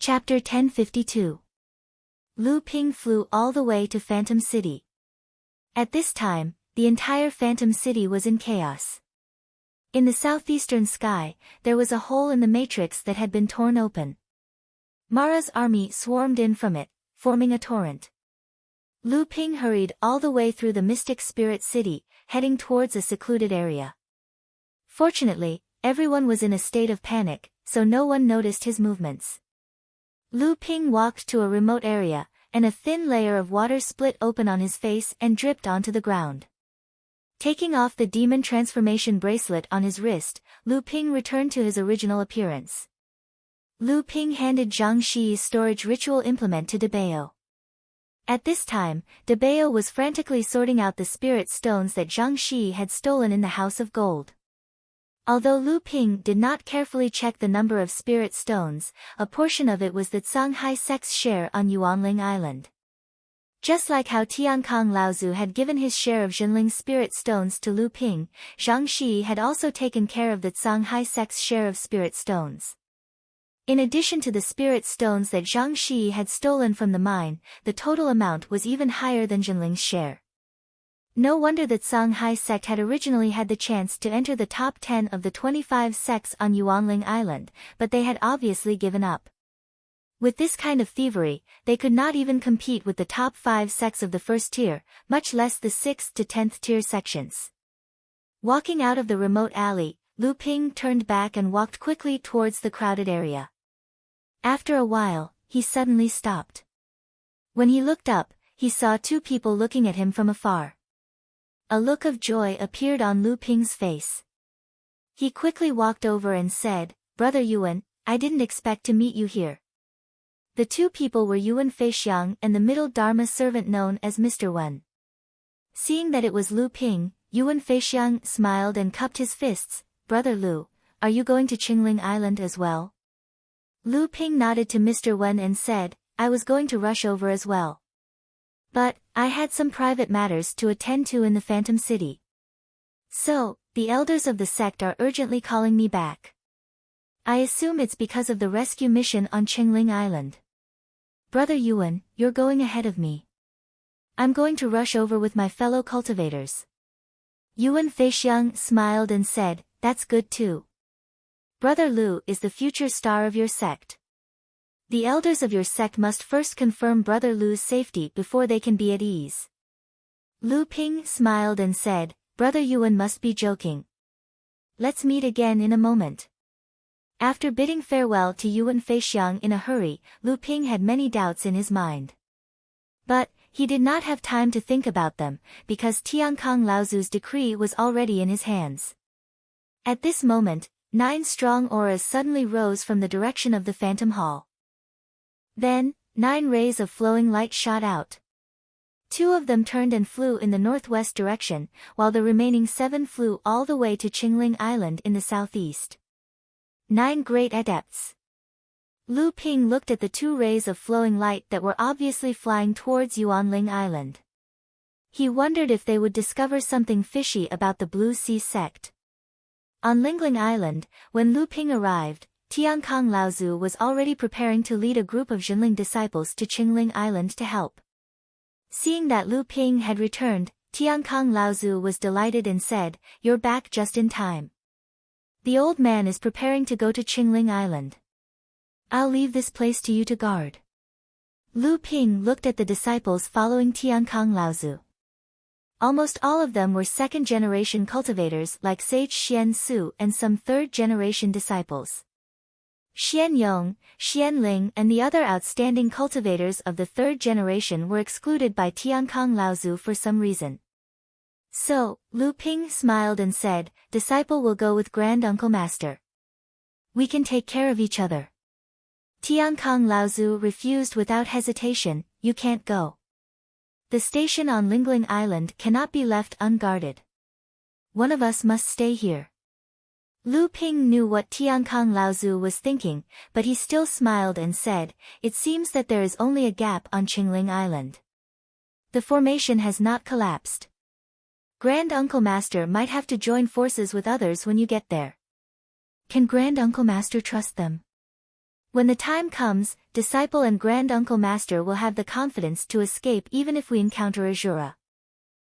Chapter 1052. Lu Ping flew all the way to Phantom City. At this time, the entire Phantom City was in chaos. In the southeastern sky, there was a hole in the matrix that had been torn open. Mara's army swarmed in from it, forming a torrent. Lu Ping hurried all the way through the mystic spirit city, heading towards a secluded area. Fortunately, everyone was in a state of panic, so no one noticed his movements. Lu Ping walked to a remote area, and a thin layer of water split open on his face and dripped onto the ground. Taking off the demon transformation bracelet on his wrist, Lu Ping returned to his original appearance. Lu Ping handed Zhang Shi's storage ritual implement to Debao. At this time, Debao was frantically sorting out the spirit stones that Zhang Shi had stolen in the House of Gold. Although Lu Ping did not carefully check the number of spirit stones, a portion of it was the Songhai sect's share on Yuanling Island. Just like how Tiankang Laozu had given his share of Jinling's spirit stones to Lu Ping, Zhang Shi had also taken care of the Songhai sect's share of spirit stones. In addition to the spirit stones that Zhang Shi had stolen from the mine, the total amount was even higher than Jinling's share. No wonder that Songhai sect had originally had the chance to enter the top 10 of the 25 sects on Yuanling Island, but they had obviously given up. With this kind of thievery, they could not even compete with the top 5 sects of the first tier, much less the 6th to 10th tier sections. Walking out of the remote alley, Lu Ping turned back and walked quickly towards the crowded area. After a while, he suddenly stopped. When he looked up, he saw 2 people looking at him from afar. A look of joy appeared on Lu Ping's face. He quickly walked over and said, "Brother Yuan, I didn't expect to meet you here." The 2 people were Yuan Feixiang and the middle Dharma servant known as Mr. Wen. Seeing that it was Lu Ping, Yuan Feixiang smiled and cupped his fists. "Brother Lu, are you going to Qingling Island as well?" Lu Ping nodded to Mr. Wen and said, "I was going to rush over as well. But, I had some private matters to attend to in the Phantom City. So, the elders of the sect are urgently calling me back. I assume it's because of the rescue mission on Qingling Island. Brother Yuan, you're going ahead of me. I'm going to rush over with my fellow cultivators." Yuan Feixiang smiled and said, "That's good too. Brother Lu is the future star of your sect. The elders of your sect must first confirm Brother Lu's safety before they can be at ease." Lu Ping smiled and said, "Brother Yuan must be joking. Let's meet again in a moment." After bidding farewell to Yuan Feixiang in a hurry, Lu Ping had many doubts in his mind. But, he did not have time to think about them, because Tiankang Laozu's decree was already in his hands. At this moment, 9 strong auras suddenly rose from the direction of the Phantom Hall. Then, 9 rays of flowing light shot out. 2 of them turned and flew in the northwest direction, while the remaining 7 flew all the way to Qingling Island in the southeast. 9 great adepts. Lu Ping looked at the 2 rays of flowing light that were obviously flying towards Yuanling Island. He wondered if they would discover something fishy about the Blue Sea sect. On Lingling Island, when Lu Ping arrived, Tiankang Laozu was already preparing to lead a group of Jinling disciples to Qingling Island to help. Seeing that Lu Ping had returned, Tiankang Laozu was delighted and said, "You're back just in time. The old man is preparing to go to Qingling Island. I'll leave this place to you to guard." Lu Ping looked at the disciples following Tiankang Laozu. Almost all of them were second-generation cultivators like Sage Xian Su and some third-generation disciples. Xian Yong, Xian Ling and the other outstanding cultivators of the 3rd generation were excluded by Tiankang Laozu for some reason. So, Lu Ping smiled and said, "Disciple will go with Grand Uncle Master. We can take care of each other." Tiankang Laozu refused without hesitation, "You can't go. The station on Lingling Island cannot be left unguarded. One of us must stay here." Lu Ping knew what Tiankang Laozu was thinking, but he still smiled and said, "It seems that there is only a gap on Qingling Island. The formation has not collapsed. Grand Uncle Master might have to join forces with others when you get there. Can Grand Uncle Master trust them?" When the time comes, disciple and grand uncle master will have the confidence to escape even if we encounter Azura.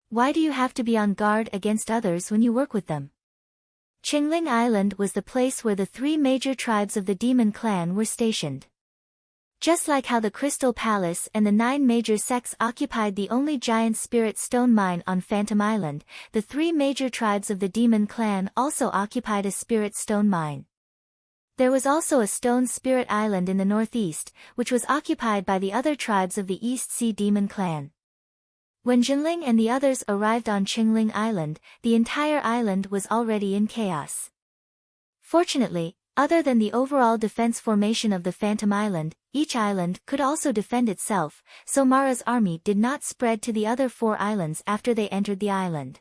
Why do you have to be on guard against others when you work with them? Qingling Island was the place where the 3 major tribes of the demon clan were stationed. Just like how the Crystal Palace and the 9 major sects occupied the only giant spirit stone mine on Phantom Island, the 3 major tribes of the demon clan also occupied a spirit stone mine. There was also a stone spirit island in the northeast, which was occupied by the other tribes of the East Sea demon clan. When Jinling and the others arrived on Qingling Island, the entire island was already in chaos. Fortunately, other than the overall defense formation of the Phantom Island, each island could also defend itself, so Mara's army did not spread to the other 4 islands after they entered the island.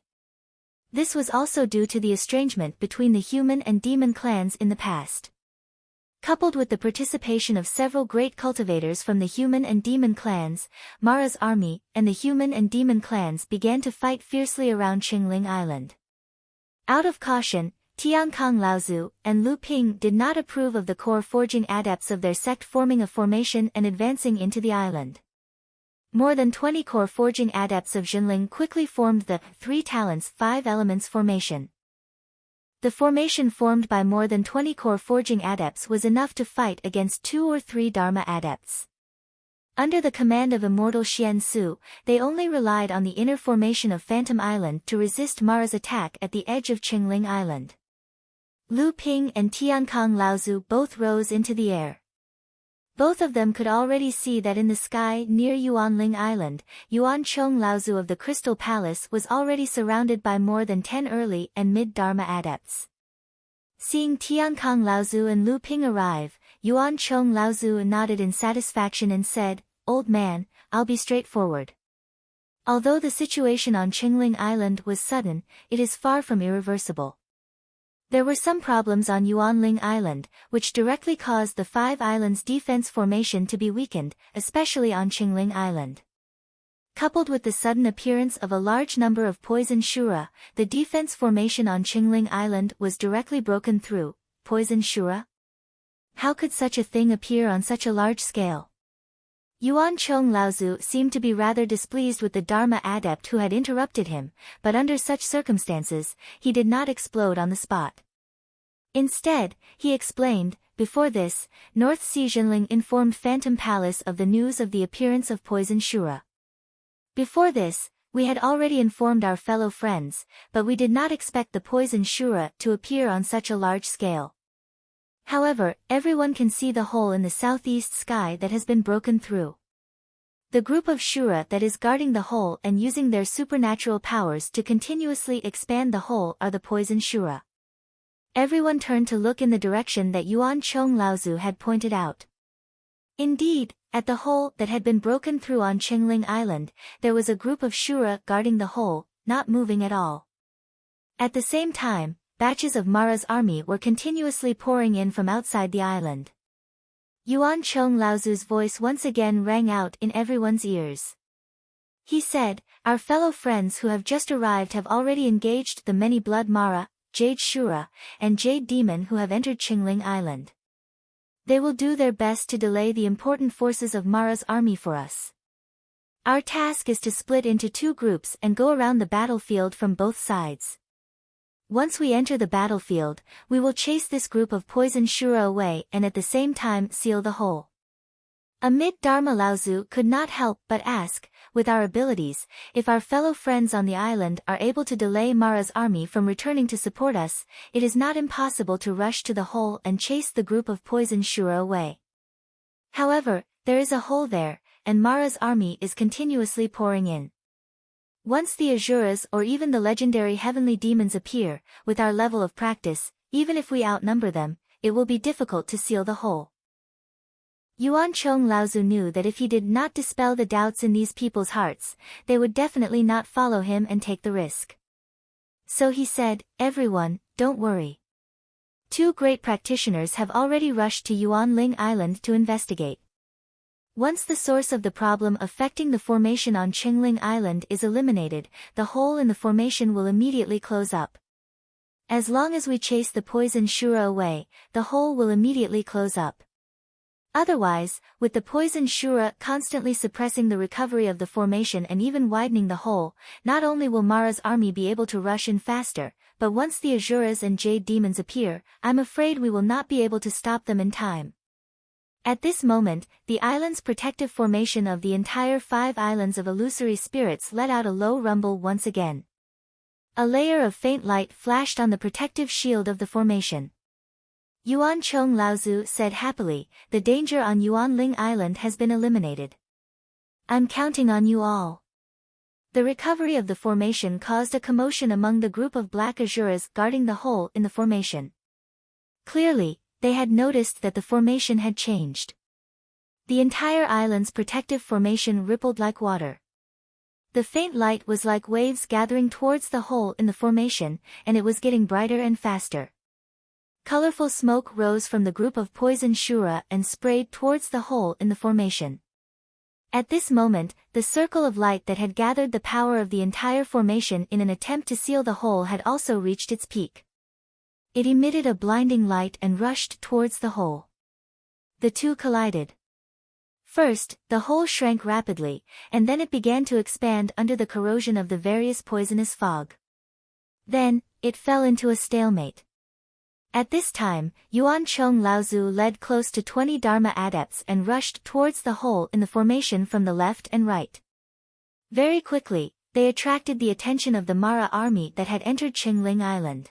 This was also due to the estrangement between the human and demon clans in the past. Coupled with the participation of several great cultivators from the human and demon clans, Mara's army and the human and demon clans began to fight fiercely around Qingling Island. Out of caution, Tiankong Laozu and Lu Ping did not approve of the core forging adepts of their sect forming a formation and advancing into the island. More than 20 core forging adepts of Jinling quickly formed the 3 talents 5 elements formation. The formation formed by more than 20 core forging adepts was enough to fight against 2 or 3 Dharma adepts. Under the command of immortal Xian Su, they only relied on the inner formation of Phantom Island to resist Mara's attack at the edge of Qingling Island. Lu Ping and Tiankong Laozu both rose into the air. Both of them could already see that in the sky near Yuanling Island, Yuan Chong Laozu of the Crystal Palace was already surrounded by more than 10 early and mid-Dharma adepts. Seeing Tiankong Laozu and Lu Ping arrive, Yuan Chong Laozu nodded in satisfaction and said, "Old man, I'll be straightforward. Although the situation on Qingling Island was sudden, it is far from irreversible. There were some problems on Yuanling Island, which directly caused the 5 islands' defense formation to be weakened, especially on Qingling Island. Coupled with the sudden appearance of a large number of poison Shura, the defense formation on Qingling Island was directly broken through. Poison Shura? How could such a thing appear on such a large scale? Yuan Chong Laozu seemed to be rather displeased with the Dharma adept who had interrupted him, but under such circumstances, he did not explode on the spot. Instead, he explained, before this, North Sea Jinling informed Phantom Palace of the news of the appearance of poison Shura. Before this, we had already informed our fellow friends, but we did not expect the poison Shura to appear on such a large scale. However, everyone can see the hole in the southeast sky that has been broken through. The group of Shura that is guarding the hole and using their supernatural powers to continuously expand the hole are the poison Shura. Everyone turned to look in the direction that Yuan Chong Laozu had pointed out. Indeed, at the hole that had been broken through on Qingling Island, there was a group of Shura guarding the hole, not moving at all. At the same time, batches of Mara's army were continuously pouring in from outside the island. Yuan Chong Laozu's voice once again rang out in everyone's ears. He said, "Our fellow friends who have just arrived have already engaged the many blood Mara, Jade Shura, and Jade Demon who have entered Qingling Island. They will do their best to delay the important forces of Mara's army for us. Our task is to split into 2 groups and go around the battlefield from both sides. Once we enter the battlefield, we will chase this group of poison Shura away and at the same time seal the hole." Amid Dharma Laozu could not help but ask, with our abilities, if our fellow friends on the island are able to delay Mara's army from returning to support us, it is not impossible to rush to the hole and chase the group of poison Shura away. However, there is a hole there, and Mara's army is continuously pouring in. Once the Azuras or even the legendary heavenly demons appear, with our level of practice, even if we outnumber them, it will be difficult to seal the hole. Yuan Chong Laozu knew that if he did not dispel the doubts in these people's hearts, they would definitely not follow him and take the risk. So he said, "Everyone, don't worry. 2 great practitioners have already rushed to Yuanling Island to investigate. Once the source of the problem affecting the formation on Qingling Island is eliminated, the hole in the formation will immediately close up. As long as we chase the poison Shura away, the hole will immediately close up. Otherwise, with the poison Shura constantly suppressing the recovery of the formation and even widening the hole, not only will Mara's army be able to rush in faster, but once the Asuras and Jade Demons appear, I'm afraid we will not be able to stop them in time. At this moment, the island's protective formation of the entire 5 islands of illusory spirits let out a low rumble once again. A layer of faint light flashed on the protective shield of the formation. Yuan Chong Laozu said happily, the danger on Yuan Ling Island has been eliminated. I'm counting on you all. The recovery of the formation caused a commotion among the group of black Asuras guarding the hole in the formation. Clearly, they had noticed that the formation had changed. The entire island's protective formation rippled like water. The faint light was like waves gathering towards the hole in the formation, and it was getting brighter and faster. Colorful smoke rose from the group of poison Shura and sprayed towards the hole in the formation. At this moment, the circle of light that had gathered the power of the entire formation in an attempt to seal the hole had also reached its peak. It emitted a blinding light and rushed towards the hole. The two collided. First, the hole shrank rapidly, and then it began to expand under the corrosion of the various poisonous fog. Then, it fell into a stalemate. At this time, Yuan Chong Laozu led close to 20 Dharma adepts and rushed towards the hole in the formation from the left and right. Very quickly, they attracted the attention of the Mara army that had entered Qingling Island.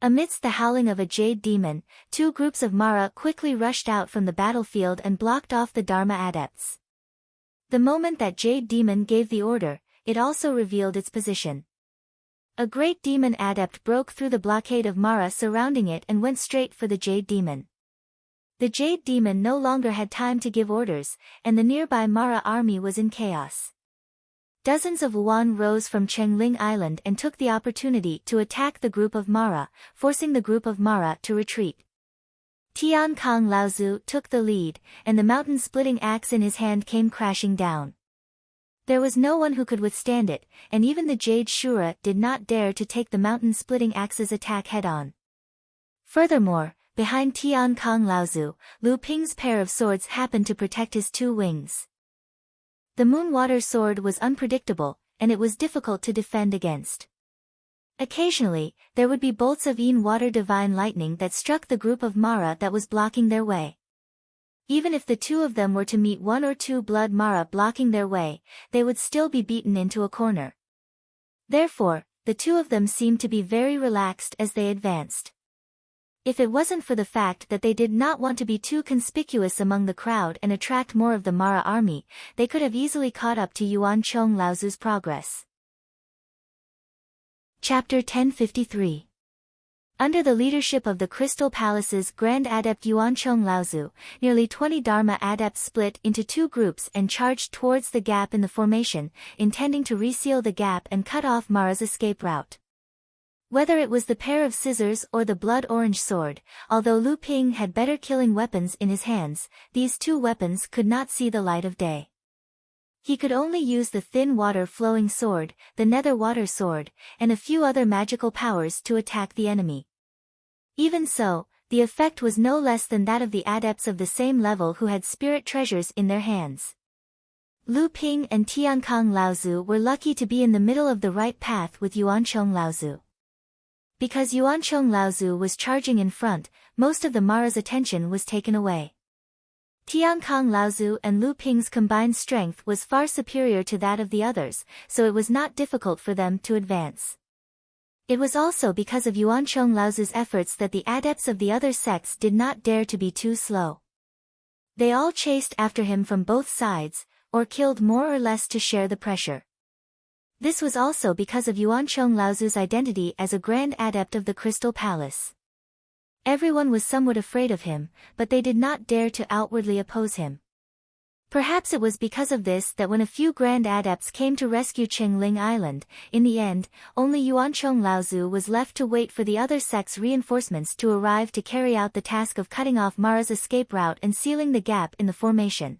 Amidst the howling of a jade demon, 2 groups of Mara quickly rushed out from the battlefield and blocked off the Dharma adepts. The moment that jade demon gave the order, it also revealed its position. A great demon adept broke through the blockade of Mara surrounding it and went straight for the jade demon. The jade demon no longer had time to give orders, and the nearby Mara army was in chaos. Dozens of Wuan rose from Qingling Island and took the opportunity to attack the group of Mara, forcing the group of Mara to retreat. Tian Kong Laozu took the lead, and the mountain-splitting axe in his hand came crashing down. There was no one who could withstand it, and even the Jade Shura did not dare to take the mountain-splitting axe's attack head-on. Furthermore, behind Tian Kong Laozu, Lu Ping's pair of swords happened to protect his 2 wings. The Moonwater sword was unpredictable, and it was difficult to defend against. Occasionally, there would be bolts of Yin Water Divine Lightning that struck the group of Mara that was blocking their way. Even if the 2 of them were to meet 1 or 2 blood Mara blocking their way, they would still be beaten into a corner. Therefore, the 2 of them seemed to be very relaxed as they advanced. If it wasn't for the fact that they did not want to be too conspicuous among the crowd and attract more of the Mara army, they could have easily caught up to Yuan Chong Laozu's progress. Chapter 1053. Under the leadership of the Crystal Palace's Grand Adept Yuan Chong Laozu, nearly 20 Dharma adepts split into 2 groups and charged towards the gap in the formation, intending to reseal the gap and cut off Mara's escape route. Whether it was the pair of scissors or the blood-orange sword, although Lu Ping had better killing weapons in his hands, these 2 weapons could not see the light of day. He could only use the thin water-flowing sword, the nether water sword, and a few other magical powers to attack the enemy. Even so, the effect was no less than that of the adepts of the same level who had spirit treasures in their hands. Lu Ping and Tiankang Laozu were lucky to be in the middle of the right path with Yuanchong Laozu. Because Yuanchong Laozu was charging in front, most of the Mara's attention was taken away. Tiankang Laozu and Lu Ping's combined strength was far superior to that of the others, so it was not difficult for them to advance. It was also because of Yuanchong Laozu's efforts that the adepts of the other sects did not dare to be too slow. They all chased after him from both sides, or killed more or less to share the pressure. This was also because of Yuanchong Laozu's identity as a Grand Adept of the Crystal Palace. Everyone was somewhat afraid of him, but they did not dare to outwardly oppose him. Perhaps it was because of this that when a few Grand Adepts came to rescue Qingling Island, in the end, only Yuanchong Laozu was left to wait for the other sect's reinforcements to arrive to carry out the task of cutting off Mara's escape route and sealing the gap in the formation.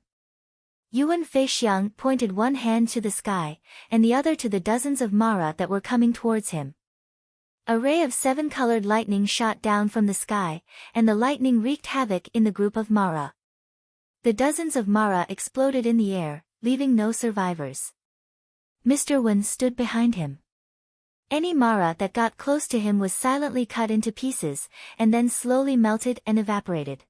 Yuan Feixiang pointed one hand to the sky, and the other to the dozens of Mara that were coming towards him. A ray of 7-colored lightning shot down from the sky, and the lightning wreaked havoc in the group of Mara. The dozens of Mara exploded in the air, leaving no survivors. Mr. Wen stood behind him. Any Mara that got close to him was silently cut into pieces, and then slowly melted and evaporated.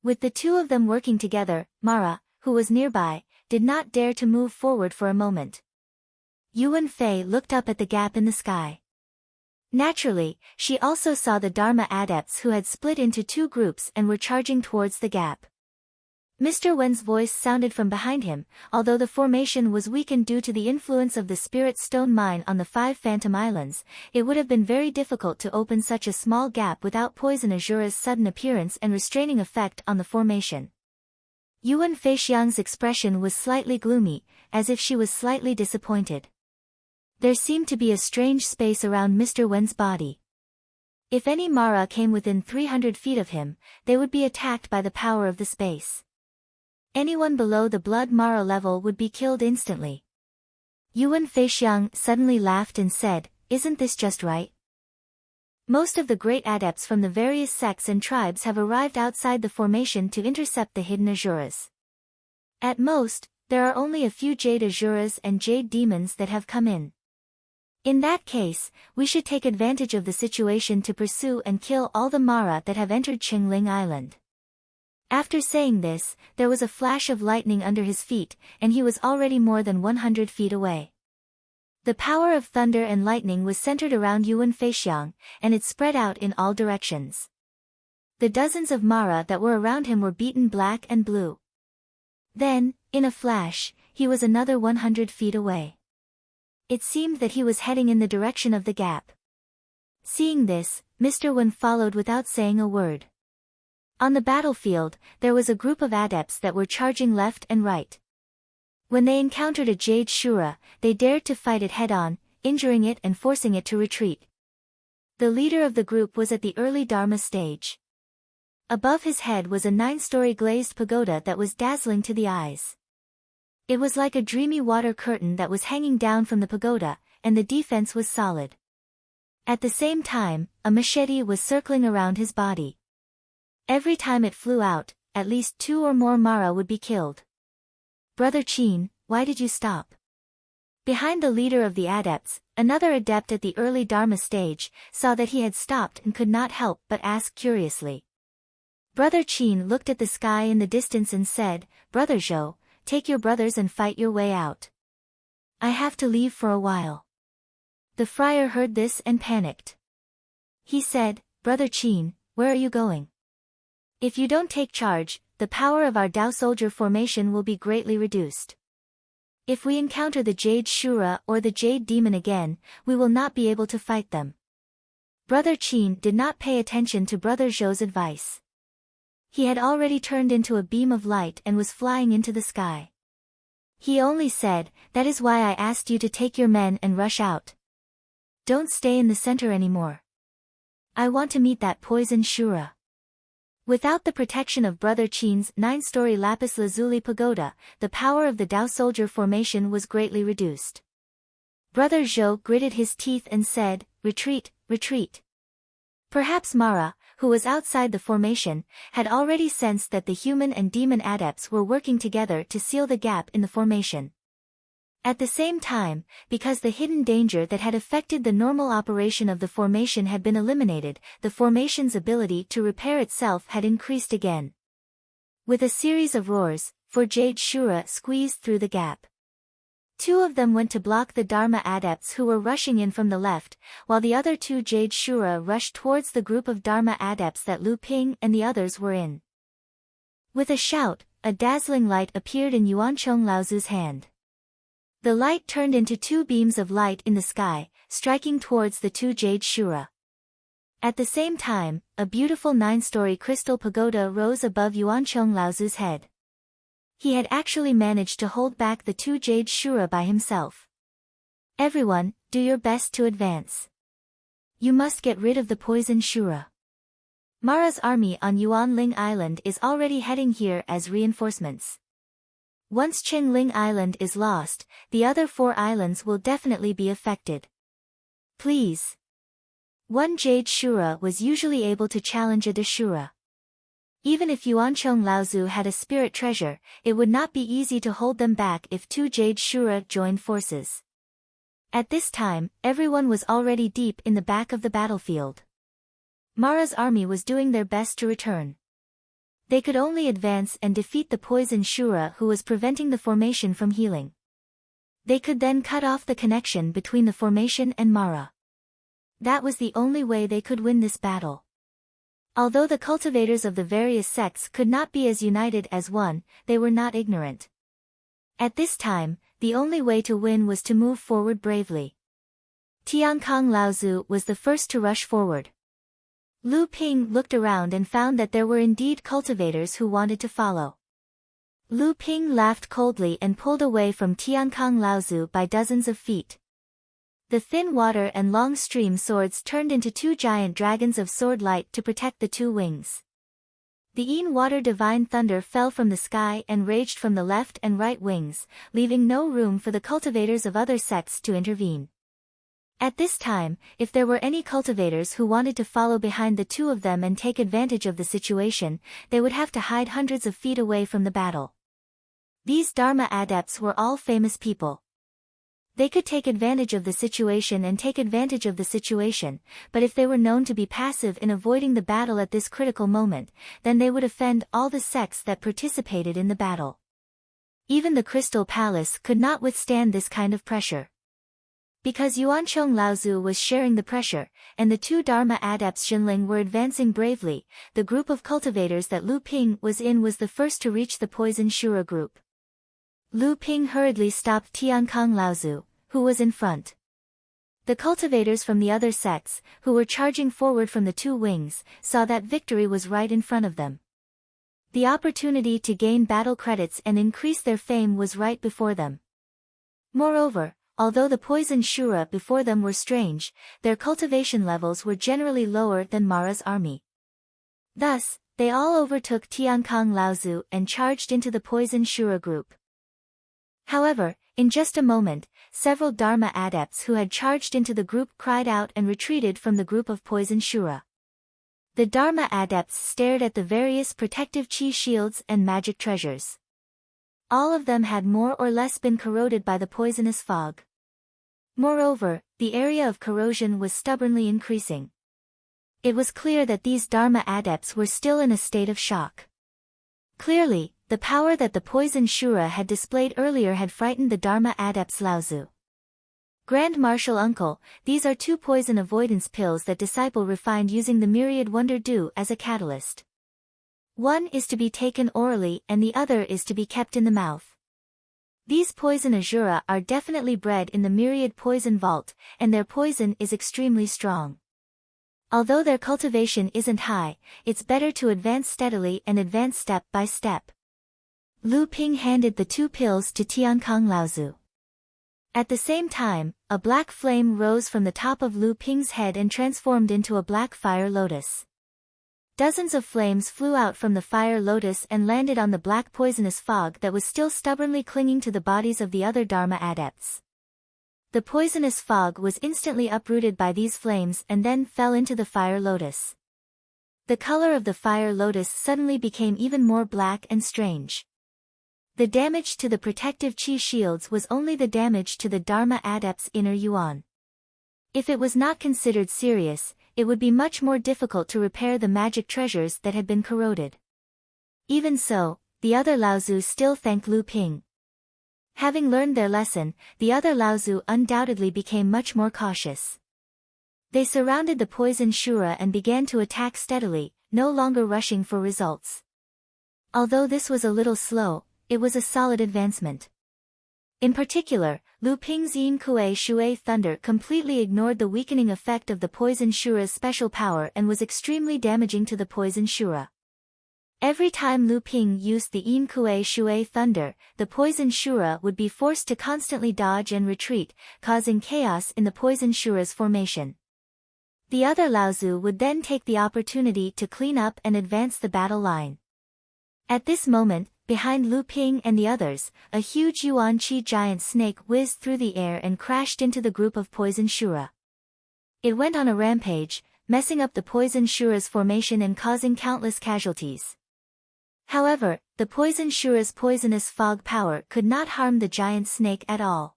With the two of them working together, Mara, who was nearby, did not dare to move forward for a moment. Yuan Fei looked up at the gap in the sky. Naturally, she also saw the Dharma adepts who had split into two groups and were charging towards the gap. Mr. Wen's voice sounded from behind him. Although the formation was weakened due to the influence of the Spirit Stone mine on the 5 Phantom Islands, it would have been very difficult to open such a small gap without Poison Azura's sudden appearance and restraining effect on the formation. Yuan Feixiang's expression was slightly gloomy, as if she was slightly disappointed. There seemed to be a strange space around Mr. Wen's body. If any Mara came within 300 feet of him, they would be attacked by the power of the space. Anyone below the blood Mara level would be killed instantly. Yuan Feixiang suddenly laughed and said, "Isn't this just right? Most of the great adepts from the various sects and tribes have arrived outside the formation to intercept the hidden Azuras. At most, there are only a few Jade Azuras and Jade Demons that have come in. In that case, we should take advantage of the situation to pursue and kill all the Mara that have entered Qingling Island." After saying this, there was a flash of lightning under his feet, and he was already more than 100 feet away. The power of thunder and lightning was centered around Yuan Feixiang, and it spread out in all directions. The dozens of Mara that were around him were beaten black and blue. Then, in a flash, he was another 100 feet away. It seemed that he was heading in the direction of the gap. Seeing this, Mr. Wen followed without saying a word. On the battlefield, there was a group of adepts that were charging left and right. When they encountered a Jade Shura, they dared to fight it head-on, injuring it and forcing it to retreat. The leader of the group was at the early Dharma stage. Above his head was a 9-story glazed pagoda that was dazzling to the eyes. It was like a dreamy water curtain that was hanging down from the pagoda, and the defense was solid. At the same time, a machete was circling around his body. Every time it flew out, at least 2 or more Mara would be killed. "Brother Qin, why did you stop?" Behind the leader of the adepts, another adept at the early Dharma stage, saw that he had stopped and could not help but ask curiously. Brother Qin looked at the sky in the distance and said, "Brother Zhou, take your brothers and fight your way out. I have to leave for a while." The friar heard this and panicked. He said, "Brother Qin, where are you going? If you don't take charge, the power of our Dao soldier formation will be greatly reduced. If we encounter the Jade Shura or the Jade Demon again, we will not be able to fight them." Brother Qin did not pay attention to Brother Zhou's advice. He had already turned into a beam of light and was flying into the sky. He only said, "That is why I asked you to take your men and rush out. Don't stay in the center anymore. I want to meet that poison Shura." Without the protection of Brother Qin's 9-story lapis lazuli pagoda, the power of the Dao soldier formation was greatly reduced. Brother Zhou gritted his teeth and said, "Retreat, retreat." Perhaps Mara, who was outside the formation, had already sensed that the human and demon adepts were working together to seal the gap in the formation. At the same time, because the hidden danger that had affected the normal operation of the formation had been eliminated, the formation's ability to repair itself had increased again. With a series of roars, 4 Jade Shura squeezed through the gap. 2 of them went to block the Dharma adepts who were rushing in from the left, while the other 2 Jade Shura rushed towards the group of Dharma adepts that Lu Ping and the others were in. With a shout, a dazzling light appeared in Yuancheng Laozu's hand. The light turned into 2 beams of light in the sky, striking towards the 2 Jade Shura. At the same time, a beautiful 9-story crystal pagoda rose above Yuancheng Laozu's head. He had actually managed to hold back the 2 Jade Shura by himself. "Everyone, do your best to advance. You must get rid of the poison Shura. Mara's army on Yuanling Island is already heading here as reinforcements. Once Qingling Island is lost, the other 4 islands will definitely be affected. Please." 1 Jade Shura was usually able to challenge a Dashura. Even if Yuancheng Laozu had a spirit treasure, it would not be easy to hold them back if two Jade Shura joined forces. At this time, everyone was already deep in the back of the battlefield. Mara's army was doing their best to return. They could only advance and defeat the poison Shura who was preventing the formation from healing. They could then cut off the connection between the formation and Mara. That was the only way they could win this battle. Although the cultivators of the various sects could not be as united as one, they were not ignorant. At this time, the only way to win was to move forward bravely. Tiankang Laozu was the first to rush forward. Lu Ping looked around and found that there were indeed cultivators who wanted to follow. Lu Ping laughed coldly and pulled away from Tiankang Laozu by dozens of feet. The thin water and long stream swords turned into two giant dragons of sword light to protect the two wings. The Yin water divine thunder fell from the sky and raged from the left and right wings, leaving no room for the cultivators of other sects to intervene. At this time, if there were any cultivators who wanted to follow behind the two of them and take advantage of the situation, they would have to hide hundreds of feet away from the battle. These Dharma adepts were all famous people. They could take advantage of the situation and take advantage of the situation, but if they were known to be passive in avoiding the battle at this critical moment, then they would offend all the sects that participated in the battle. Even the Crystal Palace could not withstand this kind of pressure. Because Yuancheng Laozu was sharing the pressure, and the two Dharma adepts Xinling were advancing bravely, the group of cultivators that Lu Ping was in was the first to reach the Poison Shura group. Lu Ping hurriedly stopped Tiankang Laozu, who was in front. The cultivators from the other sects, who were charging forward from the two wings, saw that victory was right in front of them. The opportunity to gain battle credits and increase their fame was right before them. Moreover, although the Poison Shura before them were strange, their cultivation levels were generally lower than Mara's army. Thus, they all overtook Tiankang Laozu and charged into the Poison Shura group. However, in just a moment, several Dharma adepts who had charged into the group cried out and retreated from the group of Poison Shura. The Dharma adepts stared at the various protective chi shields and magic treasures. All of them had more or less been corroded by the poisonous fog. Moreover, the area of corrosion was stubbornly increasing. It was clear that these Dharma adepts were still in a state of shock. Clearly, the power that the Poison Shura had displayed earlier had frightened the Dharma adepts Laozu. Grand Marshal Uncle, these are two poison avoidance pills that disciple refined using the myriad wonder dew as a catalyst. One is to be taken orally and the other is to be kept in the mouth. These poison azura are definitely bred in the myriad poison vault, and their poison is extremely strong. Although their cultivation isn't high, it's better to advance steadily and advance step by step. Lu Ping handed the two pills to Tiankang Laozu. At the same time, a black flame rose from the top of Lu Ping's head and transformed into a black fire lotus. Dozens of flames flew out from the fire lotus and landed on the black poisonous fog that was still stubbornly clinging to the bodies of the other Dharma adepts. The poisonous fog was instantly uprooted by these flames and then fell into the fire lotus. The color of the fire lotus suddenly became even more black and strange. The damage to the protective chi shields was only the damage to the Dharma adept's inner yuan. If it was not considered serious, it would be much more difficult to repair the magic treasures that had been corroded. Even so, the other Laozu still thanked Lu Ping. Having learned their lesson, the other Laozu undoubtedly became much more cautious. They surrounded the Poison Shura and began to attack steadily, no longer rushing for results. Although this was a little slow, it was a solid advancement. In particular, Lu Ping's Yin Kuei Shui Thunder completely ignored the weakening effect of the Poison Shura's special power and was extremely damaging to the Poison Shura. Every time Lu Ping used the Yin Kuei Shui Thunder, the Poison Shura would be forced to constantly dodge and retreat, causing chaos in the Poison Shura's formation. The other Laozu would then take the opportunity to clean up and advance the battle line. At this moment, behind Lu Ping and the others, a huge Yuan Qi giant snake whizzed through the air and crashed into the group of Poison Shura. It went on a rampage, messing up the Poison Shura's formation and causing countless casualties. However, the poison Shura's poisonous fog power could not harm the giant snake at all.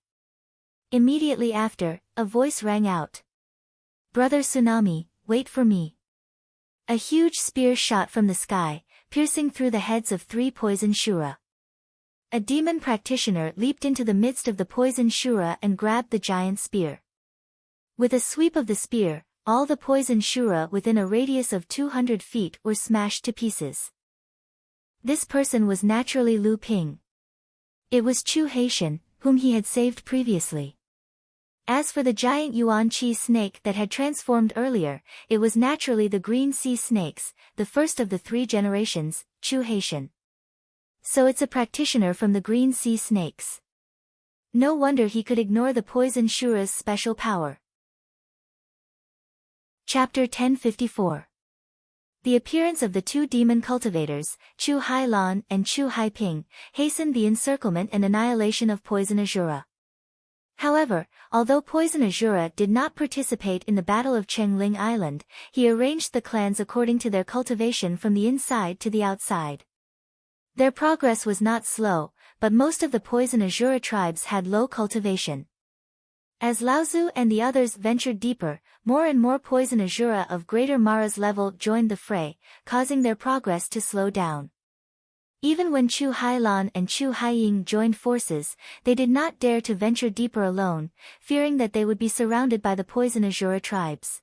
Immediately after, a voice rang out. "Brother Tsunami, wait for me." A huge spear shot from the sky, piercing through the heads of 3 poison Shura. A demon practitioner leaped into the midst of the poison Shura and grabbed the giant spear. With a sweep of the spear, all the poison Shura within a radius of 200 feet were smashed to pieces. This person was naturally Lu Ping. It was Chu Haitian, whom he had saved previously. As for the giant Yuan Qi snake that had transformed earlier, it was naturally the green sea snakes, the first of the 3 generations, Chu Haitian. So it's a practitioner from the green sea snakes. No wonder he could ignore the poison Shura's special power. Chapter 1054. The appearance of the 2 demon cultivators, Chu Hailan and Chu Haiping, hastened the encirclement and annihilation of Poison Azura. However, although Poison Azura did not participate in the Battle of Chengling Island, he arranged the clans according to their cultivation from the inside to the outside. Their progress was not slow, but most of the Poison Azura tribes had low cultivation. As Laozu and the others ventured deeper, more and more Poison Azura of Greater Mara's level joined the fray, causing their progress to slow down. Even when Chu Hailan and Chu Haiying joined forces, they did not dare to venture deeper alone, fearing that they would be surrounded by the Poison Azura tribes.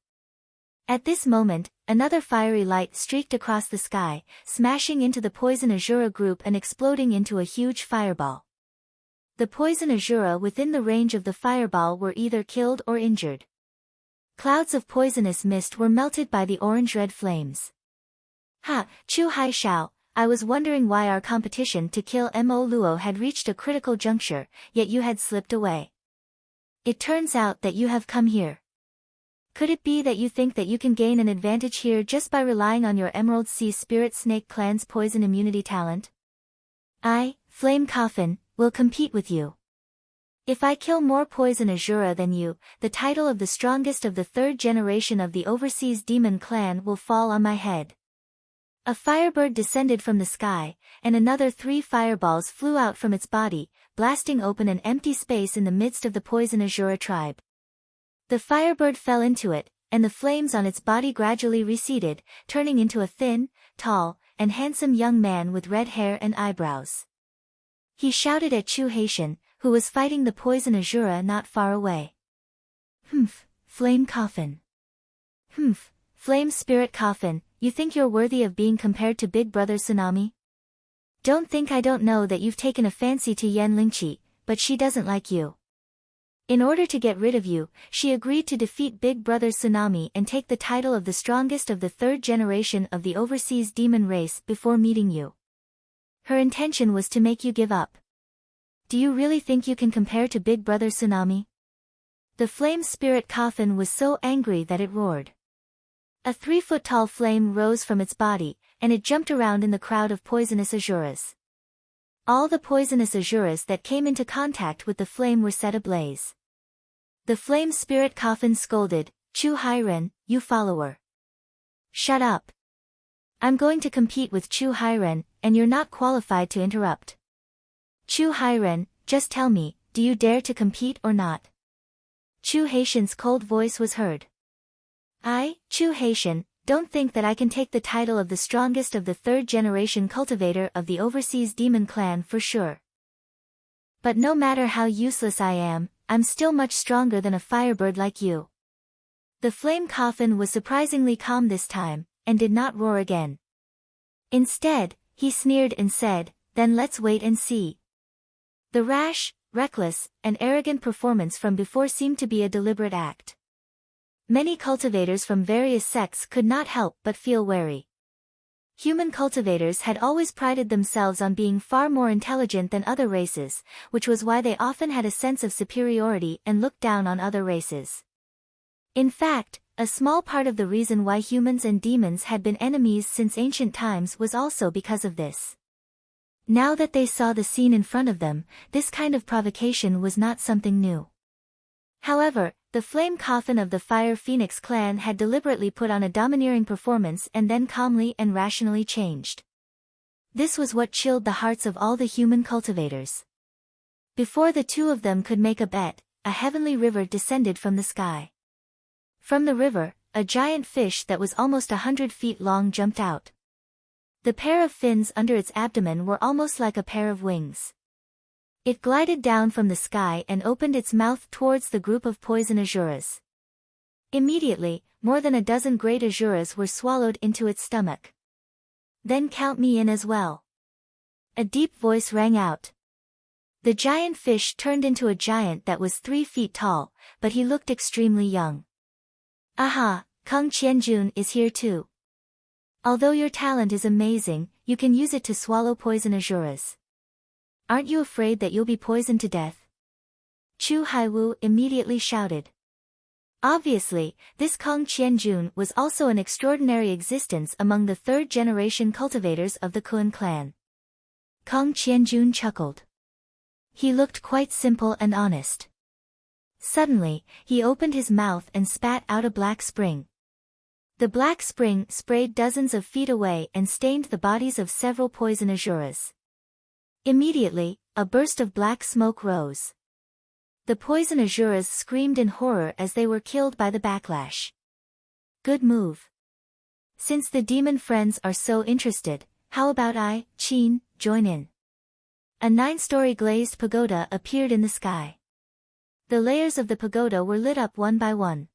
At this moment, another fiery light streaked across the sky, smashing into the Poison Azura group and exploding into a huge fireball. The Poison Azura within the range of the fireball were either killed or injured. Clouds of poisonous mist were melted by the orange-red flames. "Ha, Chu Haishao, I was wondering why our competition to kill Mo Luo had reached a critical juncture, yet you had slipped away. It turns out that you have come here. Could it be that you think that you can gain an advantage here just by relying on your Emerald Sea Spirit Snake clan's poison immunity talent? I, Flame Coffin, will compete with you. If I kill more Poison Azura than you, the title of the strongest of the 3rd generation of the Overseas Demon Clan will fall on my head." A firebird descended from the sky, and another 3 fireballs flew out from its body, blasting open an empty space in the midst of the Poison Azura tribe. The firebird fell into it, and the flames on its body gradually receded, turning into a thin, tall, and handsome young man with red hair and eyebrows. He shouted at Chu Haitian, who was fighting the Poison Azura not far away. "Humph, Flame Coffin. Humph, Flame Spirit Coffin, you think you're worthy of being compared to Big Brother Tsunami? Don't think I don't know that you've taken a fancy to Yan Lingqi, but she doesn't like you. In order to get rid of you, she agreed to defeat Big Brother Tsunami and take the title of the strongest of the 3rd generation of the Overseas Demon race before meeting you. Her intention was to make you give up. Do you really think you can compare to Big Brother Tsunami?" The Flame Spirit Coffin was so angry that it roared. A 3-foot-tall flame rose from its body, and it jumped around in the crowd of poisonous Azuras. All the poisonous Azuras that came into contact with the flame were set ablaze. The Flame Spirit Coffin scolded, "Chu Hairen, you follower. Shut up. I'm going to compete with Chu Hairen, and you're not qualified to interrupt. Chu Hairen, just tell me, do you dare to compete or not?" Chu Haitian's cold voice was heard. "I, Chu Haitian, don't think that I can take the title of the strongest of the 3rd generation cultivator of the Overseas Demon Clan for sure. But no matter how useless I am, I'm still much stronger than a firebird like you." The Flame Coffin was surprisingly calm this time, and did not roar again. Instead, he sneered and said, "Then let's wait and see." The rash, reckless, and arrogant performance from before seemed to be a deliberate act. Many cultivators from various sects could not help but feel wary. Human cultivators had always prided themselves on being far more intelligent than other races, which was why they often had a sense of superiority and looked down on other races. In fact, a small part of the reason why humans and demons had been enemies since ancient times was also because of this. Now that they saw the scene in front of them, this kind of provocation was not something new. However, the Flame Coffin of the Fire Phoenix clan had deliberately put on a domineering performance and then calmly and rationally changed. This was what chilled the hearts of all the human cultivators. Before the two of them could make a bet, a heavenly river descended from the sky. From the river, a giant fish that was almost 100 feet long jumped out. The pair of fins under its abdomen were almost like a pair of wings. It glided down from the sky and opened its mouth towards the group of poison azuras. Immediately, more than a dozen great azuras were swallowed into its stomach. Then count me in as well. A deep voice rang out. The giant fish turned into a giant that was 3 feet tall, but he looked extremely young. Aha, Kong Qianjun is here too. Although your talent is amazing, you can use it to swallow poison azuras. Aren't you afraid that you'll be poisoned to death? Chu Haiwu immediately shouted. Obviously, this Kong Qianjun was also an extraordinary existence among the third-generation cultivators of the Kun clan. Kong Qianjun chuckled. He looked quite simple and honest. Suddenly, he opened his mouth and spat out a black spring. The black spring sprayed dozens of feet away and stained the bodies of several poison azuras. Immediately, a burst of black smoke rose. The poison azuras screamed in horror as they were killed by the backlash. Good move. Since the demon friends are so interested, how about I, Qin, join in? A 9-story glazed pagoda appeared in the sky. The layers of the pagoda were lit up one by one.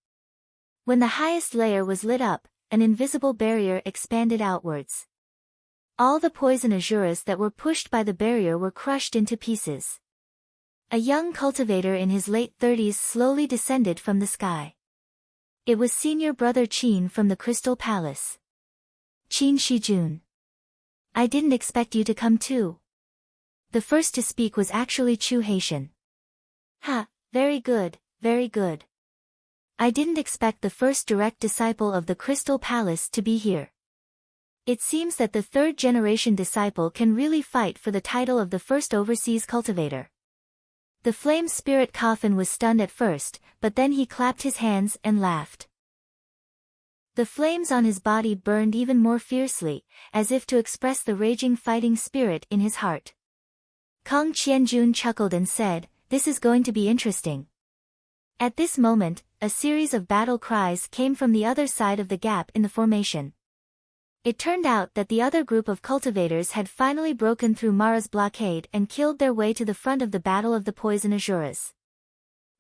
When the highest layer was lit up, an invisible barrier expanded outwards. All the poison azuras that were pushed by the barrier were crushed into pieces. A young cultivator in his late 30s slowly descended from the sky. It was senior brother Qin from the Crystal Palace. Qin Shijun. I didn't expect you to come too. The first to speak was actually Chu Haitian. Ha, very good, very good. I didn't expect the first direct disciple of the Crystal Palace to be here. It seems that the third-generation disciple can really fight for the title of the first overseas cultivator. The flame spirit coffin was stunned at first, but then he clapped his hands and laughed. The flames on his body burned even more fiercely, as if to express the raging fighting spirit in his heart. Kong Qianjun chuckled and said, "This is going to be interesting." At this moment, a series of battle cries came from the other side of the gap in the formation. It turned out that the other group of cultivators had finally broken through Mara's blockade and killed their way to the front of the Battle of the Poison Azuras.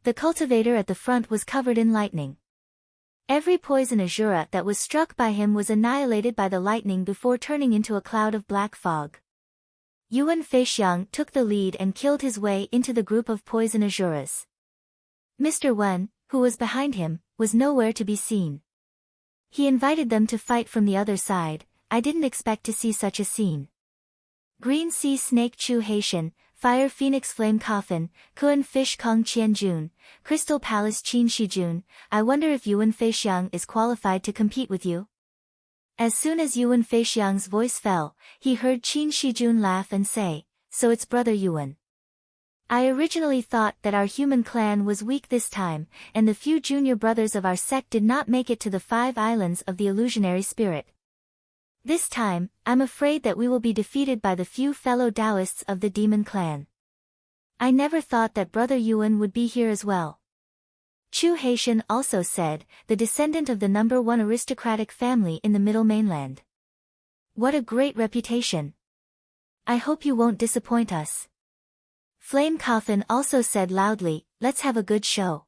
The cultivator at the front was covered in lightning. Every poison azura that was struck by him was annihilated by the lightning before turning into a cloud of black fog. Yuan Feixiang took the lead and killed his way into the group of poison azuras. Mr. Wen, who was behind him, was nowhere to be seen. He invited them to fight from the other side. I didn't expect to see such a scene. Green Sea Snake Chu Haitian, Fire Phoenix Flame Coffin, Kun Fish Kong Qianjun, Crystal Palace Qin Shijun, I wonder if Yuan Feixiang is qualified to compete with you? As soon as Yuan Feixiang's voice fell, he heard Qin Shijun laugh and say, "So it's brother Yuan. I originally thought that our human clan was weak this time, and the few junior brothers of our sect did not make it to the 5 islands of the illusionary spirit. This time, I'm afraid that we will be defeated by the few fellow Taoists of the demon clan. I never thought that brother Yuan would be here as well." Chu Haitian also said, the descendant of the #1 aristocratic family in the Middle Mainland. What a great reputation. I hope you won't disappoint us. Flame Coffin also said loudly, "Let's have a good show."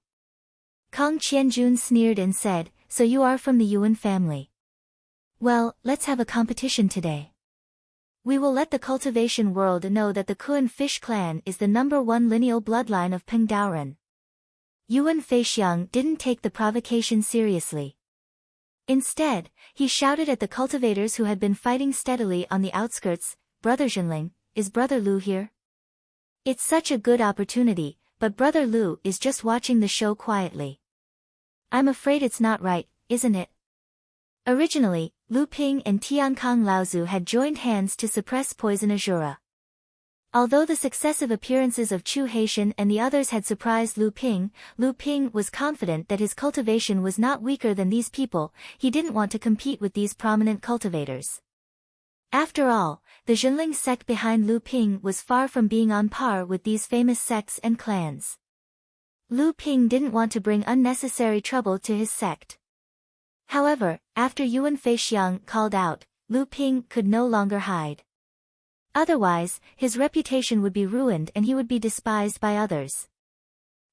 Kong Qianjun sneered and said, "So you are from the Yuan family. Well, let's have a competition today. We will let the cultivation world know that the Kun Fish clan is the #1 lineal bloodline of Peng Daoren." Yuan Feixiang didn't take the provocation seriously. Instead, he shouted at the cultivators who had been fighting steadily on the outskirts, "Brother Zhenling, is Brother Lu here? It's such a good opportunity, but Brother Lu is just watching the show quietly. I'm afraid it's not right, isn't it?" Originally, Lu Ping and Tiankong Laozu had joined hands to suppress Poison Azura. Although the successive appearances of Chu Haitian and the others had surprised Lu Ping was confident that his cultivation was not weaker than these people. He didn't want to compete with these prominent cultivators. After all, the Jinling sect behind Lu Ping was far from being on par with these famous sects and clans. Lu Ping didn't want to bring unnecessary trouble to his sect. However, after Yuan Feixiang called out, Lu Ping could no longer hide. Otherwise, his reputation would be ruined and he would be despised by others.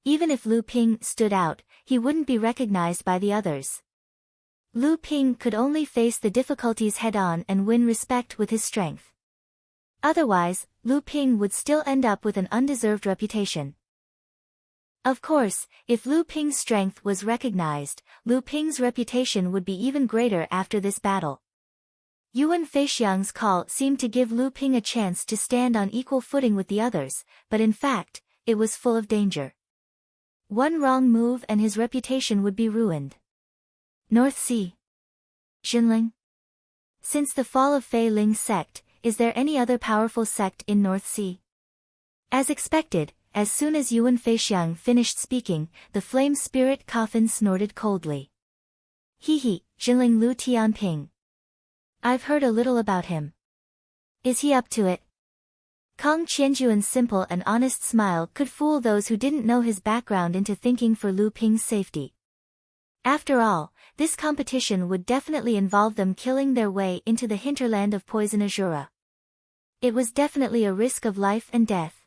Even if Lu Ping stood out, he wouldn't be recognized by the others. Lu Ping could only face the difficulties head-on and win respect with his strength. Otherwise, Lu Ping would still end up with an undeserved reputation. Of course, if Lu Ping's strength was recognized, Lu Ping's reputation would be even greater after this battle. Yuan Feixiang's call seemed to give Lu Ping a chance to stand on equal footing with the others, but in fact, it was full of danger. One wrong move and his reputation would be ruined. North Sea. Jinling. Since the fall of Fei Ling's sect, is there any other powerful sect in North Sea? As expected, as soon as Yuan Feixiang finished speaking, the flame spirit coffin snorted coldly. He, Jinling Lu Tianping. I've heard a little about him. Is he up to it? Kong Qianjuan's simple and honest smile could fool those who didn't know his background into thinking for Lu Ping's safety. After all, this competition would definitely involve them killing their way into the hinterland of Poison Azura. It was definitely a risk of life and death.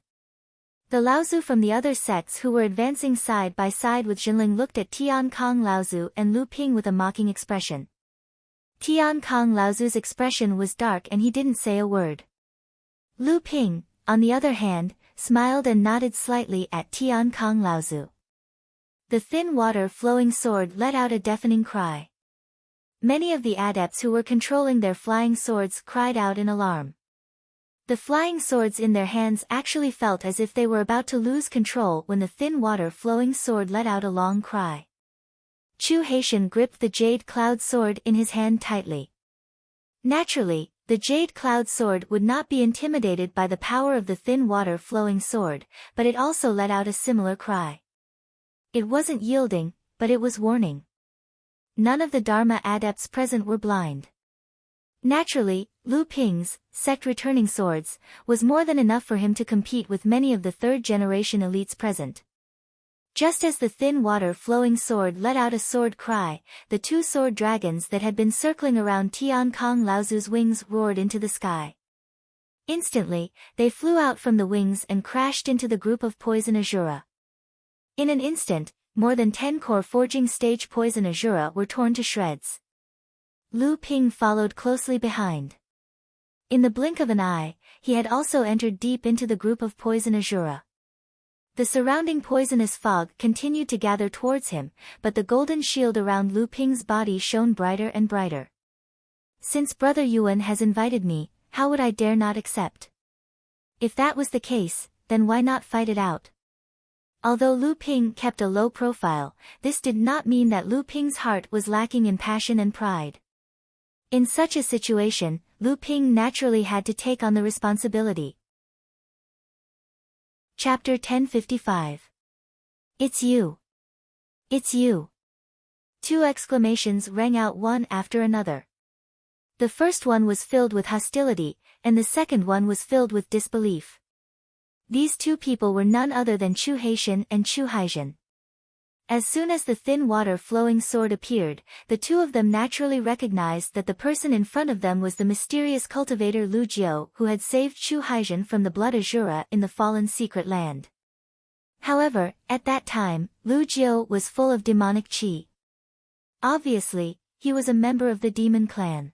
The Laozu from the other sects who were advancing side by side with Jinling looked at Tian Kong Laozu and Lu Ping with a mocking expression. Tian Kong Laozu's expression was dark and he didn't say a word. Lu Ping, on the other hand, smiled and nodded slightly at Tian Kong Laozu. The thin water-flowing sword let out a deafening cry. Many of the adepts who were controlling their flying swords cried out in alarm. The flying swords in their hands actually felt as if they were about to lose control when the thin water-flowing sword let out a long cry. Chu Haitian gripped the jade cloud sword in his hand tightly. Naturally, the jade cloud sword would not be intimidated by the power of the thin water-flowing sword, but it also let out a similar cry. It wasn't yielding, but it was warning. None of the Dharma adepts present were blind. Naturally, Lu Ping's, sect returning swords, was more than enough for him to compete with many of the third-generation elites present. Just as the thin water-flowing sword let out a sword cry, the two sword dragons that had been circling around Tian Kong Laozu's wings roared into the sky. Instantly, they flew out from the wings and crashed into the group of Poison Azura. In an instant, more than 10 core forging stage Poison Azura were torn to shreds. Lu Ping followed closely behind. In the blink of an eye, he had also entered deep into the group of Poison Azura. The surrounding poisonous fog continued to gather towards him, but the golden shield around Lu Ping's body shone brighter and brighter. Since Brother Yuan has invited me, how would I dare not accept? If that was the case, then why not fight it out? Although Lu Ping kept a low profile, this did not mean that Lu Ping's heart was lacking in passion and pride. In such a situation, Lu Ping naturally had to take on the responsibility. Chapter 1055. It's you. It's you. Two exclamations rang out one after another. The first one was filled with hostility, and the second one was filled with disbelief. These two people were none other than Chu Haitian and Chu Haizhen. As soon as the thin water-flowing sword appeared, the two of them naturally recognized that the person in front of them was the mysterious cultivator Lu Jiu who had saved Chu Haizhen from the blood Azura in the fallen secret land. However, at that time, Lu Jiu was full of demonic qi. Obviously, he was a member of the demon clan.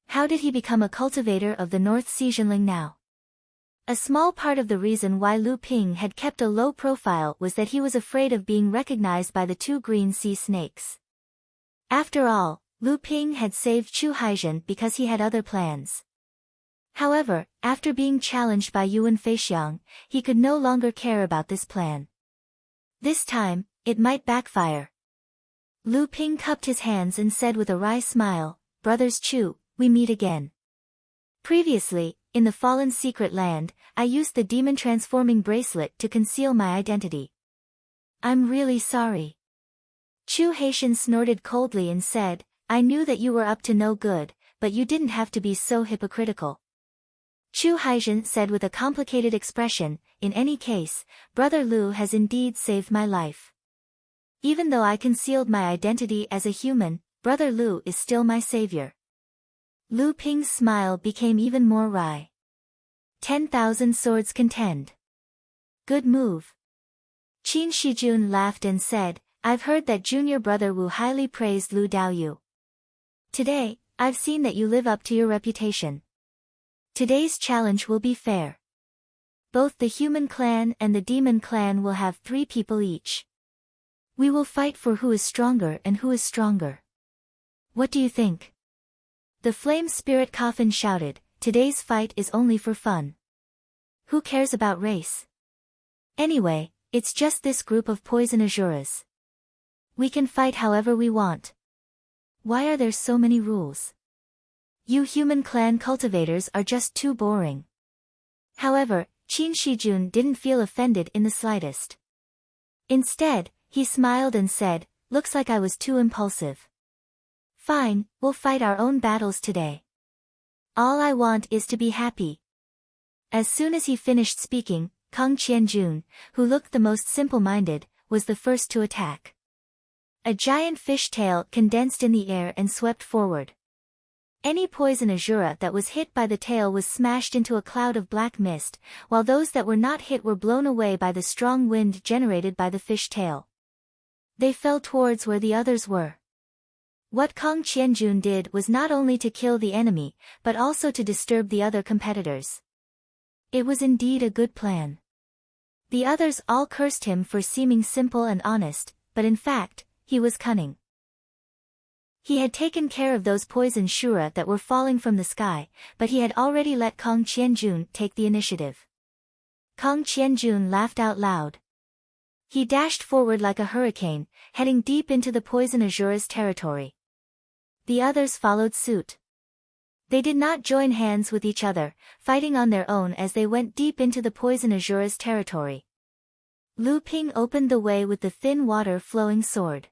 How did he become a cultivator of the North Sea Jinling now? A small part of the reason why Lu Ping had kept a low profile was that he was afraid of being recognized by the two green sea snakes. After all, Lu Ping had saved Chu Haizhen because he had other plans. However, after being challenged by Yuan Feixiang, he could no longer care about this plan. This time, it might backfire. Lu Ping cupped his hands and said with a wry smile, "Brothers Chu, we meet again. Previously, in the fallen secret land, I used the demon transforming bracelet to conceal my identity. I'm really sorry." Chu Haitian snorted coldly and said, "I knew that you were up to no good, but you didn't have to be so hypocritical. Chu Haizhen said with a complicated expression, in any case, Brother Lu has indeed saved my life. Even though I concealed my identity as a human, Brother Lu is still my savior. Lu Ping's smile became even more wry. 10,000 swords contend. Good move. Qin Shijun laughed and said, I've heard that junior brother Wu highly praised Lu Daoyu. Today, I've seen that you live up to your reputation. Today's challenge will be fair. Both the human clan and the demon clan will have 3 people each. We will fight for who is stronger and who is stronger. What do you think? The flame spirit coffin shouted, today's fight is only for fun. Who cares about race? Anyway, it's just this group of poison Azuras. We can fight however we want. Why are there so many rules? You human clan cultivators are just too boring. However, Qin Shijun didn't feel offended in the slightest. Instead, he smiled and said, looks like I was too impulsive. Fine, we'll fight our own battles today. All I want is to be happy. As soon as he finished speaking, Kang Qianjun, who looked the most simple-minded, was the first to attack. A giant fish tail condensed in the air and swept forward. Any poison Azura that was hit by the tail was smashed into a cloud of black mist, while those that were not hit were blown away by the strong wind generated by the fish tail. They fell towards where the others were. What Kang Qianjun did was not only to kill the enemy, but also to disturb the other competitors. It was indeed a good plan. The others all cursed him for seeming simple and honest, but in fact, he was cunning. He had taken care of those poison Shura that were falling from the sky, but he had already let Kang Qianjun take the initiative. Kang Qianjun laughed out loud. He dashed forward like a hurricane, heading deep into the poison Azura's territory. The others followed suit. They did not join hands with each other, fighting on their own as they went deep into the poison Azura's territory. Lu Ping opened the way with the thin water-flowing sword.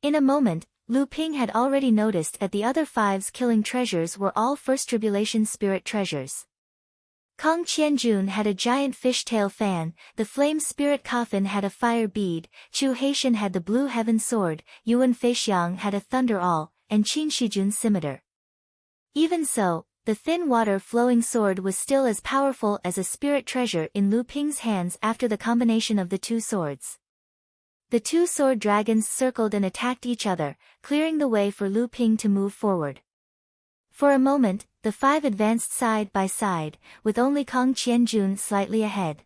In a moment, Lu Ping had already noticed that the other 5's killing treasures were all First Tribulation Spirit treasures. Kang Qianjun had a giant fishtail fan, the Flame Spirit Coffin had a fire bead, Chu Haitian had the Blue Heaven Sword, Yuan Feixiang had a Thunder Awl, and Qin Shijun's scimitar. Even so, the thin water-flowing sword was still as powerful as a spirit treasure in Lu Ping's hands after the combination of the 2 swords. The 2 sword dragons circled and attacked each other, clearing the way for Lu Ping to move forward. For a moment, the 5 advanced side by side, with only Kang Qianjun slightly ahead.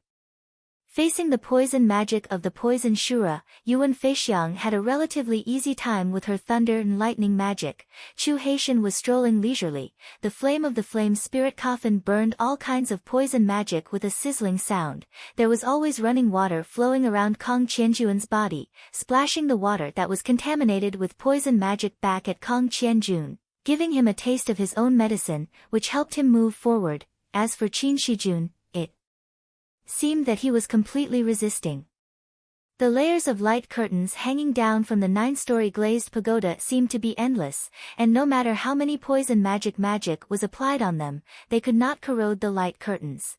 Facing the poison magic of the poison Shura, Yuan Feixiang had a relatively easy time with her thunder and lightning magic. Chu Haitian was strolling leisurely. The flame of the flame spirit coffin burned all kinds of poison magic with a sizzling sound. There was always running water flowing around Kang Qianjun's body, splashing the water that was contaminated with poison magic back at Kang Qianjun, giving him a taste of his own medicine, which helped him move forward. As for Qin Shijun, it seemed that he was completely resisting. The layers of light curtains hanging down from the 9-story glazed pagoda seemed to be endless, and no matter how many poison magic was applied on them, they could not corrode the light curtains.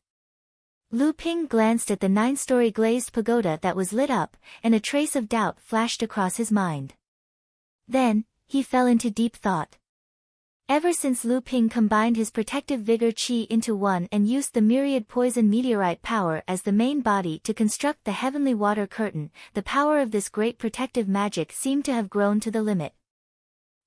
Lu Ping glanced at the 9-story glazed pagoda that was lit up, and a trace of doubt flashed across his mind. Then, he fell into deep thought. Ever since Lu Ping combined his protective vigor qi into one and used the myriad poison meteorite power as the main body to construct the heavenly water curtain, the power of this great protective magic seemed to have grown to the limit.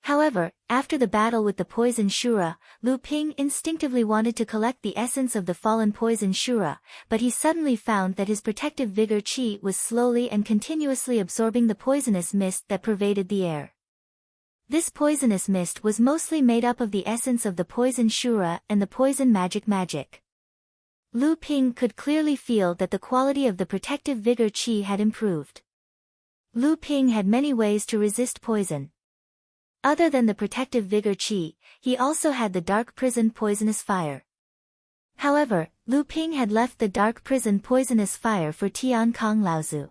However, after the battle with the poison Shura, Lu Ping instinctively wanted to collect the essence of the fallen poison Shura, but he suddenly found that his protective vigor qi was slowly and continuously absorbing the poisonous mist that pervaded the air. This poisonous mist was mostly made up of the essence of the poison Shura and the poison magic. Lu Ping could clearly feel that the quality of the protective vigor qi had improved. Lu Ping had many ways to resist poison. Other than the protective vigor qi, he also had the dark prison poisonous fire. However, Lu Ping had left the dark prison poisonous fire for Tian Kang Laozu.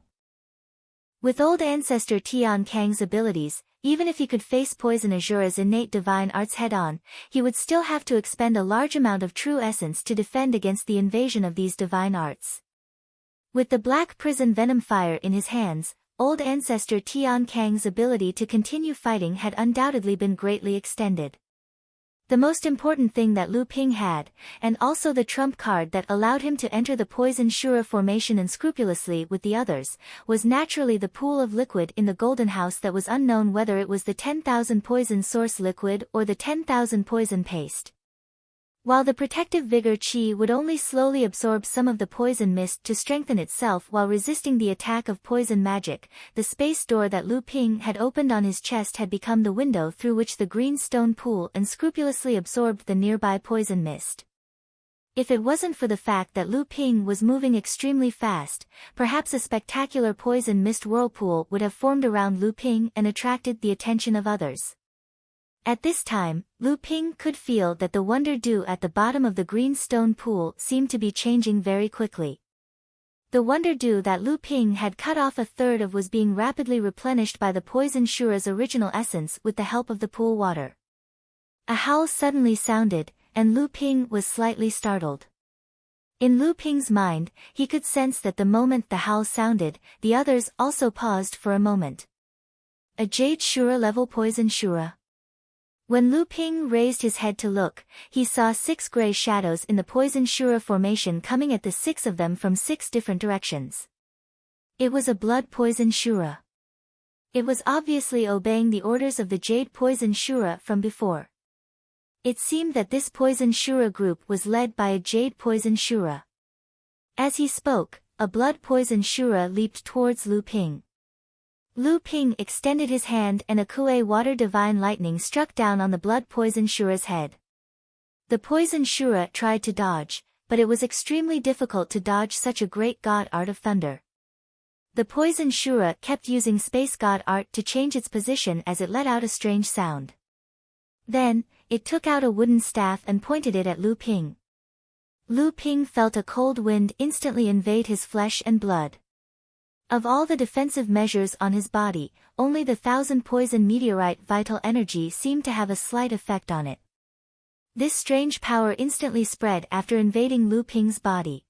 With old ancestor Tian Kang's abilities, even if he could face Poison Azura's innate divine arts head-on, he would still have to expend a large amount of true essence to defend against the invasion of these divine arts. With the black prison venom fire in his hands, old ancestor Tian Kang's ability to continue fighting had undoubtedly been greatly extended. The most important thing that Lu Ping had, and also the trump card that allowed him to enter the Poison Shura formation unscrupulously with the others, was naturally the pool of liquid in the Golden House that was unknown whether it was the 10,000 poison source liquid or the 10,000 poison paste. While the protective vigor chi would only slowly absorb some of the poison mist to strengthen itself while resisting the attack of poison magic, the space door that Lu Ping had opened on his chest had become the window through which the green stone pool unscrupulously absorbed the nearby poison mist. If it wasn't for the fact that Lu Ping was moving extremely fast, perhaps a spectacular poison mist whirlpool would have formed around Lu Ping and attracted the attention of others. At this time, Lu Ping could feel that the wonder dew at the bottom of the green stone pool seemed to be changing very quickly. The wonder dew that Lu Ping had cut off a third of was being rapidly replenished by the Poison Shura's original essence with the help of the pool water. A howl suddenly sounded, and Lu Ping was slightly startled. In Lu Ping's mind, he could sense that the moment the howl sounded, the others also paused for a moment. A Jade Shura level Poison Shura. When Lu Ping raised his head to look, he saw 6 gray shadows in the Poison Shura formation coming at the 6 of them from 6 different directions. It was a blood Poison Shura. It was obviously obeying the orders of the Jade Poison Shura from before. It seemed that this Poison Shura group was led by a Jade Poison Shura. As he spoke, a blood Poison Shura leaped towards Lu Ping. Lu Ping extended his hand and a Kuei water divine lightning struck down on the blood Poison Shura's head. The Poison Shura tried to dodge, but it was extremely difficult to dodge such a great god art of thunder. The Poison Shura kept using space god art to change its position as it let out a strange sound. Then, it took out a wooden staff and pointed it at Lu Ping. Lu Ping felt a cold wind instantly invade his flesh and blood. Of all the defensive measures on his body, only the 1,000 poison meteorite vital energy seemed to have a slight effect on it. This strange power instantly spread after invading Lu Ping's body.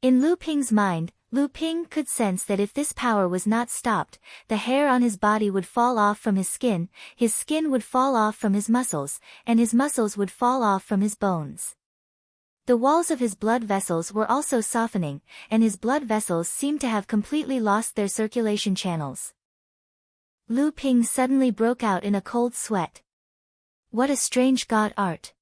In Lu Ping's mind, Lu Ping could sense that if this power was not stopped, the hair on his body would fall off from his skin would fall off from his muscles, and his muscles would fall off from his bones. The walls of his blood vessels were also softening, and his blood vessels seemed to have completely lost their circulation channels. Lu Ping suddenly broke out in a cold sweat. What a strange god art!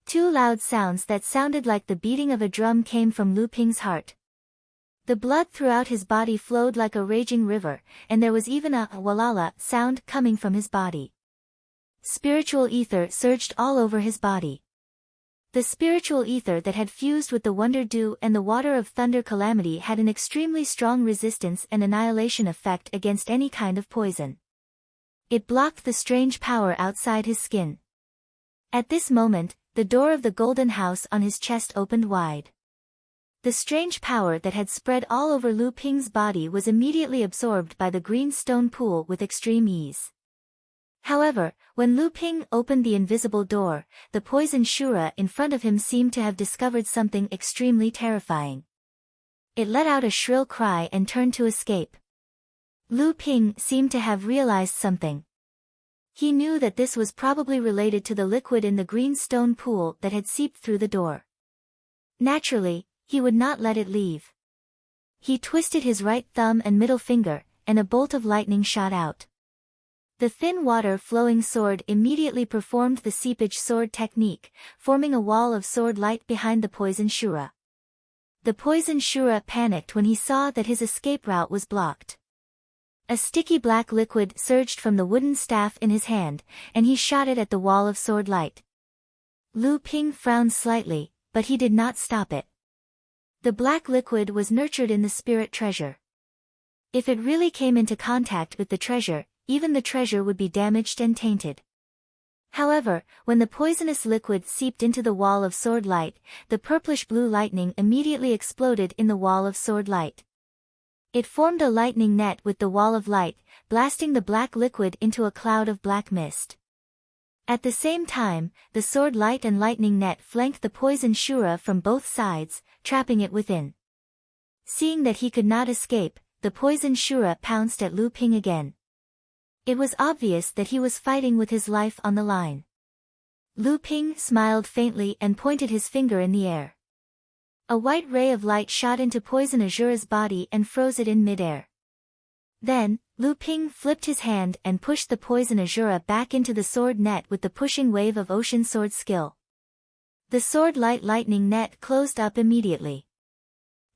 2 loud sounds that sounded like the beating of a drum came from Lu Ping's heart. The blood throughout his body flowed like a raging river, and there was even a walala sound coming from his body. Spiritual ether surged all over his body. The spiritual ether that had fused with the wonder dew and the water of thunder calamity had an extremely strong resistance and annihilation effect against any kind of poison. It blocked the strange power outside his skin. At this moment, the door of the golden house on his chest opened wide. The strange power that had spread all over Lu Ping's body was immediately absorbed by the green stone pool with extreme ease. However, when Lu Ping opened the invisible door, the Poison Shura in front of him seemed to have discovered something extremely terrifying. It let out a shrill cry and turned to escape. Lu Ping seemed to have realized something. He knew that this was probably related to the liquid in the green stone pool that had seeped through the door. Naturally, he would not let it leave. He twisted his right thumb and middle finger, and a bolt of lightning shot out. The thin water-flowing sword immediately performed the seepage sword technique, forming a wall of sword light behind the Poison Shura. The Poison Shura panicked when he saw that his escape route was blocked. A sticky black liquid surged from the wooden staff in his hand, and he shot it at the wall of sword light. Lu Ping frowned slightly, but he did not stop it. The black liquid was nurtured in the spirit treasure. If it really came into contact with the treasure, even the treasure would be damaged and tainted. However, when the poisonous liquid seeped into the wall of sword light, the purplish-blue lightning immediately exploded in the wall of sword light. It formed a lightning net with the wall of light, blasting the black liquid into a cloud of black mist. At the same time, the sword light and lightning net flanked the poison Shura from both sides, trapping it within. Seeing that he could not escape, the poison Shura pounced at Lu Ping again. It was obvious that he was fighting with his life on the line. Lu Ping smiled faintly and pointed his finger in the air. A white ray of light shot into poison Ashura's body and froze it in midair. Then, Lu Ping flipped his hand and pushed the poison Ashura back into the sword net with the pushing wave of ocean sword skill. The sword light lightning net closed up immediately.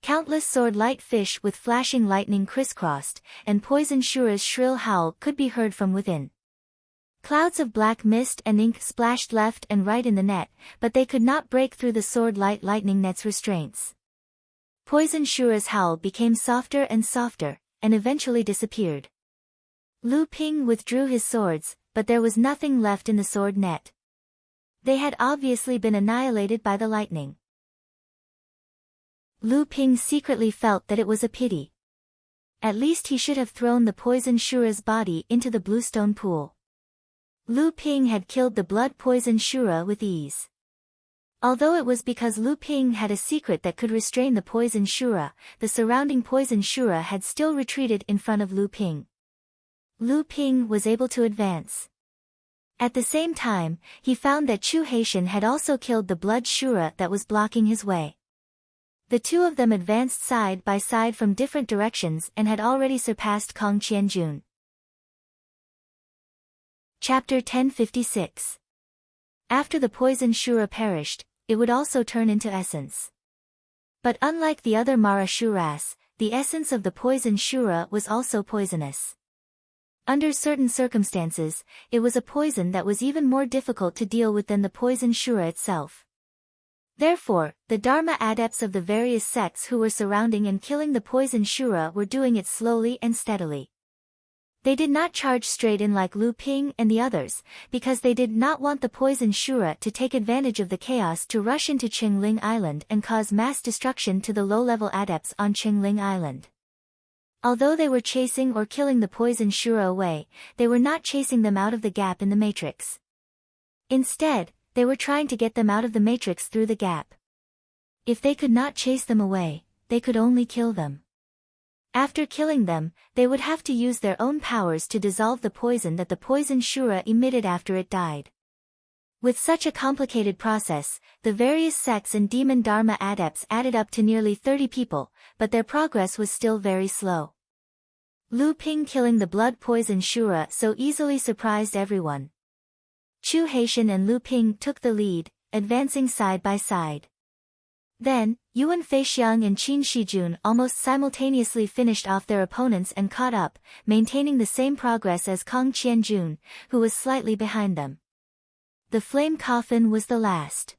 Countless sword light fish with flashing lightning crisscrossed, and poison Shura's shrill howl could be heard from within. Clouds of black mist and ink splashed left and right in the net, but they could not break through the sword light lightning net's restraints. Poison Shura's howl became softer and softer, and eventually disappeared. Lu Ping withdrew his swords, but there was nothing left in the sword net. They had obviously been annihilated by the lightning. Lu Ping secretly felt that it was a pity. At least he should have thrown the poison Shura's body into the bluestone pool. Lu Ping had killed the blood poison Shura with ease. Although it was because Lu Ping had a secret that could restrain the poison Shura, the surrounding poison Shura had still retreated in front of Lu Ping. Lu Ping was able to advance. At the same time, he found that Chu Haitian had also killed the blood Shura that was blocking his way. The two of them advanced side by side from different directions and had already surpassed Kong Qianjun. Chapter 1056. After the poison Shura perished, it would also turn into essence. But unlike the other Mara Shuras, the essence of the poison Shura was also poisonous. Under certain circumstances, it was a poison that was even more difficult to deal with than the poison Shura itself. Therefore, the Dharma adepts of the various sects who were surrounding and killing the poison Shura were doing it slowly and steadily. They did not charge straight in like Lu Ping and the others, because they did not want the poison Shura to take advantage of the chaos to rush into Qingling Island and cause mass destruction to the low-level adepts on Qingling Island. Although they were chasing or killing the poison Shura away, they were not chasing them out of the gap in the matrix. Instead, they were trying to get them out of the matrix through the gap. If they could not chase them away, they could only kill them. After killing them, they would have to use their own powers to dissolve the poison that the poison Shura emitted after it died. With such a complicated process, the various sects and demon Dharma adepts added up to nearly 30 people, but their progress was still very slow. Lu Ping killing the blood poison Shura so easily surprised everyone. Chu Haitian and Lu Ping took the lead, advancing side by side. Then, Yuan Feixiang and Qin Shijun almost simultaneously finished off their opponents and caught up, maintaining the same progress as Kong Qianjun, who was slightly behind them. The flame coffin was the last.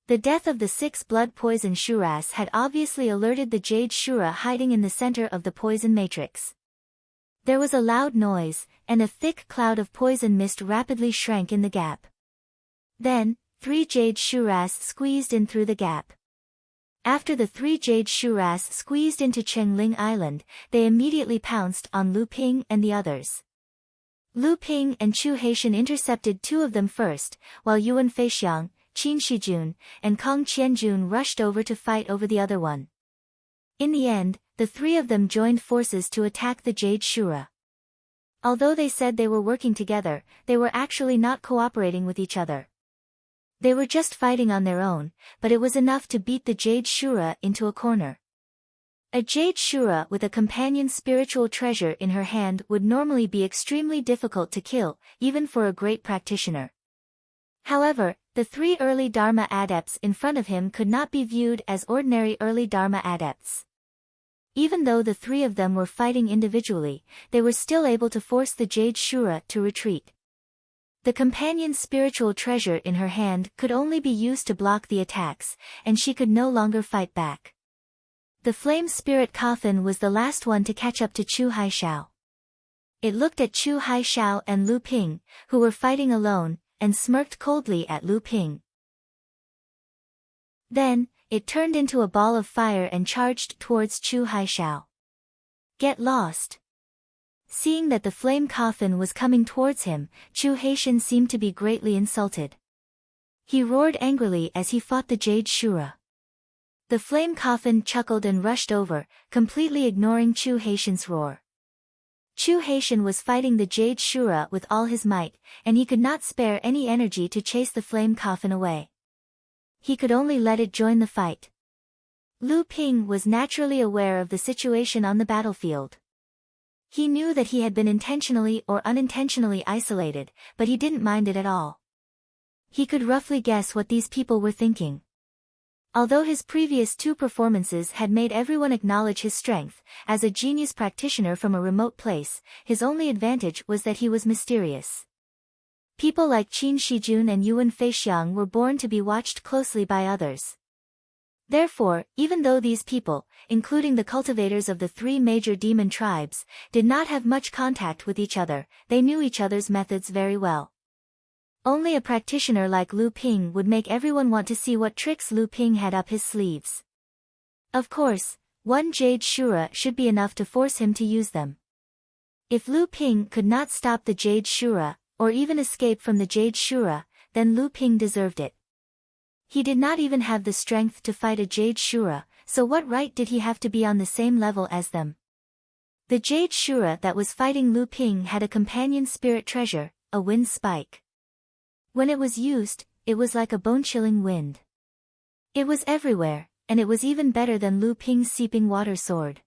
The death of the 6 blood poison Shuras had obviously alerted the Jade Shura hiding in the center of the poison matrix. There was a loud noise, and a thick cloud of poison mist rapidly shrank in the gap. Then, 3 Jade Shuras squeezed in through the gap. After the 3 Jade Shuras squeezed into Qingling Island, they immediately pounced on Lu Ping and the others. Lu Ping and Chu Haitian intercepted 2 of them first, while Yuan Feixiang, Qin Shijun, and Kong Qianjun rushed over to fight over the other one. In the end, the 3 of them joined forces to attack the Jade Shura. Although they said they were working together, they were actually not cooperating with each other. They were just fighting on their own, but it was enough to beat the Jade Shura into a corner. A Jade Shura with a companion spiritual treasure in her hand would normally be extremely difficult to kill, even for a great practitioner. However, the 3 early Dharma adepts in front of him could not be viewed as ordinary early Dharma adepts. Even though the 3 of them were fighting individually, they were still able to force the Jade Shura to retreat. The companion's spiritual treasure in her hand could only be used to block the attacks, and she could no longer fight back. The flame spirit coffin was the last one to catch up to Chu Haishao. It looked at Chu Haishao and Lu Ping, who were fighting alone, and smirked coldly at Lu Ping. Then, it turned into a ball of fire and charged towards Chu Haishao. Get lost! Seeing that the flame coffin was coming towards him, Chu Haitian seemed to be greatly insulted. He roared angrily as he fought the Jade Shura. The flame coffin chuckled and rushed over, completely ignoring Chu Haitian's roar. Chu Haitian was fighting the Jade Shura with all his might, and he could not spare any energy to chase the flame coffin away. He could only let it join the fight. Lu Ping was naturally aware of the situation on the battlefield. He knew that he had been intentionally or unintentionally isolated, but he didn't mind it at all. He could roughly guess what these people were thinking. Although his previous 2 performances had made everyone acknowledge his strength, as a genius practitioner from a remote place, his only advantage was that he was mysterious. People like Qin Shijun and Yuan Feixiang were born to be watched closely by others. Therefore, even though these people, including the cultivators of the 3 major demon tribes, did not have much contact with each other, they knew each other's methods very well. Only a practitioner like Lu Ping would make everyone want to see what tricks Lu Ping had up his sleeves. Of course, 1 Jade Shura should be enough to force him to use them. If Lu Ping could not stop the Jade Shura, or even escape from the Jade Shura, then Lu Ping deserved it. He did not even have the strength to fight a Jade Shura, so what right did he have to be on the same level as them? The Jade Shura that was fighting Lu Ping had a companion spirit treasure, a wind spike. When it was used, it was like a bone-chilling wind. It was everywhere, and it was even better than Lu Ping's seeping water sword.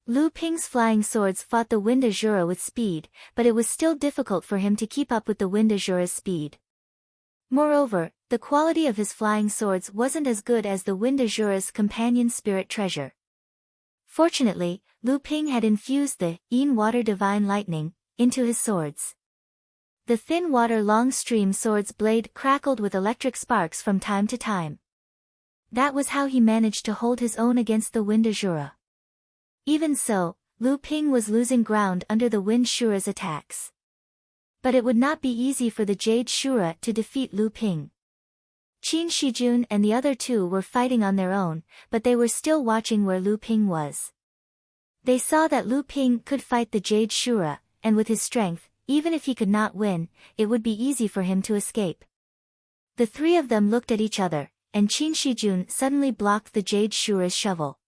Lu Ping's flying swords fought the wind Azura with speed, but it was still difficult for him to keep up with the wind Azura's speed. Moreover, the quality of his flying swords wasn't as good as the wind Azura's companion spirit treasure. Fortunately, Lu Ping had infused the Yin Water Divine Lightning into his swords. The thin water long stream sword's blade crackled with electric sparks from time to time. That was how he managed to hold his own against the wind Azura. Even so, Lu Ping was losing ground under the wind Shura's attacks. But it would not be easy for the Jade Shura to defeat Lu Ping. Qin Shijun and the other 2 were fighting on their own, but they were still watching where Lu Ping was. They saw that Lu Ping could fight the Jade Shura, and with his strength, even if he could not win, it would be easy for him to escape. The 3 of them looked at each other, and Qin Shijun suddenly blocked the Jade Shura's shovel.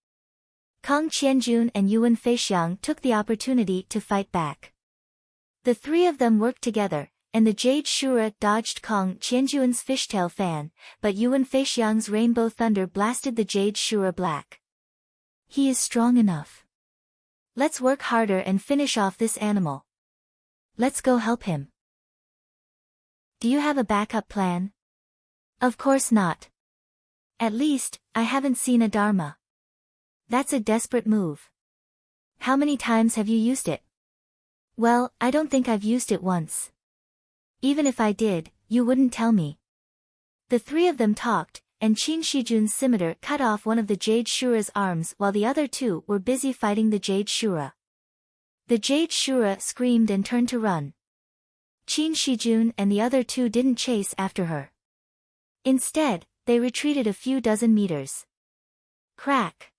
Kong Qianjun and Yuan Feixiang took the opportunity to fight back. The 3 of them worked together, and the Jade Shura dodged Kong Qianjuan's fishtail fan, but Yuan Feixiang's rainbow thunder blasted the Jade Shura black. He is strong enough. Let's work harder and finish off this animal. Let's go help him. Do you have a backup plan? Of course not. At least, I haven't seen a Dharma. That's a desperate move. How many times have you used it? Well, I don't think I've used it once. Even if I did, you wouldn't tell me. The 3 of them talked, and Qin Shijun's scimitar cut off one of the Jade Shura's arms while the other 2 were busy fighting the Jade Shura. The Jade Shura screamed and turned to run. Qin Shijun and the other 2 didn't chase after her. Instead, they retreated a few dozen meters. Crack!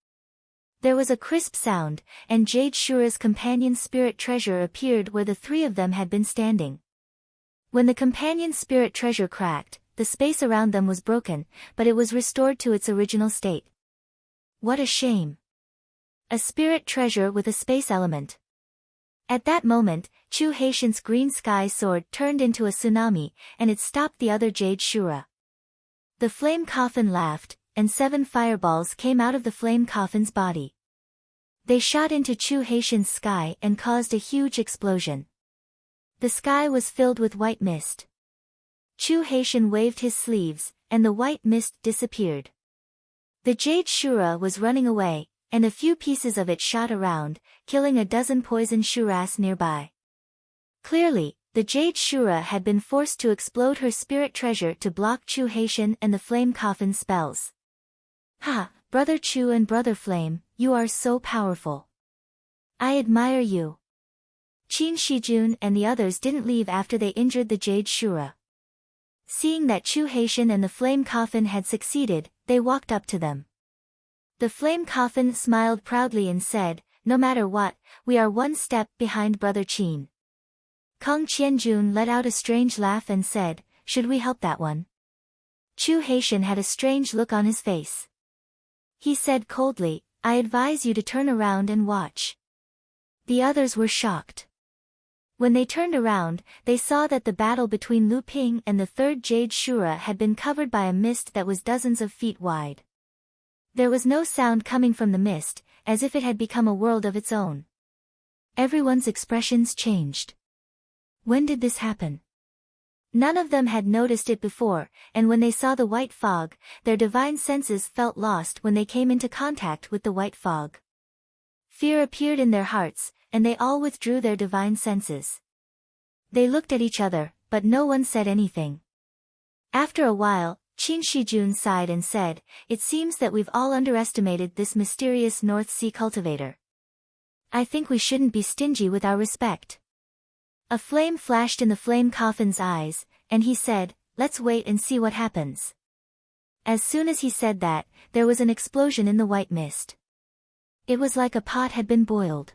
There was a crisp sound, and Jade Shura's companion spirit treasure appeared where the 3 of them had been standing. When the companion spirit treasure cracked, the space around them was broken, but it was restored to its original state. What a shame! A spirit treasure with a space element. At that moment, Chu Haitian's green sky sword turned into a tsunami, and it stopped the other Jade Shura. The flame coffin laughed, and 7 fireballs came out of the flame coffin's body. They shot into Chu Haitian's sky and caused a huge explosion. The sky was filled with white mist. Chu Haitian waved his sleeves, and the white mist disappeared. The Jade Shura was running away, and a few pieces of it shot around, killing a dozen poison Shuras nearby. Clearly, the Jade Shura had been forced to explode her spirit treasure to block Chu Haitian and the flame coffin spells. Ha, Brother Chu and Brother Flame, you are so powerful. I admire you. Qin Shijun and the others didn't leave after they injured the Jade Shura. Seeing that Chu Haitian and the flame coffin had succeeded, they walked up to them. The flame coffin smiled proudly and said, no matter what, we are one step behind Brother Qin. Kong Qianjun let out a strange laugh and said, should we help that one? Chu Haitian had a strange look on his face. He said coldly, I advise you to turn around and watch. The others were shocked. When they turned around, they saw that the battle between Lu Ping and the third Jade Shura had been covered by a mist that was dozens of feet wide. There was no sound coming from the mist, as if it had become a world of its own. Everyone's expressions changed. When did this happen? None of them had noticed it before, and when they saw the white fog, their divine senses felt lost when they came into contact with the white fog. Fear appeared in their hearts, and they all withdrew their divine senses. They looked at each other, but no one said anything. After a while, Qin Shijun sighed and said, it seems that we've all underestimated this mysterious North Sea cultivator. I think we shouldn't be stingy with our respect. A flame flashed in the flame coffin's eyes, and he said, let's wait and see what happens. As soon as he said that, there was an explosion in the white mist. It was like a pot had been boiled.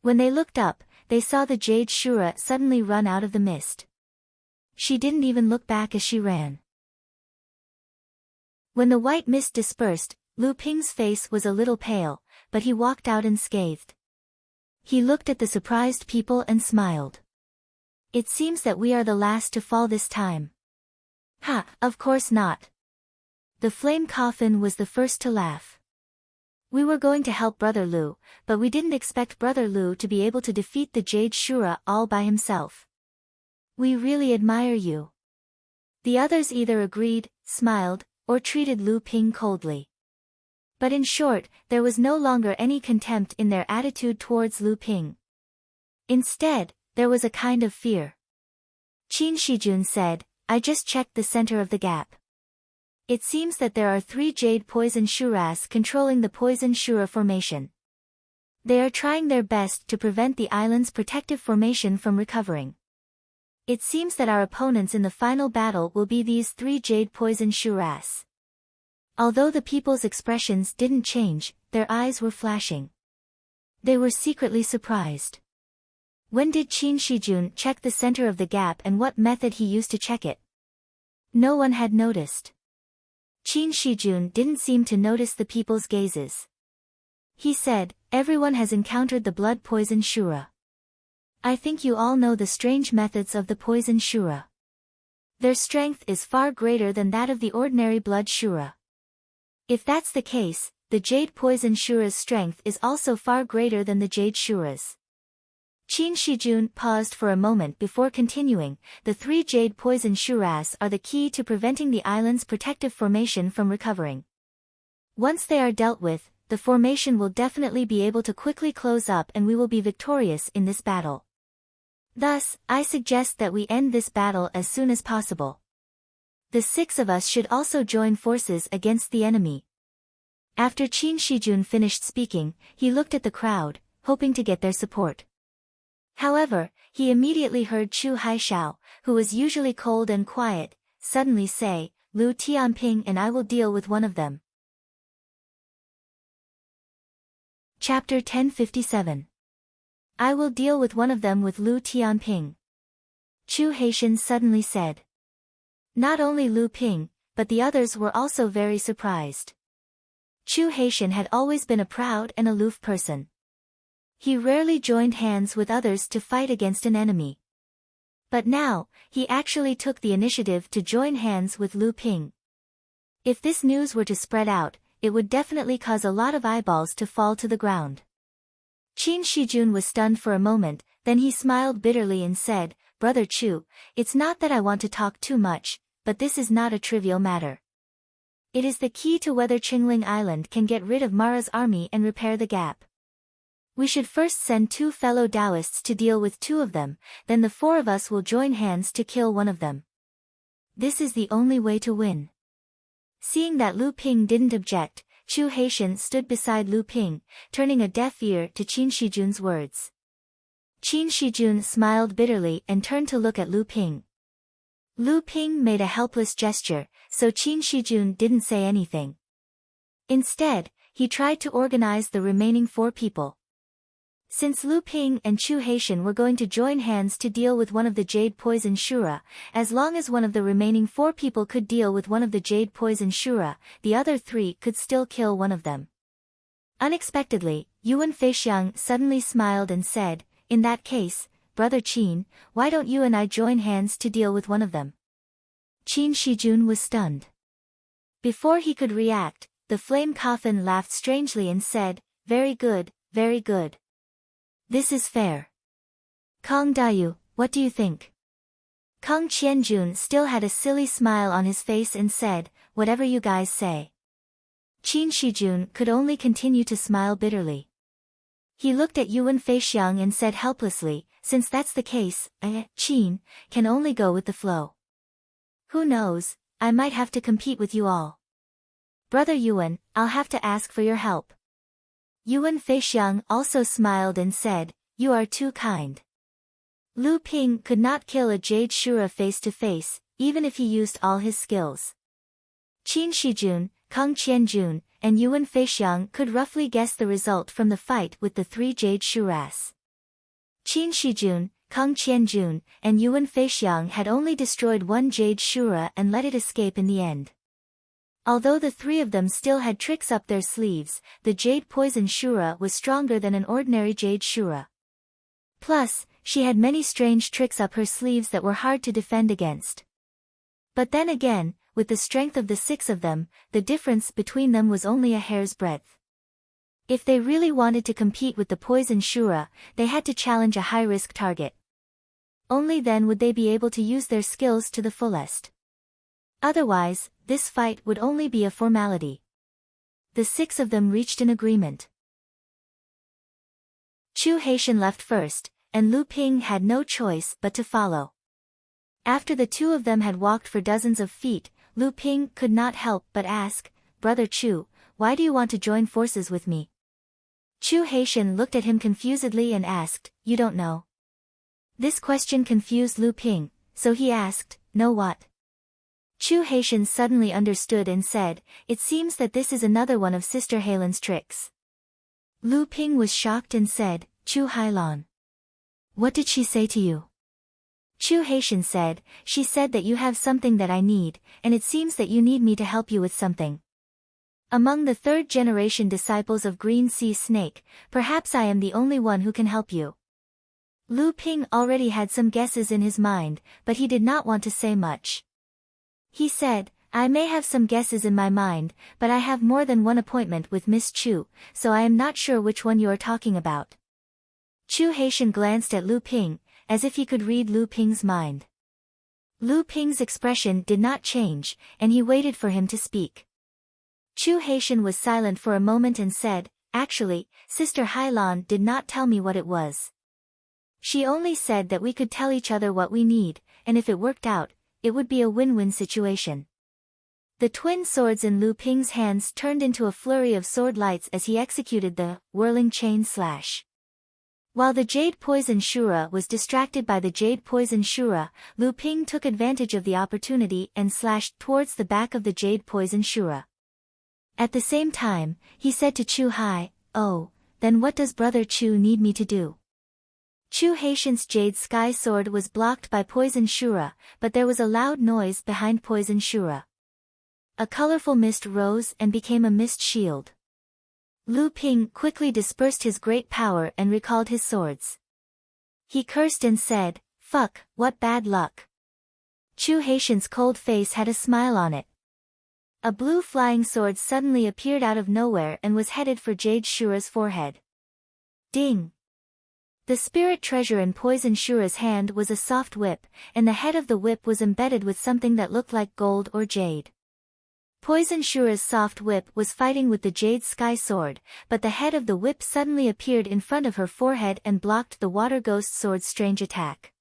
When they looked up, they saw the Jade Shura suddenly run out of the mist. She didn't even look back as she ran. When the white mist dispersed, Lu Ping's face was a little pale, but he walked out unscathed. He looked at the surprised people and smiled. It seems that we are the last to fall this time. Ha, of course not. The flame coffin was the first to laugh. We were going to help Brother Lu, but we didn't expect Brother Lu to be able to defeat the Jade Shura all by himself. We really admire you. The others either agreed, smiled, or treated Lu Ping coldly. But in short, there was no longer any contempt in their attitude towards Lu Ping. Instead, there was a kind of fear. Qin Shijun said, I just checked the center of the gap. It seems that there are 3 Jade Poison Shuras controlling the Poison Shura formation. They are trying their best to prevent the island's protective formation from recovering. It seems that our opponents in the final battle will be these 3 Jade Poison Shuras. Although the people's expressions didn't change, their eyes were flashing. They were secretly surprised. When did Qin Shijun check the center of the gap and what method he used to check it? No one had noticed. Qin Shijun didn't seem to notice the people's gazes. He said, everyone has encountered the blood poison Shura. I think you all know the strange methods of the poison Shura. Their strength is far greater than that of the ordinary blood Shura. If that's the case, the Jade Poison Shura's strength is also far greater than the Jade Shura's. Qin Shijun paused for a moment before continuing, the 3 Jade Poison Shuras are the key to preventing the island's protective formation from recovering. Once they are dealt with, the formation will definitely be able to quickly close up and we will be victorious in this battle. Thus, I suggest that we end this battle as soon as possible. The 6 of us should also join forces against the enemy. After Qin Shijun finished speaking, he looked at the crowd, hoping to get their support. However, he immediately heard Chu Haishao, who was usually cold and quiet, suddenly say, Lu Tianping and I will deal with one of them. Chapter 1057. I will deal with one of them with Lu Tianping. Chu Haitian suddenly said. Not only Lu Ping, but the others were also very surprised. Chu Haitian had always been a proud and aloof person. He rarely joined hands with others to fight against an enemy. But now, he actually took the initiative to join hands with Lu Ping. If this news were to spread out, it would definitely cause a lot of eyeballs to fall to the ground. Qin Shijun was stunned for a moment, then he smiled bitterly and said, Brother Chu, it's not that I want to talk too much, but this is not a trivial matter. It is the key to whether Qingling Island can get rid of Mara's army and repair the gap. We should first send 2 fellow Taoists to deal with 2 of them, then the 4 of us will join hands to kill one of them. This is the only way to win. Seeing that Lu Ping didn't object, Chu Haitian stood beside Lu Ping, turning a deaf ear to Qin Shijun's words. Qin Shijun smiled bitterly and turned to look at Lu Ping. Lu Ping made a helpless gesture, so Qin Shijun didn't say anything. Instead, he tried to organize the remaining 4 people. Since Lu Ping and Chu Haitian were going to join hands to deal with one of the Jade Poison Shura, as long as one of the remaining 4 people could deal with one of the Jade Poison Shura, the other 3 could still kill one of them. Unexpectedly, Yuan Feixiang suddenly smiled and said, "In that case, Brother Qin, why don't you and I join hands to deal with one of them?" Qin Shijun was stunned. Before he could react, the flame coffin laughed strangely and said, very good, very good. This is fair. Kong Dayu, what do you think?" Kong Qianjun still had a silly smile on his face and said, "Whatever you guys say." Qin Shijun could only continue to smile bitterly. He looked at Yuan Feixiang and said helplessly, "Since that's the case, Qin, can only go with the flow. Who knows, I might have to compete with you all. Brother Yuan, I'll have to ask for your help." Yuan Feixiang also smiled and said, "You are too kind." Lu Ping could not kill a Jade Shura face to face, even if he used all his skills. Qin Shijun, Kong Qianjun, and Yuan Feixiang could roughly guess the result from the fight with the 3 Jade Shuras. Qin Shijun, Kong Qianjun, and Yuan Feixiang had only destroyed 1 Jade Shura and let it escape in the end. Although the 3 of them still had tricks up their sleeves, the Jade Poison Shura was stronger than an ordinary Jade Shura. Plus, she had many strange tricks up her sleeves that were hard to defend against. But then again, with the strength of the 6 of them, the difference between them was only a hair's breadth. If they really wanted to compete with the Poison Shura, they had to challenge a high-risk target. Only then would they be able to use their skills to the fullest. Otherwise, this fight would only be a formality. The 6 of them reached an agreement. Chu Haitian left first, and Lu Ping had no choice but to follow. After the 2 of them had walked for dozens of feet, Lu Ping could not help but ask, "Brother Chu, why do you want to join forces with me?" Chu Haitian looked at him confusedly and asked, "You don't know?" This question confused Lu Ping, so he asked, "Know what?" Chu Haitian suddenly understood and said, "It seems that this is another one of Sister Helen's tricks." Lu Ping was shocked and said, "Chu Hailan. What did she say to you?" Chu Haitian said, "She said that you have something that I need, and it seems that you need me to help you with something. Among the 3rd-generation disciples of Green Sea Snake, perhaps I am the only one who can help you." Lu Ping already had some guesses in his mind, but he did not want to say much. He said, "I may have some guesses in my mind, but I have more than one appointment with Miss Chu, so I am not sure which one you are talking about." Chu Haitian glanced at Lu Ping, as if he could read Lu Ping's mind. Lu Ping's expression did not change, and he waited for him to speak. Chu Haitian was silent for a moment and said, "Actually, Sister Hailan did not tell me what it was. She only said that we could tell each other what we need, and if it worked out, it would be a win-win situation." The twin swords in Lu Ping's hands turned into a flurry of sword lights as he executed the whirling chain slash. While the Jade Poison Shura was distracted by the Jade Poison Shura, Lu Ping took advantage of the opportunity and slashed towards the back of the Jade Poison Shura. At the same time, he said to Chu Hai, "Oh, then what does Brother Chu need me to do?" Chu Haitian's Jade Sky Sword was blocked by Poison Shura, but there was a loud noise behind Poison Shura. A colorful mist rose and became a mist shield. Lu Ping quickly dispersed his great power and recalled his swords. He cursed and said, "Fuck, what bad luck." Chu Haitian's cold face had a smile on it. A blue flying sword suddenly appeared out of nowhere and was headed for Jade Shura's forehead. Ding! The spirit treasure in Poison Shura's hand was a soft whip, and the head of the whip was embedded with something that looked like gold or jade. Poison Shura's soft whip was fighting with the Jade Sky Sword, but the head of the whip suddenly appeared in front of her forehead and blocked the Water Ghost Sword's strange attack.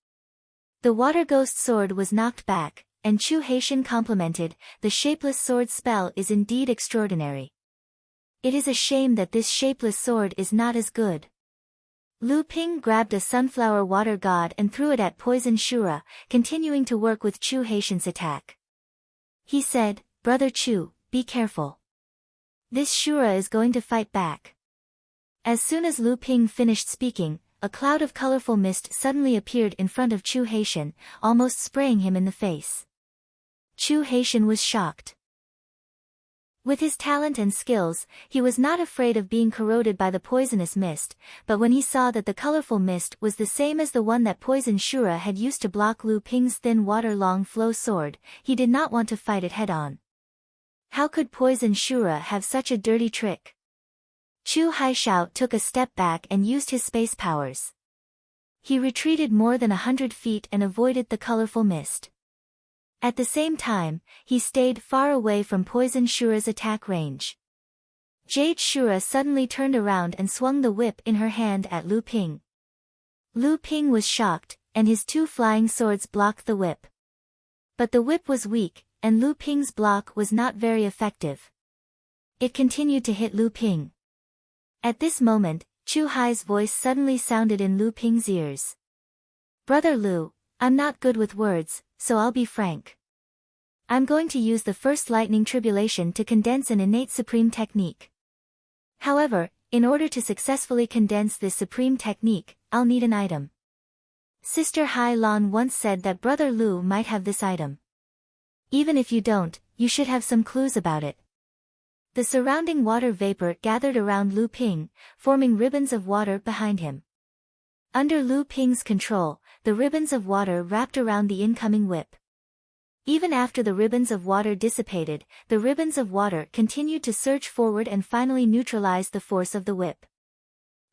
The Water Ghost Sword was knocked back, and Chu Haitian complimented, "The Shapeless Sword spell is indeed extraordinary. It is a shame that this shapeless sword is not as good." Lu Ping grabbed a sunflower water god and threw it at Poison Shura, continuing to work with Chu Haitian's attack. He said, "Brother Chu, be careful. This Shura is going to fight back." As soon as Lu Ping finished speaking, a cloud of colorful mist suddenly appeared in front of Chu Haitian, almost spraying him in the face. Chu Haitian was shocked. With his talent and skills, he was not afraid of being corroded by the poisonous mist, but when he saw that the colorful mist was the same as the one that Poison Shura had used to block Lu Ping's thin water-long flow sword, he did not want to fight it head-on. How could Poison Shura have such a dirty trick? Chu Haishao took a step back and used his space powers. He retreated more than 100 feet and avoided the colorful mist. At the same time, he stayed far away from Poison Shura's attack range. Jade Shura suddenly turned around and swung the whip in her hand at Lu Ping. Lu Ping was shocked, and his two flying swords blocked the whip. But the whip was weak, and Lu Ping's block was not very effective. It continued to hit Lu Ping. At this moment, Chu Hai's voice suddenly sounded in Lu Ping's ears. "Brother Lu, I'm not good with words, so I'll be frank. I'm going to use the first lightning tribulation to condense an innate supreme technique. However, in order to successfully condense this supreme technique, I'll need an item. Sister Hai Lan once said that Brother Lu might have this item. Even if you don't, you should have some clues about it." The surrounding water vapor gathered around Lu Ping, forming ribbons of water behind him. Under Lu Ping's control, the ribbons of water wrapped around the incoming whip. Even after the ribbons of water dissipated, the ribbons of water continued to surge forward and finally neutralized the force of the whip.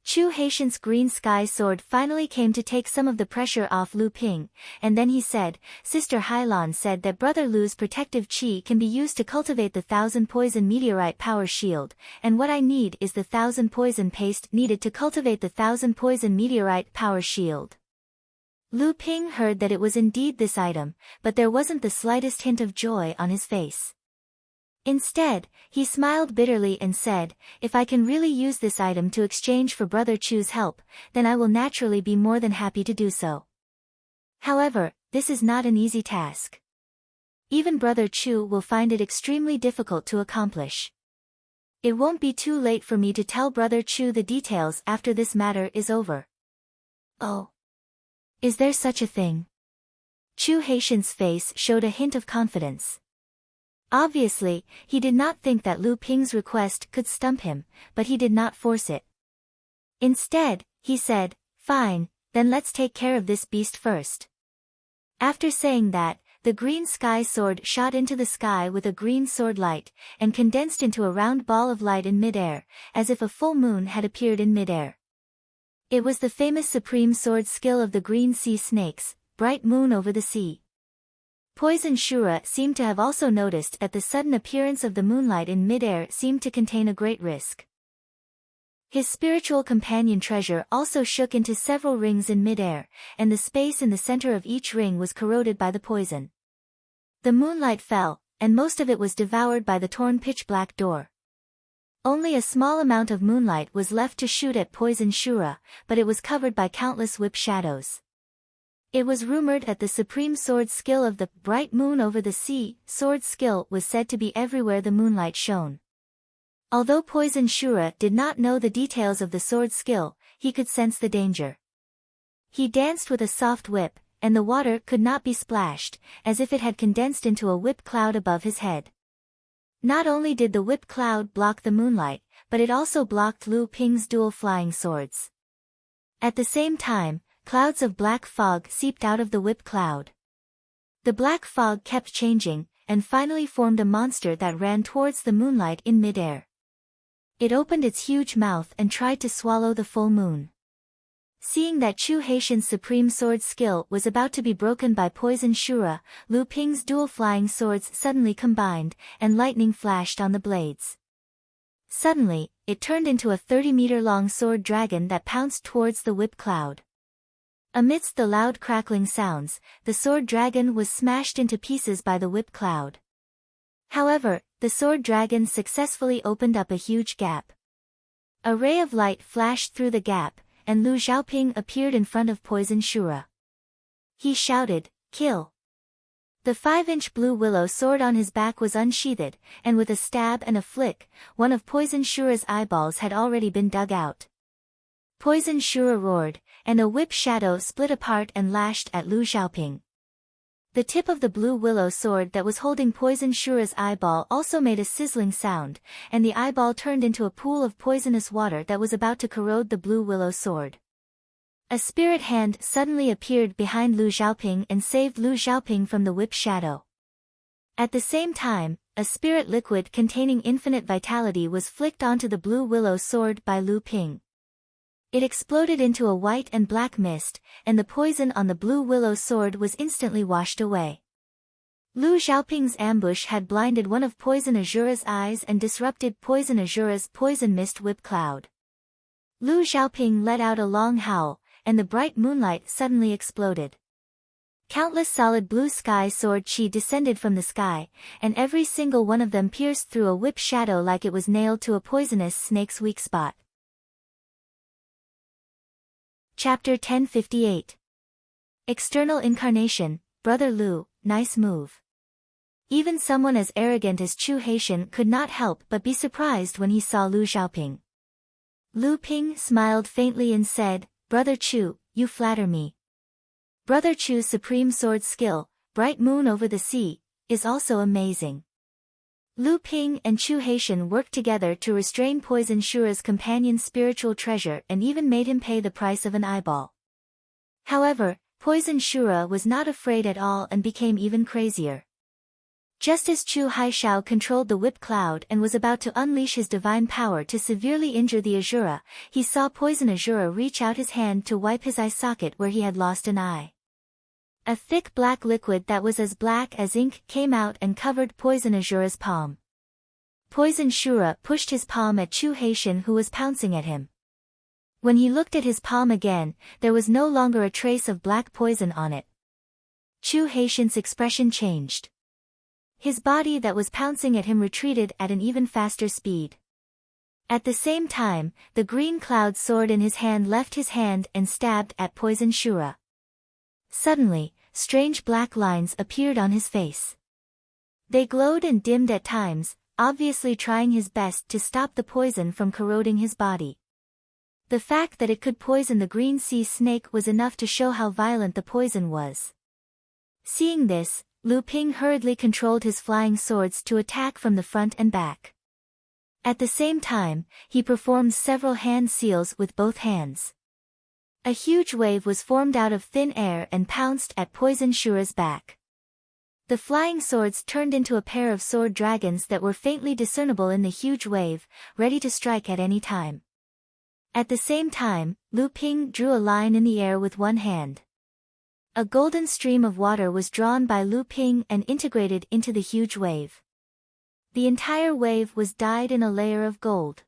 Chu Haitian's green sky sword finally came to take some of the pressure off Lu Ping, and then he said, "Sister Hailan said that Brother Lu's protective chi can be used to cultivate the 1,000 poison meteorite power shield, and what I need is the 1,000 poison paste needed to cultivate the 1,000 poison meteorite power shield." Lu Ping heard that it was indeed this item, but there wasn't the slightest hint of joy on his face. Instead, he smiled bitterly and said, "If I can really use this item to exchange for Brother Chu's help, then I will naturally be more than happy to do so. However, this is not an easy task. Even Brother Chu will find it extremely difficult to accomplish. It won't be too late for me to tell Brother Chu the details after this matter is over." "Oh. Is there such a thing?" Chu Haitian's face showed a hint of confidence. Obviously, he did not think that Lu Ping's request could stump him, but he did not force it. Instead, he said, "Fine, then let's take care of this beast first." After saying that, the green sky sword shot into the sky with a green sword light, and condensed into a round ball of light in midair, as if a full moon had appeared in midair. It was the famous supreme sword skill of the green sea snakes, Bright Moon over the Sea. Poison Shura seemed to have also noticed that the sudden appearance of the moonlight in midair seemed to contain a great risk. His spiritual companion Treasure also shook into several rings in midair, and the space in the center of each ring was corroded by the poison. The moonlight fell, and most of it was devoured by the torn pitch-black door. Only a small amount of moonlight was left to shoot at Poison Shura, but it was covered by countless whip shadows. It was rumored that the supreme sword skill of the Bright Moon over the Sea sword skill was said to be everywhere the moonlight shone. Although Poison Shura did not know the details of the sword skill, he could sense the danger. He danced with a soft whip, and the water could not be splashed, as if it had condensed into a whip cloud above his head. Not only did the whip cloud block the moonlight, but it also blocked Lu Ping's dual flying swords. At the same time, clouds of black fog seeped out of the whip cloud. The black fog kept changing, and finally formed a monster that ran towards the moonlight in midair. It opened its huge mouth and tried to swallow the full moon. Seeing that Chu Haitian's supreme sword skill was about to be broken by Poison Shura, Lu Ping's dual flying swords suddenly combined, and lightning flashed on the blades. Suddenly, it turned into a 30-meter-long sword dragon that pounced towards the whip cloud. Amidst the loud crackling sounds, the sword dragon was smashed into pieces by the whip cloud. However, the sword dragon successfully opened up a huge gap. A ray of light flashed through the gap, and Lu Xiaoping appeared in front of Poison Shura. He shouted, "Kill!" The 5-inch blue willow sword on his back was unsheathed, and with a stab and a flick, one of Poison Shura's eyeballs had already been dug out. Poison Shura roared, and a whip shadow split apart and lashed at Lu Xiaoping. The tip of the blue willow sword that was holding Poison Shura's eyeball also made a sizzling sound, and the eyeball turned into a pool of poisonous water that was about to corrode the blue willow sword. A spirit hand suddenly appeared behind Lu Xiaoping and saved Lu Xiaoping from the whip shadow. At the same time, a spirit liquid containing infinite vitality was flicked onto the blue willow sword by Lu Ping. It exploded into a white and black mist, and the poison on the blue willow sword was instantly washed away. Lu Xiaoping's ambush had blinded one of Poison Azura's eyes and disrupted Poison Azura's poison mist whip cloud. Lu Xiaoping let out a long howl, and the bright moonlight suddenly exploded. Countless solid blue sky sword chi descended from the sky, and every single one of them pierced through a whip shadow like it was nailed to a poisonous snake's weak spot. Chapter 1058. External Incarnation. Brother Lu, nice move. Even someone as arrogant as Chu Haitian could not help but be surprised when he saw Lu Xiaoping. Lu Ping smiled faintly and said, Brother Chu, you flatter me. Brother Chu's supreme sword skill, Bright Moon over the Sea, is also amazing. Lu Ping and Chu Haitian worked together to restrain Poison Shura's companion's spiritual treasure and even made him pay the price of an eyeball. However, Poison Shura was not afraid at all and became even crazier. Just as Chu Haishao controlled the whip cloud and was about to unleash his divine power to severely injure the Azura, he saw Poison Azura reach out his hand to wipe his eye socket where he had lost an eye. A thick black liquid that was as black as ink came out and covered Poison Azura's palm. Poison Shura pushed his palm at Chu Haitian, who was pouncing at him. When he looked at his palm again, there was no longer a trace of black poison on it. Chu Haitian's expression changed. His body that was pouncing at him retreated at an even faster speed. At the same time, the green cloud sword in his hand left his hand and stabbed at Poison Shura. Suddenly, strange black lines appeared on his face. They glowed and dimmed at times, obviously trying his best to stop the poison from corroding his body. The fact that it could poison the green sea snake was enough to show how violent the poison was. Seeing this, Lu Ping hurriedly controlled his flying swords to attack from the front and back. At the same time, he performed several hand seals with both hands. A huge wave was formed out of thin air and pounced at Poison Shura's back. The flying swords turned into a pair of sword dragons that were faintly discernible in the huge wave, ready to strike at any time. At the same time, Lu Ping drew a line in the air with one hand. A golden stream of water was drawn by Lu Ping and integrated into the huge wave. The entire wave was dyed in a layer of gold.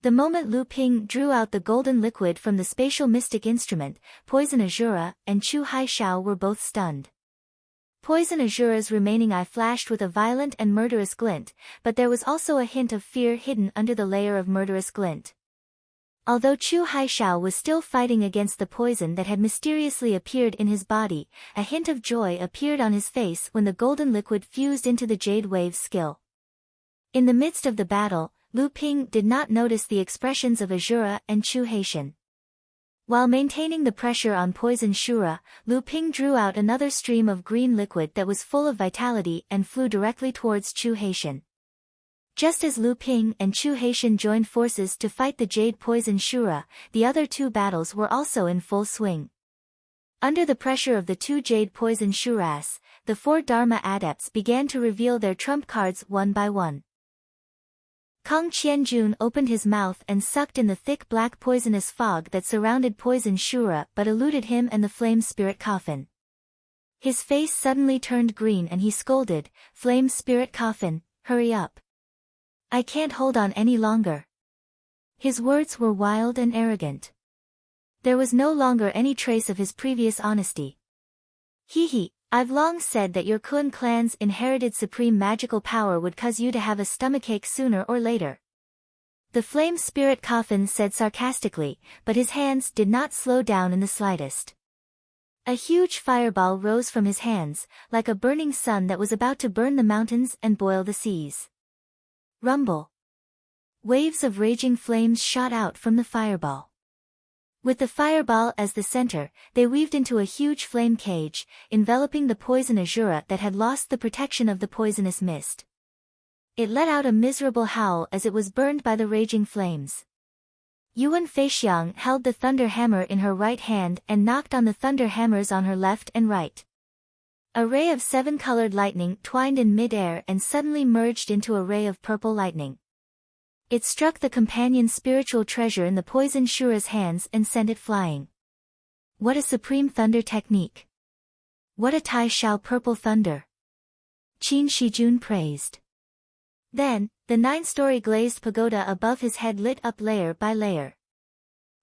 The moment Lu Ping drew out the golden liquid from the spatial mystic instrument, Poison Azura and Chu Haishao were both stunned. Poison Azura's remaining eye flashed with a violent and murderous glint, but there was also a hint of fear hidden under the layer of murderous glint. Although Chu Haishao was still fighting against the poison that had mysteriously appeared in his body, a hint of joy appeared on his face when the golden liquid fused into the jade wave's skill. In the midst of the battle, Lu Ping did not notice the expressions of Azura and Chu Haitian. While maintaining the pressure on Poison Shura, Lu Ping drew out another stream of green liquid that was full of vitality and flew directly towards Chu Haitian. Just as Lu Ping and Chu Haitian joined forces to fight the Jade Poison Shura, the other two battles were also in full swing. Under the pressure of the two Jade Poison Shuras, the four Dharma adepts began to reveal their trump cards one by one. Kong Qianjun opened his mouth and sucked in the thick black poisonous fog that surrounded Poison Shura but eluded him and the Flame Spirit Coffin. His face suddenly turned green and he scolded, "Flame Spirit Coffin, hurry up. I can't hold on any longer." His words were wild and arrogant. There was no longer any trace of his previous honesty. "Hee, I've long said that your Kun clan's inherited supreme magical power would cause you to have a stomachache sooner or later." The Flame Spirit Coffin said sarcastically, but his hands did not slow down in the slightest. A huge fireball rose from his hands, like a burning sun that was about to burn the mountains and boil the seas. Rumble. Waves of raging flames shot out from the fireball. With the fireball as the center, they weaved into a huge flame cage, enveloping the poison azura that had lost the protection of the poisonous mist. It let out a miserable howl as it was burned by the raging flames. Yuan Feixiang held the thunder hammer in her right hand and knocked on the thunder hammers on her left and right. A ray of 7-colored lightning twined in mid-air and suddenly merged into a ray of purple lightning. It struck the companion's spiritual treasure in the poison Shura's hands and sent it flying. What a supreme thunder technique! What a Tai Shao purple thunder! Qin Shijun praised. Then, the 9-story glazed pagoda above his head lit up layer by layer.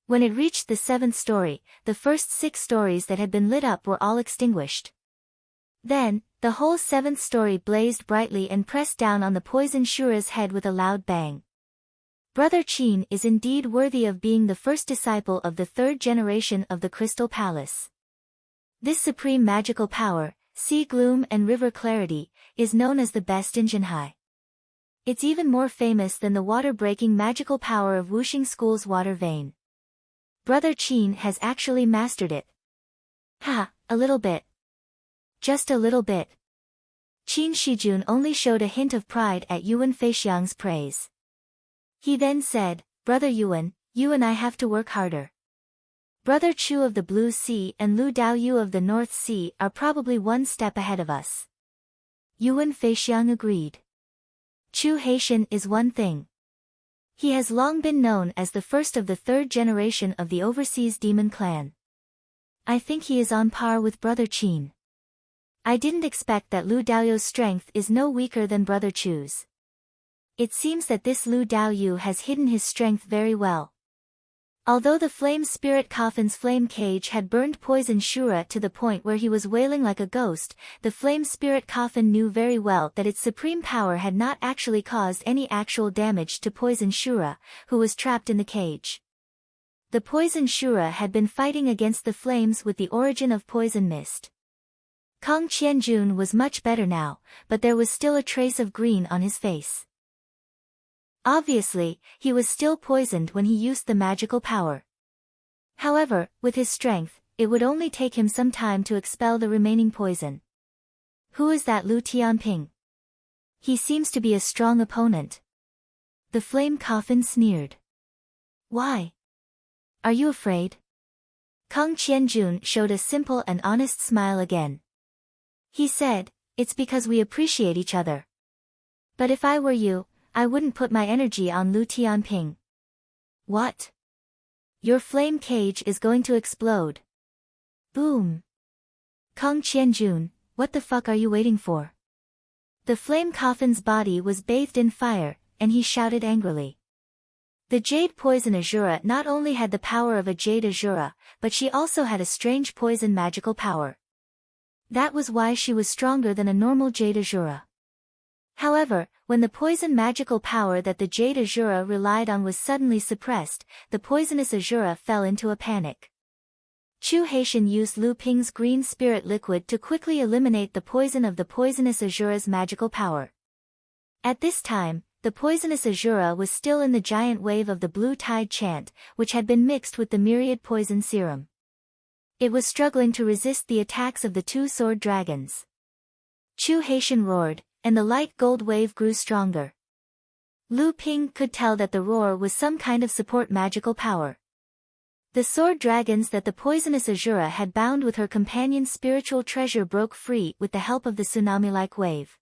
When it reached the 7th story, the first 6 stories that had been lit up were all extinguished. Then, the whole 7th story blazed brightly and pressed down on the poison Shura's head with a loud bang. Brother Qin is indeed worthy of being the first disciple of the 3rd generation of the Crystal Palace. This supreme magical power, sea gloom and river clarity, is known as the best in Jinhai. It's even more famous than the water-breaking magical power of Wuxing School's water vein. Brother Qin has actually mastered it. Ha, a little bit. Just a little bit. Qin Shijun only showed a hint of pride at Yuan Feixiang's praise. He then said, Brother Yuan, you and I have to work harder. Brother Chu of the Blue Sea and Lu Daoyu of the North Sea are probably one step ahead of us. Yuan Feixiang agreed. Chu Haitian is one thing. He has long been known as the first of the 3rd generation of the overseas demon clan. I think he is on par with Brother Qin. I didn't expect that Lu Daoyu's strength is no weaker than Brother Chu's. It seems that this Lu Daoyu has hidden his strength very well. Although the flame spirit coffin's flame cage had burned poison Shura to the point where he was wailing like a ghost, the flame spirit coffin knew very well that its supreme power had not actually caused any actual damage to poison Shura, who was trapped in the cage. The poison Shura had been fighting against the flames with the origin of poison mist. Kong Qianjun was much better now, but there was still a trace of green on his face. Obviously, he was still poisoned when he used the magical power. However, with his strength, it would only take him some time to expel the remaining poison. Who is that Lu Tianping? He seems to be a strong opponent. The flame coffin sneered. Why? Are you afraid? Kong Qianjun showed a simple and honest smile again. He said, it's because we appreciate each other. But if I were you, I wouldn't put my energy on Lu Tianping. What? Your flame cage is going to explode. Boom. Kong Qianjun, what the fuck are you waiting for? The flame coffin's body was bathed in fire, and he shouted angrily. The jade poison azura not only had the power of a jade azura, but she also had a strange poison magical power. That was why she was stronger than a normal jade azura. However, when the poison magical power that the jade azura relied on was suddenly suppressed, the poisonous azura fell into a panic. Chu Haitian used Lu Ping's green spirit liquid to quickly eliminate the poison of the poisonous azura's magical power. At this time, the poisonous azura was still in the giant wave of the blue tide chant, which had been mixed with the myriad poison serum. It was struggling to resist the attacks of the 2 sword dragons. Chu Haitian roared, and the light gold wave grew stronger. Lu Ping could tell that the roar was some kind of support magical power. The sword dragons that the poisonous azura had bound with her companion's spiritual treasure broke free with the help of the tsunami-like wave.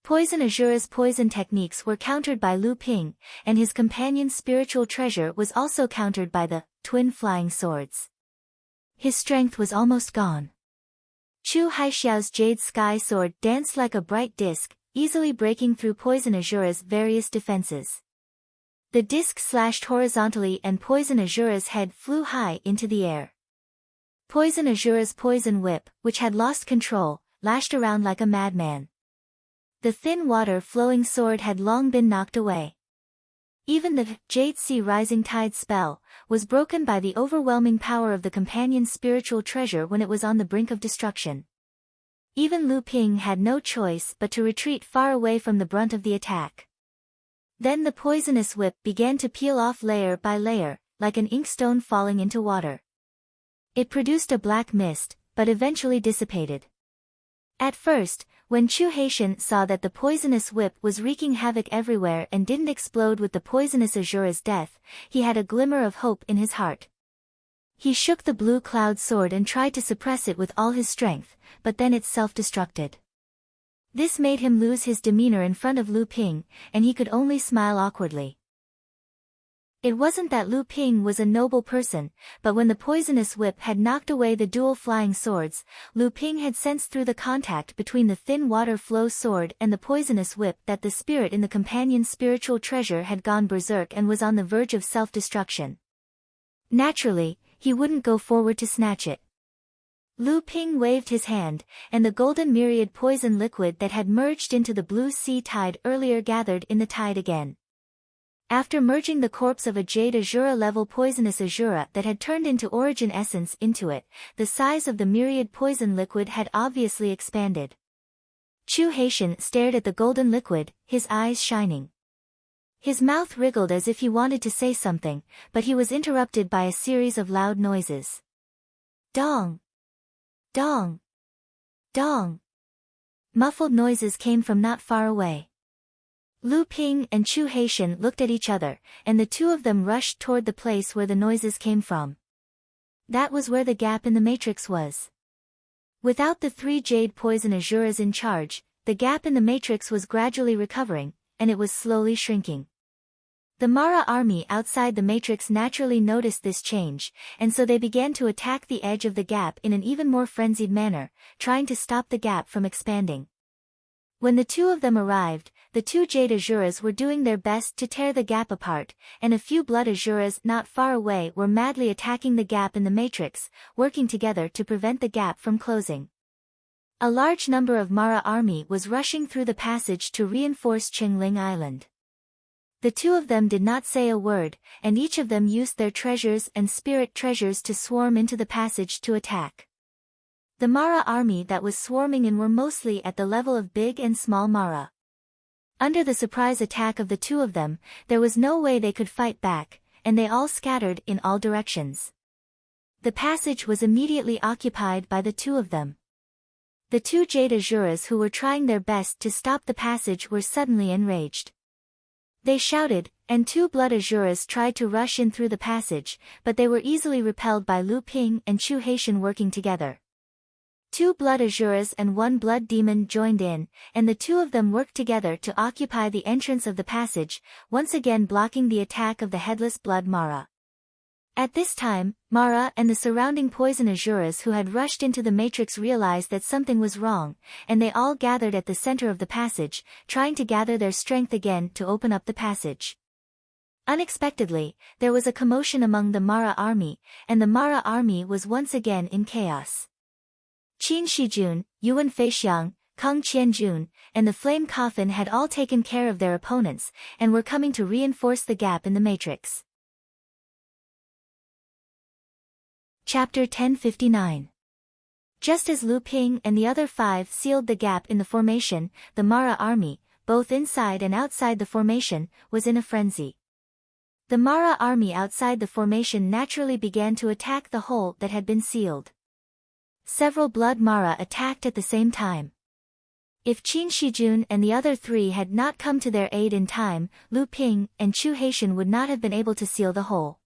Poison azura's poison techniques were countered by Lu Ping, and his companion's spiritual treasure was also countered by the twin flying swords. His strength was almost gone. Chu Haixiao's jade sky sword danced like a bright disc, easily breaking through poison azura's various defenses. The disc slashed horizontally and poison azura's head flew high into the air. Poison azura's poison whip, which had lost control, lashed around like a madman. The thin water-flowing sword had long been knocked away. Even the Jade Sea Rising Tide spell was broken by the overwhelming power of the companion's spiritual treasure when it was on the brink of destruction. Even Lu Ping had no choice but to retreat far away from the brunt of the attack. Then the poisonous whip began to peel off layer by layer, like an inkstone falling into water. It produced a black mist, but eventually dissipated. At first, when Chu Haitian saw that the poisonous whip was wreaking havoc everywhere and didn't explode with the poisonous Azura's death, he had a glimmer of hope in his heart. He shook the blue cloud sword and tried to suppress it with all his strength, but then it self-destructed. This made him lose his demeanor in front of Lu Ping, and he could only smile awkwardly. It wasn't that Lu Ping was a noble person, but when the poisonous whip had knocked away the dual flying swords, Lu Ping had sensed through the contact between the thin water flow sword and the poisonous whip that the spirit in the companion's spiritual treasure had gone berserk and was on the verge of self-destruction. Naturally, he wouldn't go forward to snatch it. Lu Ping waved his hand, and the golden myriad poison liquid that had merged into the blue sea tide earlier gathered in the tide again. After merging the corpse of a Jade Azura level poisonous Azura that had turned into origin essence into it, the size of the myriad poison liquid had obviously expanded. Chu Haitian stared at the golden liquid, his eyes shining. His mouth wriggled as if he wanted to say something, but he was interrupted by a series of loud noises. Dong! Dong! Dong! Muffled noises came from not far away. Lu Ping and Chu Haitian looked at each other, and the two of them rushed toward the place where the noises came from. That was where the gap in the matrix was. Without the 3 jade poison Azuras in charge, the gap in the matrix was gradually recovering, and it was slowly shrinking. The Mara army outside the matrix naturally noticed this change, and so they began to attack the edge of the gap in an even more frenzied manner, trying to stop the gap from expanding. When the two of them arrived, the 2 Jade Azuras were doing their best to tear the gap apart, and a few Blood Azuras not far away were madly attacking the gap in the matrix, working together to prevent the gap from closing. A large number of Mara army was rushing through the passage to reinforce Qingling Island. The two of them did not say a word, and each of them used their treasures and spirit treasures to swarm into the passage to attack. The Mara army that was swarming in were mostly at the level of big and small Mara. Under the surprise attack of the two of them, there was no way they could fight back, and they all scattered in all directions. The passage was immediately occupied by the two of them. The 2 Jade Azuras who were trying their best to stop the passage were suddenly enraged. They shouted, and 2 Blood Azuras tried to rush in through the passage, but they were easily repelled by Lu Ping and Chu Haitian working together. 2 Blood Azuras and 1 Blood Demon joined in, and the two of them worked together to occupy the entrance of the passage, once again blocking the attack of the headless Blood Mara. At this time, Mara and the surrounding poison Azuras who had rushed into the matrix realized that something was wrong, and they all gathered at the center of the passage, trying to gather their strength again to open up the passage. Unexpectedly, there was a commotion among the Mara army, and the Mara army was once again in chaos. Qin Shijun, Yuan Feixiang, Kang Qianjun, and the Flame Coffin had all taken care of their opponents, and were coming to reinforce the gap in the matrix. Chapter 1059. Just as Lu Ping and the other 5 sealed the gap in the formation, the Mara army, both inside and outside the formation, was in a frenzy. The Mara army outside the formation naturally began to attack the hole that had been sealed. Several Blood Mara attacked at the same time. If Qin Shijun and the other 3 had not come to their aid in time, Lu Ping and Chu Haitian would not have been able to seal the hole.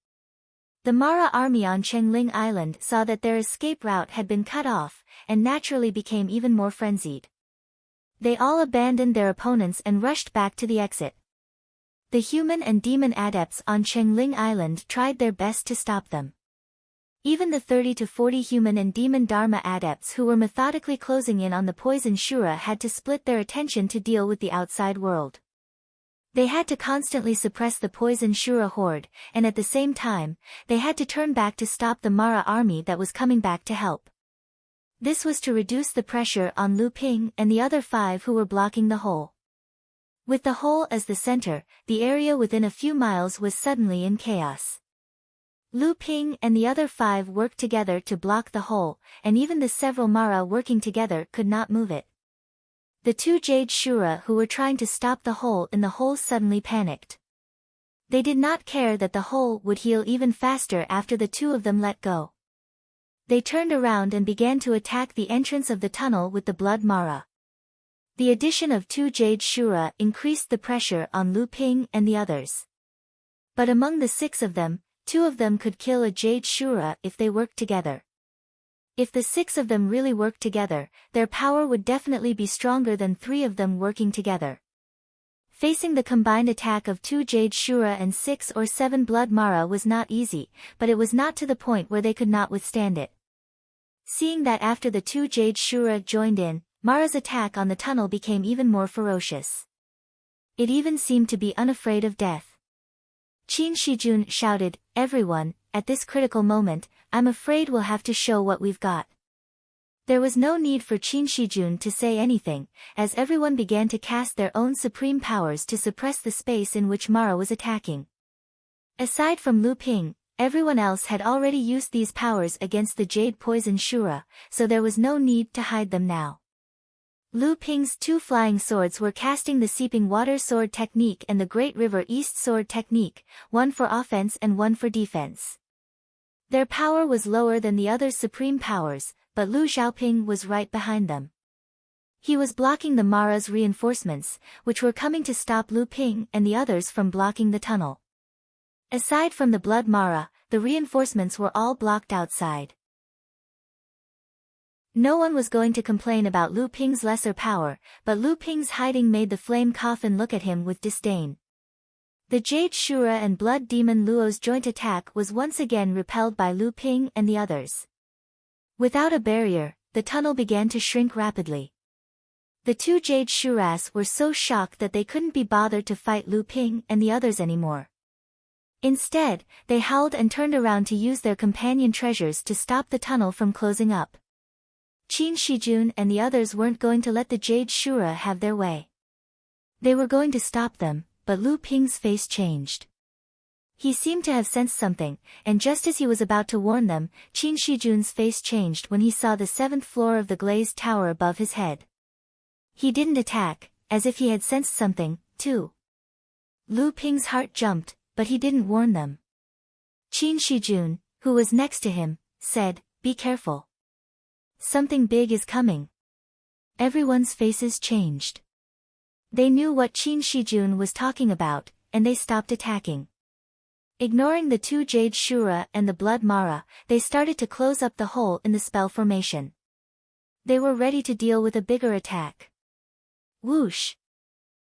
The Mara army on Qingling Island saw that their escape route had been cut off, and naturally became even more frenzied. They all abandoned their opponents and rushed back to the exit. The human and demon adepts on Qingling Island tried their best to stop them. Even the 30 to 40 human and demon Dharma adepts who were methodically closing in on the poison Shura had to split their attention to deal with the outside world. They had to constantly suppress the poison Shura horde, and at the same time, they had to turn back to stop the Mara army that was coming back to help. This was to reduce the pressure on Lu Ping and the other 5 who were blocking the hole. With the hole as the center, the area within a few miles was suddenly in chaos. Lu Ping and the other 5 worked together to block the hole, and even the several Mara working together could not move it. The 2 Jade Shura who were trying to stop the hole in the hole suddenly panicked. They did not care that the hole would heal even faster after the two of them let go. They turned around and began to attack the entrance of the tunnel with the blood Mara. The addition of 2 Jade Shura increased the pressure on Lu Ping and the others. But among the 6 of them, 2 of them could kill a Jade Shura if they worked together. If the 6 of them really worked together, their power would definitely be stronger than 3 of them working together. Facing the combined attack of 2 Jade Shura and 6 or 7 Blood Mara was not easy, but it was not to the point where they could not withstand it. Seeing that after the 2 Jade Shura joined in, Mara's attack on the tunnel became even more ferocious. It even seemed to be unafraid of death. Qin Shijun shouted, "Everyone, at this critical moment, I'm afraid we'll have to show what we've got." There was no need for Qin Shijun to say anything, as everyone began to cast their own supreme powers to suppress the space in which Mara was attacking. Aside from Lu Ping, everyone else had already used these powers against the Jade Poison Shura, so there was no need to hide them now. Lu Ping's 2 flying swords were casting the Seeping Water Sword technique and the Great River East Sword technique, one for offense and one for defense. Their power was lower than the others' supreme powers, but Lu Xiaoping was right behind them. He was blocking the Mara's reinforcements, which were coming to stop Lu Ping and the others from blocking the tunnel. Aside from the Blood Mara, the reinforcements were all blocked outside. No one was going to complain about Lu Ping's lesser power, but Lu Ping's hiding made the Flame Coffin look at him with disdain. The Jade Shura and Blood Demon Luo's joint attack was once again repelled by Lu Ping and the others. Without a barrier, the tunnel began to shrink rapidly. The 2 Jade Shuras were so shocked that they couldn't be bothered to fight Lu Ping and the others anymore. Instead, they howled and turned around to use their companion treasures to stop the tunnel from closing up. Qin Shijun and the others weren't going to let the Jade Shura have their way. They were going to stop them, but Lu Ping's face changed. He seemed to have sensed something, and just as he was about to warn them, Qin Shijun's face changed when he saw the 7th floor of the glazed tower above his head. He didn't attack, as if he had sensed something, too. Lu Ping's heart jumped, but he didn't warn them. Qin Shijun, who was next to him, said, "Be careful. Something big is coming." Everyone's faces changed. They knew what Qin Shijun was talking about, and they stopped attacking. Ignoring the 2 Jade Shura and the Blood Mara, they started to close up the hole in the spell formation. They were ready to deal with a bigger attack. Whoosh!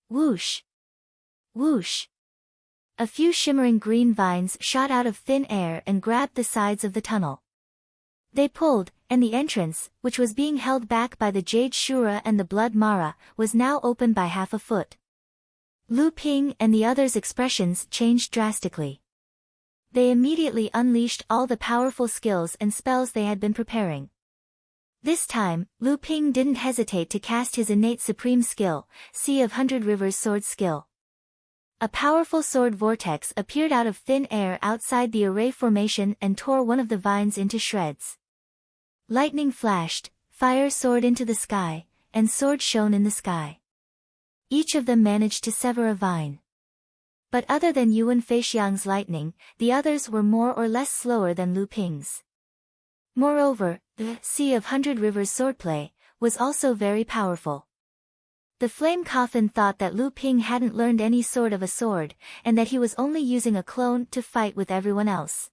Whoosh! Whoosh! A few shimmering green vines shot out of thin air and grabbed the sides of the tunnel. They pulled, and the entrance, which was being held back by the Jade Shura and the Blood Mara, was now open by half a foot. Lu Ping and the others' expressions changed drastically. They immediately unleashed all the powerful skills and spells they had been preparing. This time, Lu Ping didn't hesitate to cast his innate supreme skill, Sea of 100 Rivers Sword Skill. A powerful sword vortex appeared out of thin air outside the array formation and tore one of the vines into shreds. Lightning flashed, fire soared into the sky, and sword shone in the sky. Each of them managed to sever a vine. But other than Yuan Feixiang's lightning, the others were more or less slower than Lu Ping's. Moreover, the Sea of 100 Rivers swordplay was also very powerful. The Flame Coffin thought that Lu Ping hadn't learned any sort of a sword, and that he was only using a clone to fight with everyone else.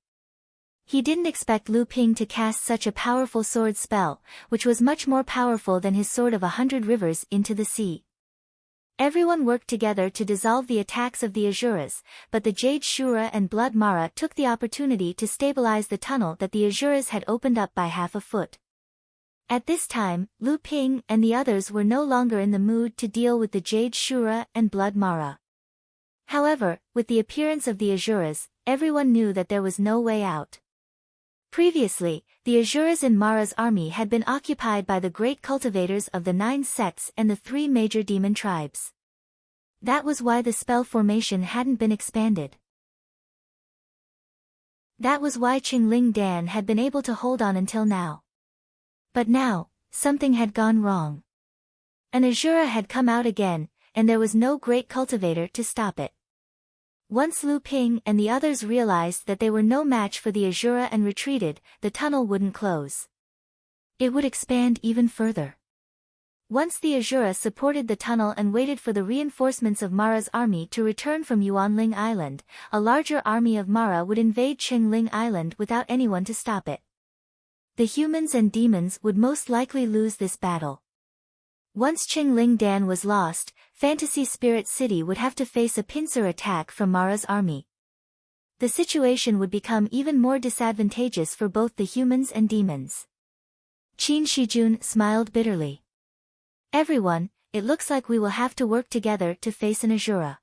He didn't expect Lu Ping to cast such a powerful sword spell, which was much more powerful than his sword of 100 rivers into the sea. Everyone worked together to dissolve the attacks of the Azuras, but the Jade Shura and Blood Mara took the opportunity to stabilize the tunnel that the Azuras had opened up by half a foot. At this time, Lu Ping and the others were no longer in the mood to deal with the Jade Shura and Blood Mara. However, with the appearance of the Azuras, everyone knew that there was no way out. Previously, the Azuras in Mara's army had been occupied by the great cultivators of the 9 sects and the 3 major demon tribes. That was why the spell formation hadn't been expanded. That was why Qingling Dan had been able to hold on until now. But now, something had gone wrong. An Azura had come out again, and there was no great cultivator to stop it. Once Lu Ping and the others realized that they were no match for the Azura and retreated, the tunnel wouldn't close. It would expand even further. Once the Azura supported the tunnel and waited for the reinforcements of Mara's army to return from Yuanling Island, a larger army of Mara would invade Qingling Island without anyone to stop it. The humans and demons would most likely lose this battle. Once Qingling Dan was lost, Fantasy Spirit City would have to face a pincer attack from Mara's army. The situation would become even more disadvantageous for both the humans and demons. Qin Shijun smiled bitterly. Everyone, it looks like we will have to work together to face an Azura.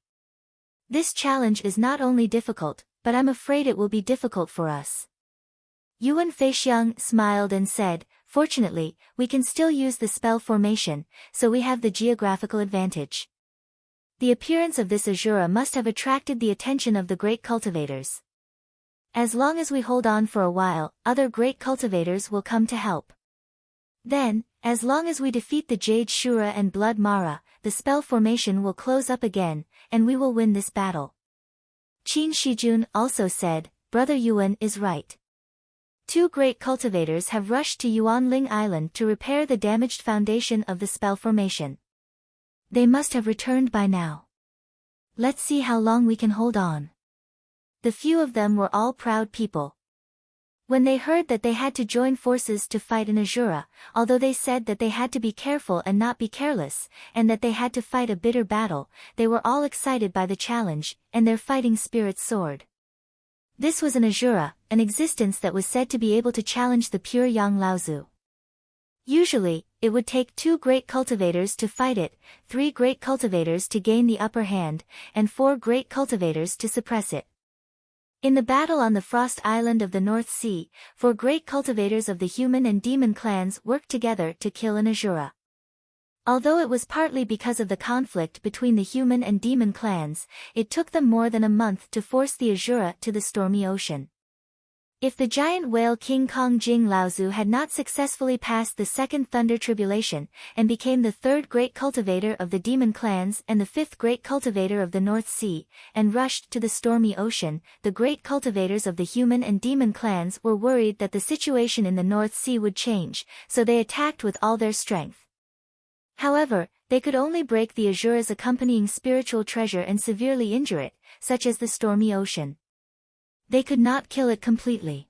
This challenge is not only difficult, but I'm afraid it will be difficult for us. Yuan Feixiang smiled and said, fortunately, we can still use the spell formation, so we have the geographical advantage. The appearance of this Azura must have attracted the attention of the great cultivators. As long as we hold on for a while, other great cultivators will come to help. Then, as long as we defeat the Jade Shura and Blood Mara, the spell formation will close up again, and we will win this battle. Qin Shijun also said, Brother Yuan is right. 2 great cultivators have rushed to Yuanling Island to repair the damaged foundation of the spell formation. They must have returned by now. Let's see how long we can hold on. The few of them were all proud people. When they heard that they had to join forces to fight an Azura, although they said that they had to be careful and not be careless, and that they had to fight a bitter battle, they were all excited by the challenge, and their fighting spirits soared. This was an Azura, an existence that was said to be able to challenge the pure Yang Laozu. Usually, it would take 2 great cultivators to fight it, 3 great cultivators to gain the upper hand, and 4 great cultivators to suppress it. In the battle on the Frost Island of the North Sea, 4 great cultivators of the human and demon clans worked together to kill an Azura. Although it was partly because of the conflict between the human and demon clans, it took them more than a month to force the Azura to the stormy ocean. If the giant whale King Kong Jing Laozu had not successfully passed the second Thunder Tribulation, and became the 3rd great cultivator of the demon clans and the 5th great cultivator of the North Sea, and rushed to the stormy ocean, the great cultivators of the human and demon clans were worried that the situation in the North Sea would change, so they attacked with all their strength. However, they could only break the Azura's accompanying spiritual treasure and severely injure it, such as the stormy ocean. They could not kill it completely.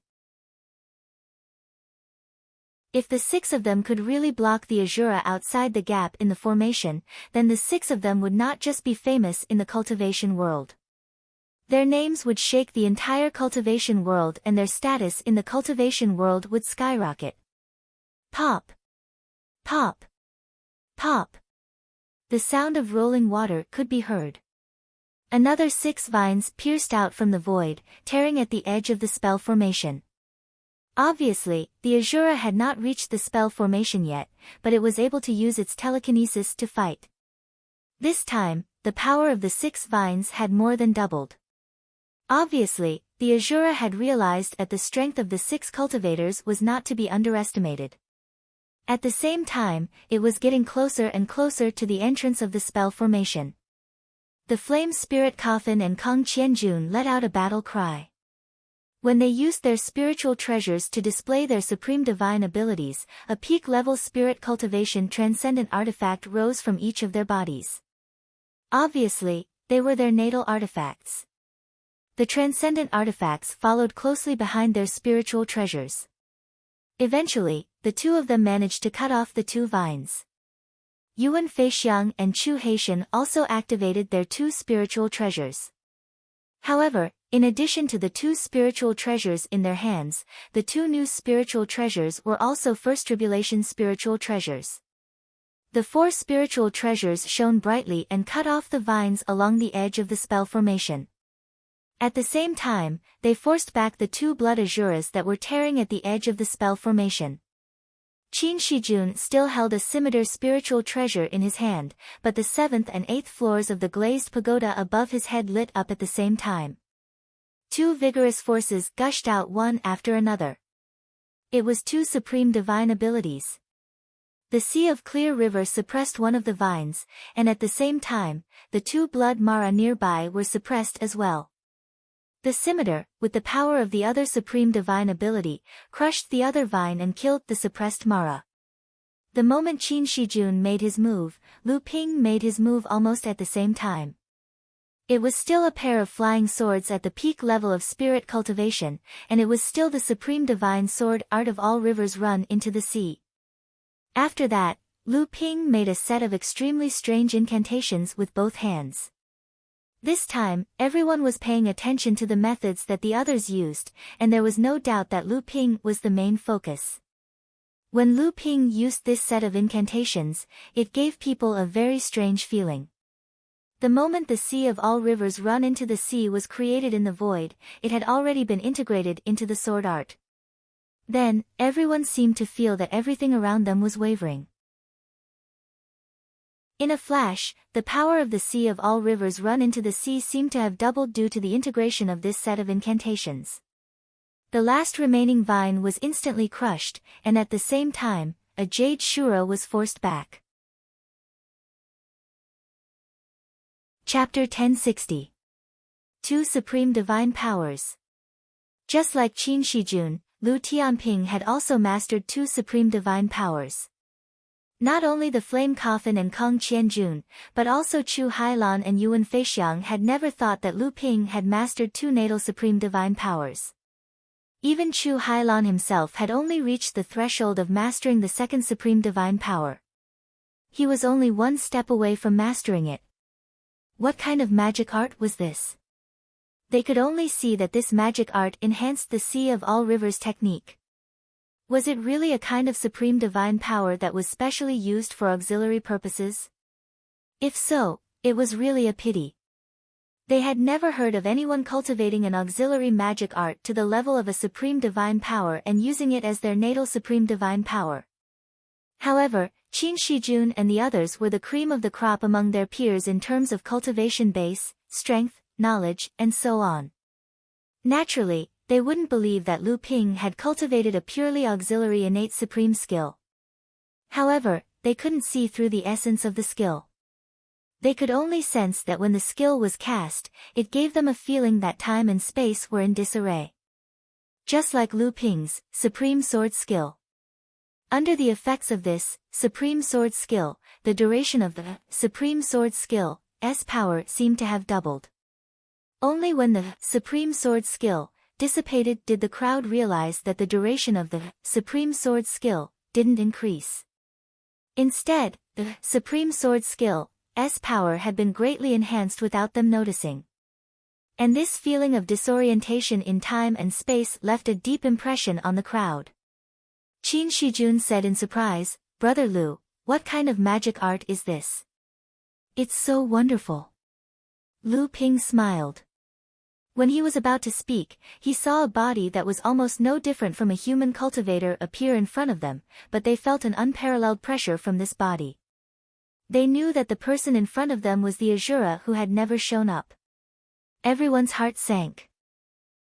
If the 6 of them could really block the Azura outside the gap in the formation, then the 6 of them would not just be famous in the cultivation world. Their names would shake the entire cultivation world and their status in the cultivation world would skyrocket. Pop! Pop! Pop! The sound of rolling water could be heard. Another 6 vines pierced out from the void, tearing at the edge of the spell formation. Obviously, the Azura had not reached the spell formation yet, but it was able to use its telekinesis to fight. This time, the power of the 6 vines had more than doubled. Obviously, the Azura had realized that the strength of the 6 cultivators was not to be underestimated. At the same time, it was getting closer and closer to the entrance of the spell formation. The Flame Spirit Coffin and Kong Qianjun let out a battle cry. When they used their spiritual treasures to display their supreme divine abilities, a peak-level spirit cultivation transcendent artifact rose from each of their bodies. Obviously, they were their natal artifacts. The transcendent artifacts followed closely behind their spiritual treasures. Eventually, the 2 of them managed to cut off the 2 vines. Yuan Feixiang and Chu Haitian also activated their 2 spiritual treasures. However, in addition to the 2 spiritual treasures in their hands, the 2 new spiritual treasures were also First Tribulation spiritual treasures. The 4 spiritual treasures shone brightly and cut off the vines along the edge of the spell formation. At the same time, they forced back the 2 blood Azuras that were tearing at the edge of the spell formation. Qin Shijun still held a scimitar spiritual treasure in his hand, but the 7th and 8th floors of the glazed pagoda above his head lit up at the same time. 2 vigorous forces gushed out one after another. It was 2 supreme divine abilities. The sea of clear river suppressed one of the vines, and at the same time, the two blood Mara nearby were suppressed as well. The scimitar, with the power of the other supreme divine ability, crushed the other vine and killed the suppressed Mara. The moment Qin Shijun made his move, Lu Ping made his move almost at the same time. It was still a pair of flying swords at the peak level of spirit cultivation, and it was still the supreme divine sword art of all rivers run into the sea. After that, Lu Ping made a set of extremely strange incantations with both hands. This time, everyone was paying attention to the methods that the others used, and there was no doubt that Lu Ping was the main focus. When Lu Ping used this set of incantations, it gave people a very strange feeling. The moment the sea of all rivers run into the sea was created in the void, it had already been integrated into the sword art. Then, everyone seemed to feel that everything around them was wavering. In a flash, the power of the sea of all rivers run into the sea seemed to have doubled due to the integration of this set of incantations. The last remaining vine was instantly crushed, and at the same time, a jade shura was forced back. Chapter 1060. Two Supreme Divine Powers. Just like Qin Shijun, Lu Tianping had also mastered two supreme divine powers. Not only the Flame Coffin and Kong Qianjun, but also Chu Hailan and Yuan Feixiang had never thought that Lu Ping had mastered two natal supreme divine powers. Even Chu Hailan himself had only reached the threshold of mastering the second supreme divine power. He was only one step away from mastering it. What kind of magic art was this? They could only see that this magic art enhanced the sea of all rivers technique. Was it really a kind of supreme divine power that was specially used for auxiliary purposes? If so, it was really a pity. They had never heard of anyone cultivating an auxiliary magic art to the level of a supreme divine power and using it as their natal supreme divine power. However, Qin Shijun and the others were the cream of the crop among their peers in terms of cultivation base, strength, knowledge, and so on. Naturally, they wouldn't believe that Lu Ping had cultivated a purely auxiliary innate supreme skill. However, they couldn't see through the essence of the skill. They could only sense that when the skill was cast, it gave them a feeling that time and space were in disarray. Just like Lu Ping's supreme sword skill. Under the effects of this supreme sword skill, the duration of the supreme sword skill's power seemed to have doubled. Only when the supreme sword skill dissipated did the crowd realize that the duration of the supreme sword skill didn't increase. Instead, the supreme sword skill's power had been greatly enhanced without them noticing. And this feeling of disorientation in time and space left a deep impression on the crowd. Qin Shijun said in surprise, "Brother Lu, what kind of magic art is this? It's so wonderful." Lu Ping smiled. When he was about to speak, he saw a body that was almost no different from a human cultivator appear in front of them, but they felt an unparalleled pressure from this body. They knew that the person in front of them was the Azura who had never shown up. Everyone's heart sank.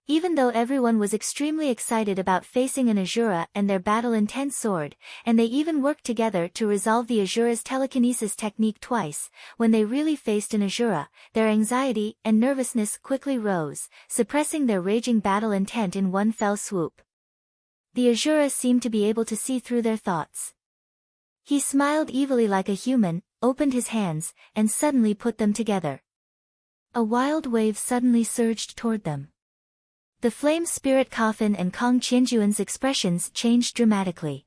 Even though everyone was extremely excited about facing an Azura and their battle-intent sword, and they even worked together to resolve the Azura's telekinesis technique twice, when they really faced an Azura, their anxiety and nervousness quickly rose, suppressing their raging battle intent in one fell swoop. The Azura seemed to be able to see through their thoughts. He smiled evilly like a human, opened his hands, and suddenly put them together. A wild wave suddenly surged toward them. The flame spirit coffin and Kong Qianjuan's expressions changed dramatically.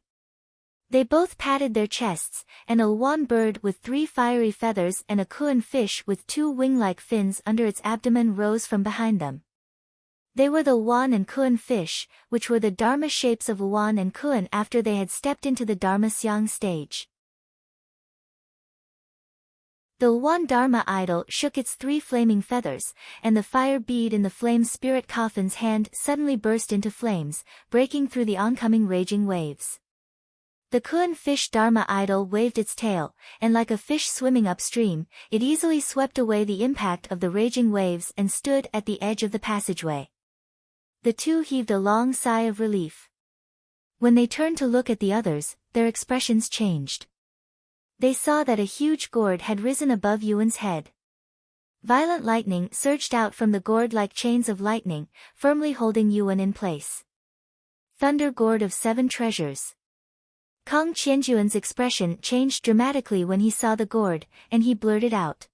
They both patted their chests, and a Luan bird with 3 fiery feathers and a Kuan fish with 2 wing-like fins under its abdomen rose from behind them. They were the Luan and Kuan fish, which were the Dharma shapes of Luan and Kuan after they had stepped into the Dharma Xiang stage. The Luan Dharma idol shook its 3 flaming feathers, and the fire bead in the flame spirit coffin's hand suddenly burst into flames, breaking through the oncoming raging waves. The Kuan fish Dharma idol waved its tail, and like a fish swimming upstream, it easily swept away the impact of the raging waves and stood at the edge of the passageway. The two heaved a long sigh of relief. When they turned to look at the others, their expressions changed. They saw that a huge gourd had risen above Yuan's head. Violent lightning surged out from the gourd like chains of lightning, firmly holding Yuan in place. Thunder gourd of 7 treasures. Kong Qianjuan's expression changed dramatically when he saw the gourd, and he blurted out.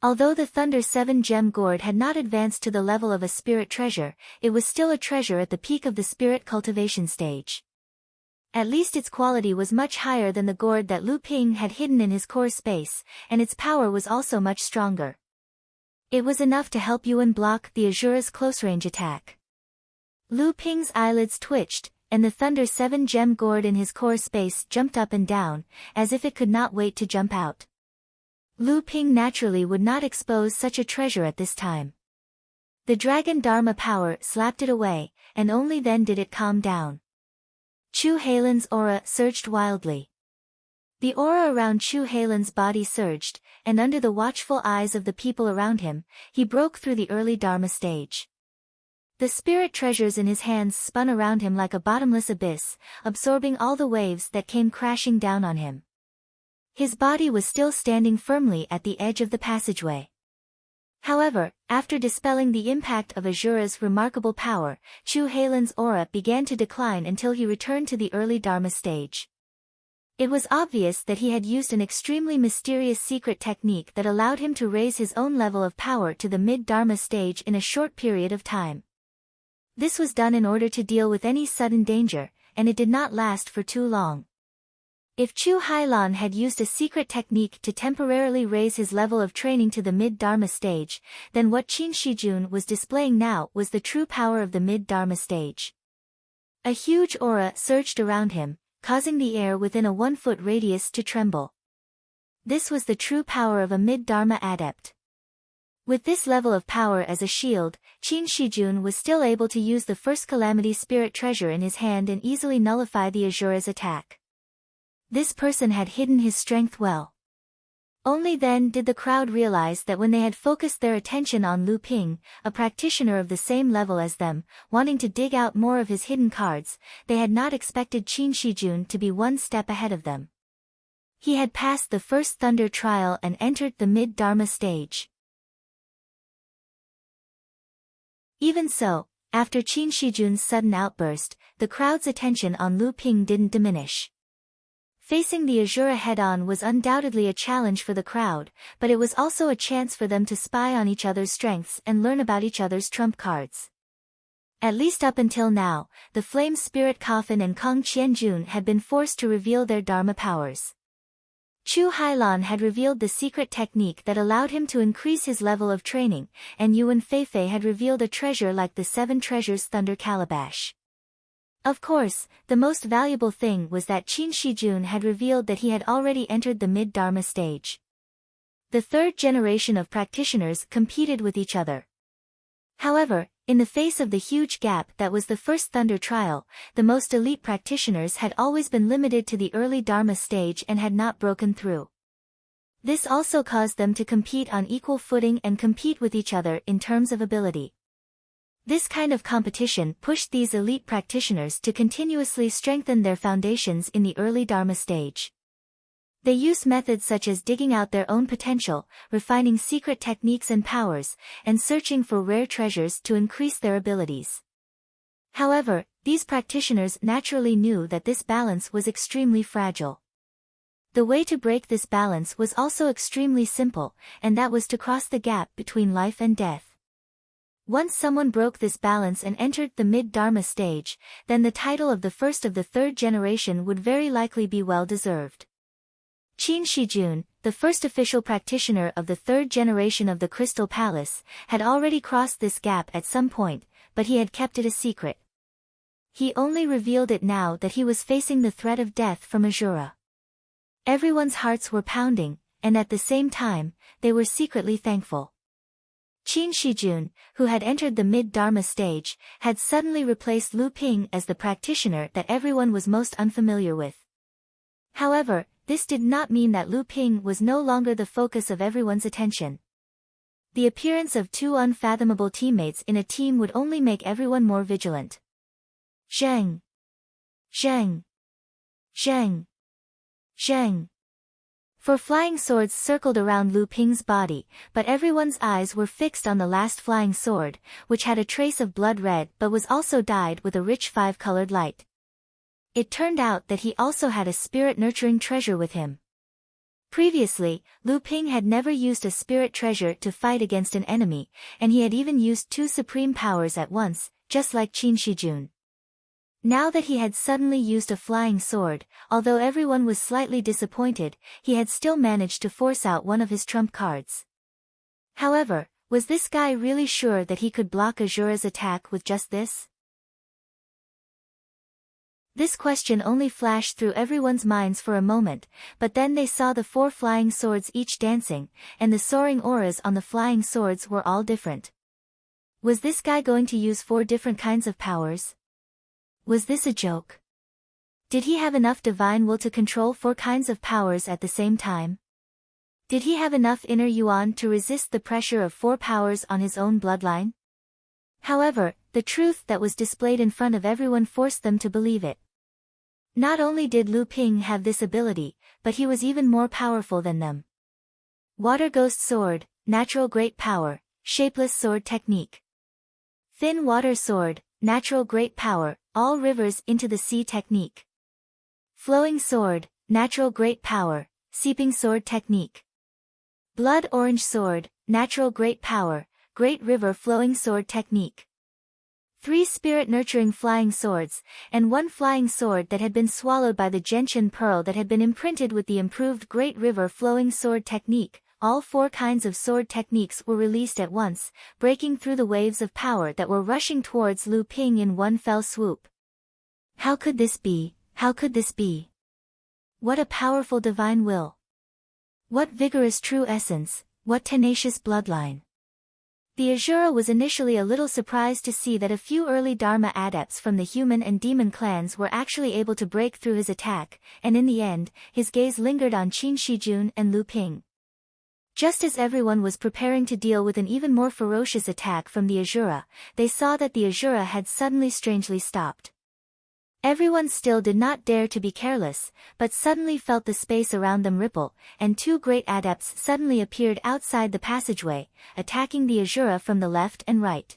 Although the Thunder 7-gem gourd had not advanced to the level of a spirit treasure, it was still a treasure at the peak of the spirit cultivation stage. At least its quality was much higher than the gourd that Lu Ping had hidden in his core space, and its power was also much stronger. It was enough to help Yuan block the Azura's close-range attack. Lu Ping's eyelids twitched, and the Thunder 7-gem gourd in his core space jumped up and down, as if it could not wait to jump out. Lu Ping naturally would not expose such a treasure at this time. The Dragon Dharma power slapped it away, and only then did it calm down. Chu Heilan's aura surged wildly. The aura around Chu Heilan's body surged, and under the watchful eyes of the people around him, he broke through the early Dharma stage. The spirit treasures in his hands spun around him like a bottomless abyss, absorbing all the waves that came crashing down on him. His body was still standing firmly at the edge of the passageway. However, after dispelling the impact of Azura's remarkable power, Chu Heilan's aura began to decline until he returned to the early Dharma stage. It was obvious that he had used an extremely mysterious secret technique that allowed him to raise his own level of power to the mid-Dharma stage in a short period of time. This was done in order to deal with any sudden danger, and it did not last for too long. If Chu Hailan had used a secret technique to temporarily raise his level of training to the mid-Dharma stage, then what Qin Shijun was displaying now was the true power of the mid-Dharma stage. A huge aura surged around him, causing the air within a 1-foot radius to tremble. This was the true power of a mid-Dharma adept. With this level of power as a shield, Qin Shijun was still able to use the first Calamity Spirit treasure in his hand and easily nullify the Azura's attack. This person had hidden his strength well. Only then did the crowd realize that when they had focused their attention on Lu Ping, a practitioner of the same level as them, wanting to dig out more of his hidden cards, they had not expected Qin Shijun to be one step ahead of them. He had passed the first Thunder trial and entered the mid-Dharma stage. Even so, after Qin Shijun's sudden outburst, the crowd's attention on Lu Ping didn't diminish. Facing the Azura head-on was undoubtedly a challenge for the crowd, but it was also a chance for them to spy on each other's strengths and learn about each other's trump cards. At least up until now, the Flame Spirit Coffin and Kong Qianjun had been forced to reveal their Dharma powers. Chu Hailan had revealed the secret technique that allowed him to increase his level of training, and Yuan Feifei had revealed a treasure like the 7 treasures Thunder Calabash. Of course, the most valuable thing was that Qin Shijun had revealed that he had already entered the mid-Dharma stage. The third generation of practitioners competed with each other. However, in the face of the huge gap that was the first Thunder trial, the most elite practitioners had always been limited to the early Dharma stage and had not broken through. This also caused them to compete on equal footing and compete with each other in terms of ability. This kind of competition pushed these elite practitioners to continuously strengthen their foundations in the early Dharma stage. They used methods such as digging out their own potential, refining secret techniques and powers, and searching for rare treasures to increase their abilities. However, these practitioners naturally knew that this balance was extremely fragile. The way to break this balance was also extremely simple, and that was to cross the gap between life and death. Once someone broke this balance and entered the mid-Dharma stage, then the title of the first of the third generation would very likely be well deserved. Qin Shijun, the first official practitioner of the third generation of the Crystal Palace, had already crossed this gap at some point, but he had kept it a secret. He only revealed it now that he was facing the threat of death from Azura. Everyone's hearts were pounding, and at the same time, they were secretly thankful. Qin Shijun, who had entered the mid-Dharma stage, had suddenly replaced Lu Ping as the practitioner that everyone was most unfamiliar with. However, this did not mean that Lu Ping was no longer the focus of everyone's attention. The appearance of 2 unfathomable teammates in a team would only make everyone more vigilant. Zheng! Zheng! Zheng! Zheng! Four flying swords circled around Lu Ping's body, but everyone's eyes were fixed on the last flying sword, which had a trace of blood red but was also dyed with a rich five-colored light. It turned out that he also had a spirit-nurturing treasure with him. Previously, Lu Ping had never used a spirit treasure to fight against an enemy, and he had even used two supreme powers at once, just like Qin Shijun. Now that he had suddenly used a flying sword, although everyone was slightly disappointed, he had still managed to force out one of his trump cards. However, was this guy really sure that he could block Azura's attack with just this? This question only flashed through everyone's minds for a moment, but then they saw the four flying swords each dancing, and the soaring auras on the flying swords were all different. Was this guy going to use four different kinds of powers? Was this a joke? Did he have enough divine will to control four kinds of powers at the same time? Did he have enough inner yuan to resist the pressure of four powers on his own bloodline? However, the truth that was displayed in front of everyone forced them to believe it. Not only did Lu Ping have this ability, but he was even more powerful than them. Water Ghost Sword, Natural Great Power, Shapeless Sword Technique. Thin Water Sword, Natural Great Power, All Rivers into the Sea Technique. Flowing Sword, Natural Great Power, Seeping Sword Technique. Blood Orange Sword, Natural Great Power, Great River Flowing Sword Technique. 3 spirit-nurturing flying swords, and 1 flying sword that had been swallowed by the gentian pearl that had been imprinted with the improved Great River Flowing Sword Technique. All 4 kinds of sword techniques were released at once, breaking through the waves of power that were rushing towards Lu Ping in one fell swoop. How could this be? How could this be? What a powerful divine will! What vigorous true essence, what tenacious bloodline! The Azura was initially a little surprised to see that a few early Dharma adepts from the human and demon clans were actually able to break through his attack, and in the end, his gaze lingered on Qin Shijun and Lu Ping. Just as everyone was preparing to deal with an even more ferocious attack from the Azura, they saw that the Azura had suddenly strangely stopped. Everyone still did not dare to be careless, but suddenly felt the space around them ripple, and 2 great adepts suddenly appeared outside the passageway, attacking the Azura from the left and right.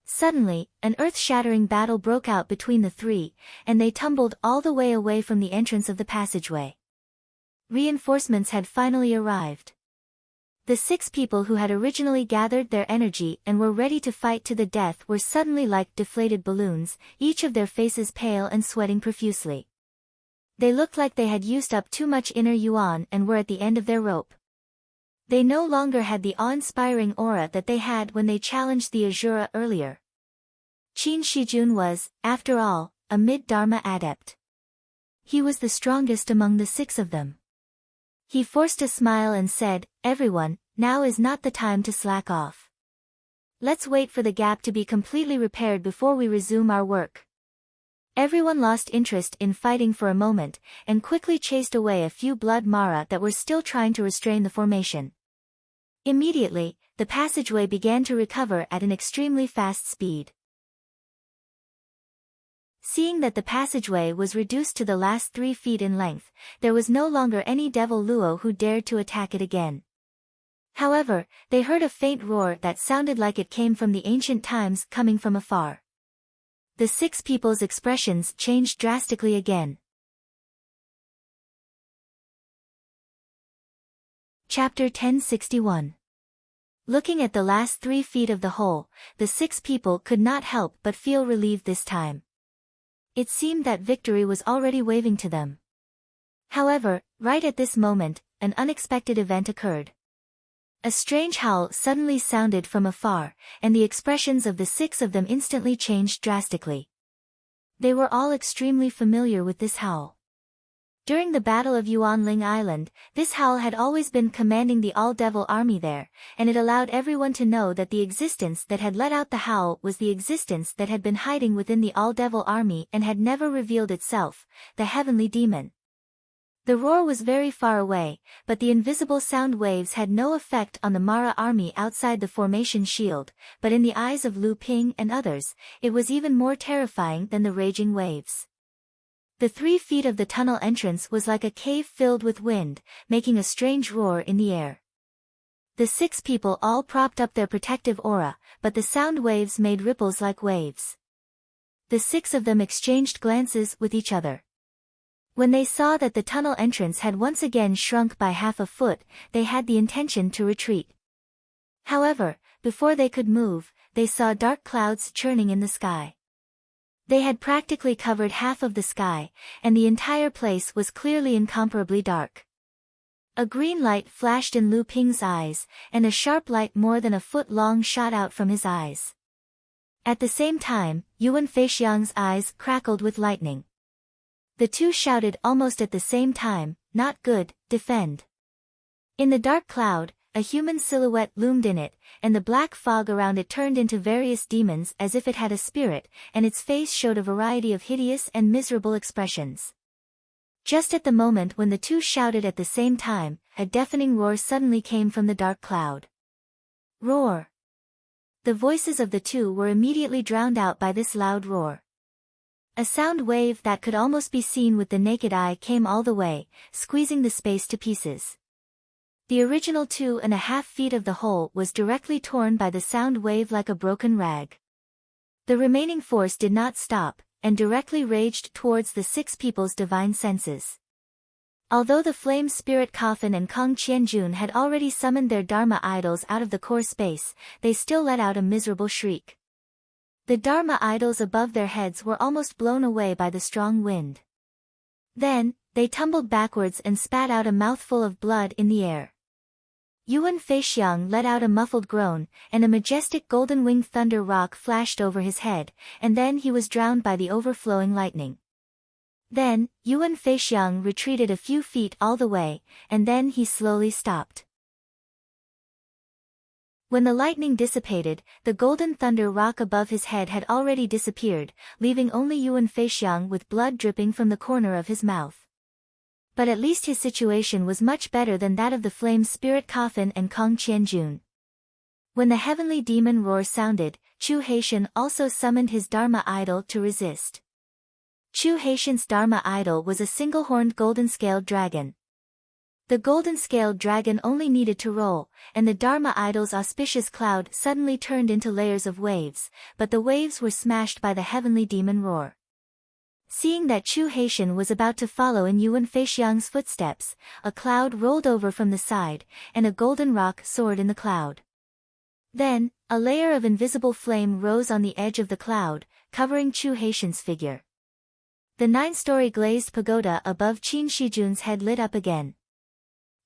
Suddenly, an earth-shattering battle broke out between the 3, and they tumbled all the way away from the entrance of the passageway. Reinforcements had finally arrived. The 6 people who had originally gathered their energy and were ready to fight to the death were suddenly like deflated balloons, each of their faces pale and sweating profusely. They looked like they had used up too much inner yuan and were at the end of their rope. They no longer had the awe-inspiring aura that they had when they challenged the Azura earlier. Qin Shijun was, after all, a mid-Dharma adept. He was the strongest among the 6 of them. He forced a smile and said, "Everyone, now is not the time to slack off. Let's wait for the gap to be completely repaired before we resume our work." Everyone lost interest in fighting for a moment, and quickly chased away a few blood Mara that were still trying to restrain the formation. Immediately, the passageway began to recover at an extremely fast speed. Seeing that the passageway was reduced to the last 3 feet in length, there was no longer any devil Luo who dared to attack it again. However, they heard a faint roar that sounded like it came from the ancient times coming from afar. The 6 people's expressions changed drastically again. Chapter 1061. Looking at the last 3 feet of the hole, the 6 people could not help but feel relieved this time. It seemed that victory was already waving to them. However, right at this moment, an unexpected event occurred. A strange howl suddenly sounded from afar, and the expressions of the 6 of them instantly changed drastically. They were all extremely familiar with this howl. During the Battle of Yuanling Island, this howl had always been commanding the all-devil army there, and it allowed everyone to know that the existence that had let out the howl was the existence that had been hiding within the all-devil army and had never revealed itself, the heavenly demon. The roar was very far away, but the invisible sound waves had no effect on the Mara army outside the formation shield, but in the eyes of Lu Ping and others, it was even more terrifying than the raging waves. The 3 feet of the tunnel entrance was like a cave filled with wind, making a strange roar in the air. The 6 people all propped up their protective aura, but the sound waves made ripples like waves. The 6 of them exchanged glances with each other. When they saw that the tunnel entrance had once again shrunk by half a foot, they had the intention to retreat. However, before they could move, they saw dark clouds churning in the sky. They had practically covered half of the sky, and the entire place was clearly incomparably dark. A green light flashed in Lu Ping's eyes, and a sharp light more than a foot long shot out from his eyes. At the same time, Yuan Feixiang's eyes crackled with lightning. The two shouted almost at the same time, "Not good, defend." In the dark cloud, a human silhouette loomed in it, and the black fog around it turned into various demons as if it had a spirit, and its face showed a variety of hideous and miserable expressions. Just at the moment when the two shouted at the same time, a deafening roar suddenly came from the dark cloud. Roar! The voices of the two were immediately drowned out by this loud roar. A sound wave that could almost be seen with the naked eye came all the way, squeezing the space to pieces. The original 2.5 feet of the hole was directly torn by the sound wave like a broken rag. The remaining force did not stop, and directly raged towards the 6 people's divine senses. Although the flame spirit Coffin and Kong Qianjun had already summoned their Dharma idols out of the core space, they still let out a miserable shriek. The Dharma idols above their heads were almost blown away by the strong wind. Then, they tumbled backwards and spat out a mouthful of blood in the air. Yuan Feixiang let out a muffled groan, and a majestic golden-winged thunder rock flashed over his head, and then he was drowned by the overflowing lightning. Then, Yuan Feixiang retreated a few feet all the way, and then he slowly stopped. When the lightning dissipated, the golden thunder rock above his head had already disappeared, leaving only Yuan Feixiang with blood dripping from the corner of his mouth. But at least his situation was much better than that of the flame spirit Coffin and Kong Qianjun. When the heavenly demon roar sounded, Chu Haitian also summoned his Dharma idol to resist. Chu Haitian's Dharma idol was a single-horned golden-scaled dragon. The golden-scaled dragon only needed to roll, and the Dharma idol's auspicious cloud suddenly turned into layers of waves, but the waves were smashed by the heavenly demon roar. Seeing that Chu Haitian was about to follow in Yuan Feixiang's footsteps, a cloud rolled over from the side, and a golden rock soared in the cloud. Then, a layer of invisible flame rose on the edge of the cloud, covering Chu Haitian's figure. The 9-story glazed pagoda above Qin Shijun's head lit up again.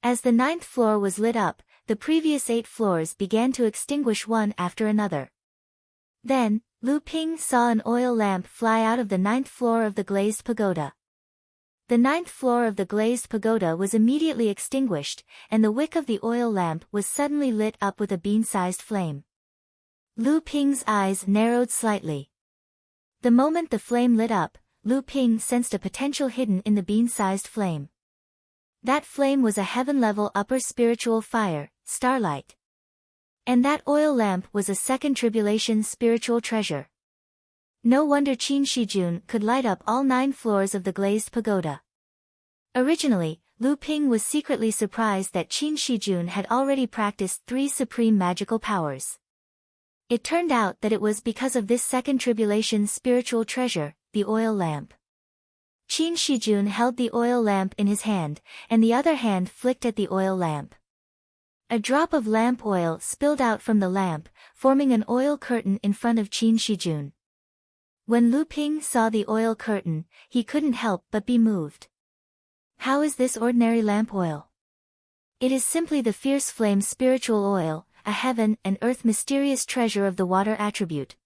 As the 9th floor was lit up, the previous 8 floors began to extinguish one after another. Then, Lu Ping saw an oil lamp fly out of the 9th floor of the glazed pagoda. The 9th floor of the glazed pagoda was immediately extinguished, and the wick of the oil lamp was suddenly lit up with a bean-sized flame. Lu Ping's eyes narrowed slightly. The moment the flame lit up, Lu Ping sensed a potential hidden in the bean-sized flame. That flame was a heaven-level upper spiritual fire, starlight. And that oil lamp was a second tribulation spiritual treasure. No wonder Qin Shijun could light up all 9 floors of the glazed pagoda. Originally, Lu Ping was secretly surprised that Qin Shijun had already practiced 3 supreme magical powers. It turned out that it was because of this second tribulation spiritual treasure, the oil lamp. Qin Shijun held the oil lamp in his hand, and the other hand flicked at the oil lamp. A drop of lamp oil spilled out from the lamp, forming an oil curtain in front of Qin Shijun. When Lu Ping saw the oil curtain, he couldn't help but be moved. How is this ordinary lamp oil? It is simply the fierce flame spiritual oil, a heaven and earth mysterious treasure of the water attribute.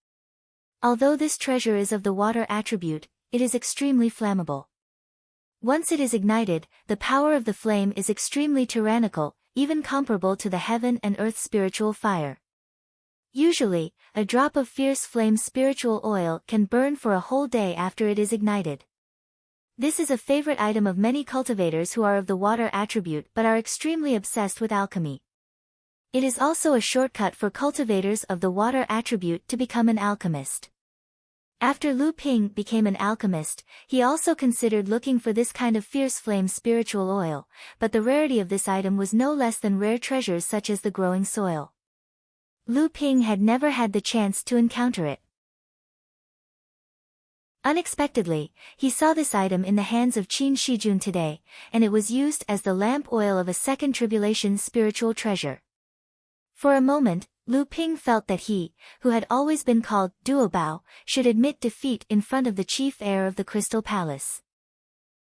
Although this treasure is of the water attribute, it is extremely flammable. Once it is ignited, the power of the flame is extremely tyrannical, even comparable to the heaven and earth spiritual fire. Usually, a drop of fierce flame spiritual oil can burn for a whole day after it is ignited. This is a favorite item of many cultivators who are of the water attribute but are extremely obsessed with alchemy. It is also a shortcut for cultivators of the water attribute to become an alchemist. After Lu Ping became an alchemist, he also considered looking for this kind of fierce flame spiritual oil, but the rarity of this item was no less than rare treasures such as the growing soil. Lu Ping had never had the chance to encounter it. Unexpectedly, he saw this item in the hands of Qin Shijun today, and it was used as the lamp oil of a second tribulation spiritual treasure. For a moment, Lu Ping felt that he, who had always been called Duobao, should admit defeat in front of the chief heir of the Crystal Palace.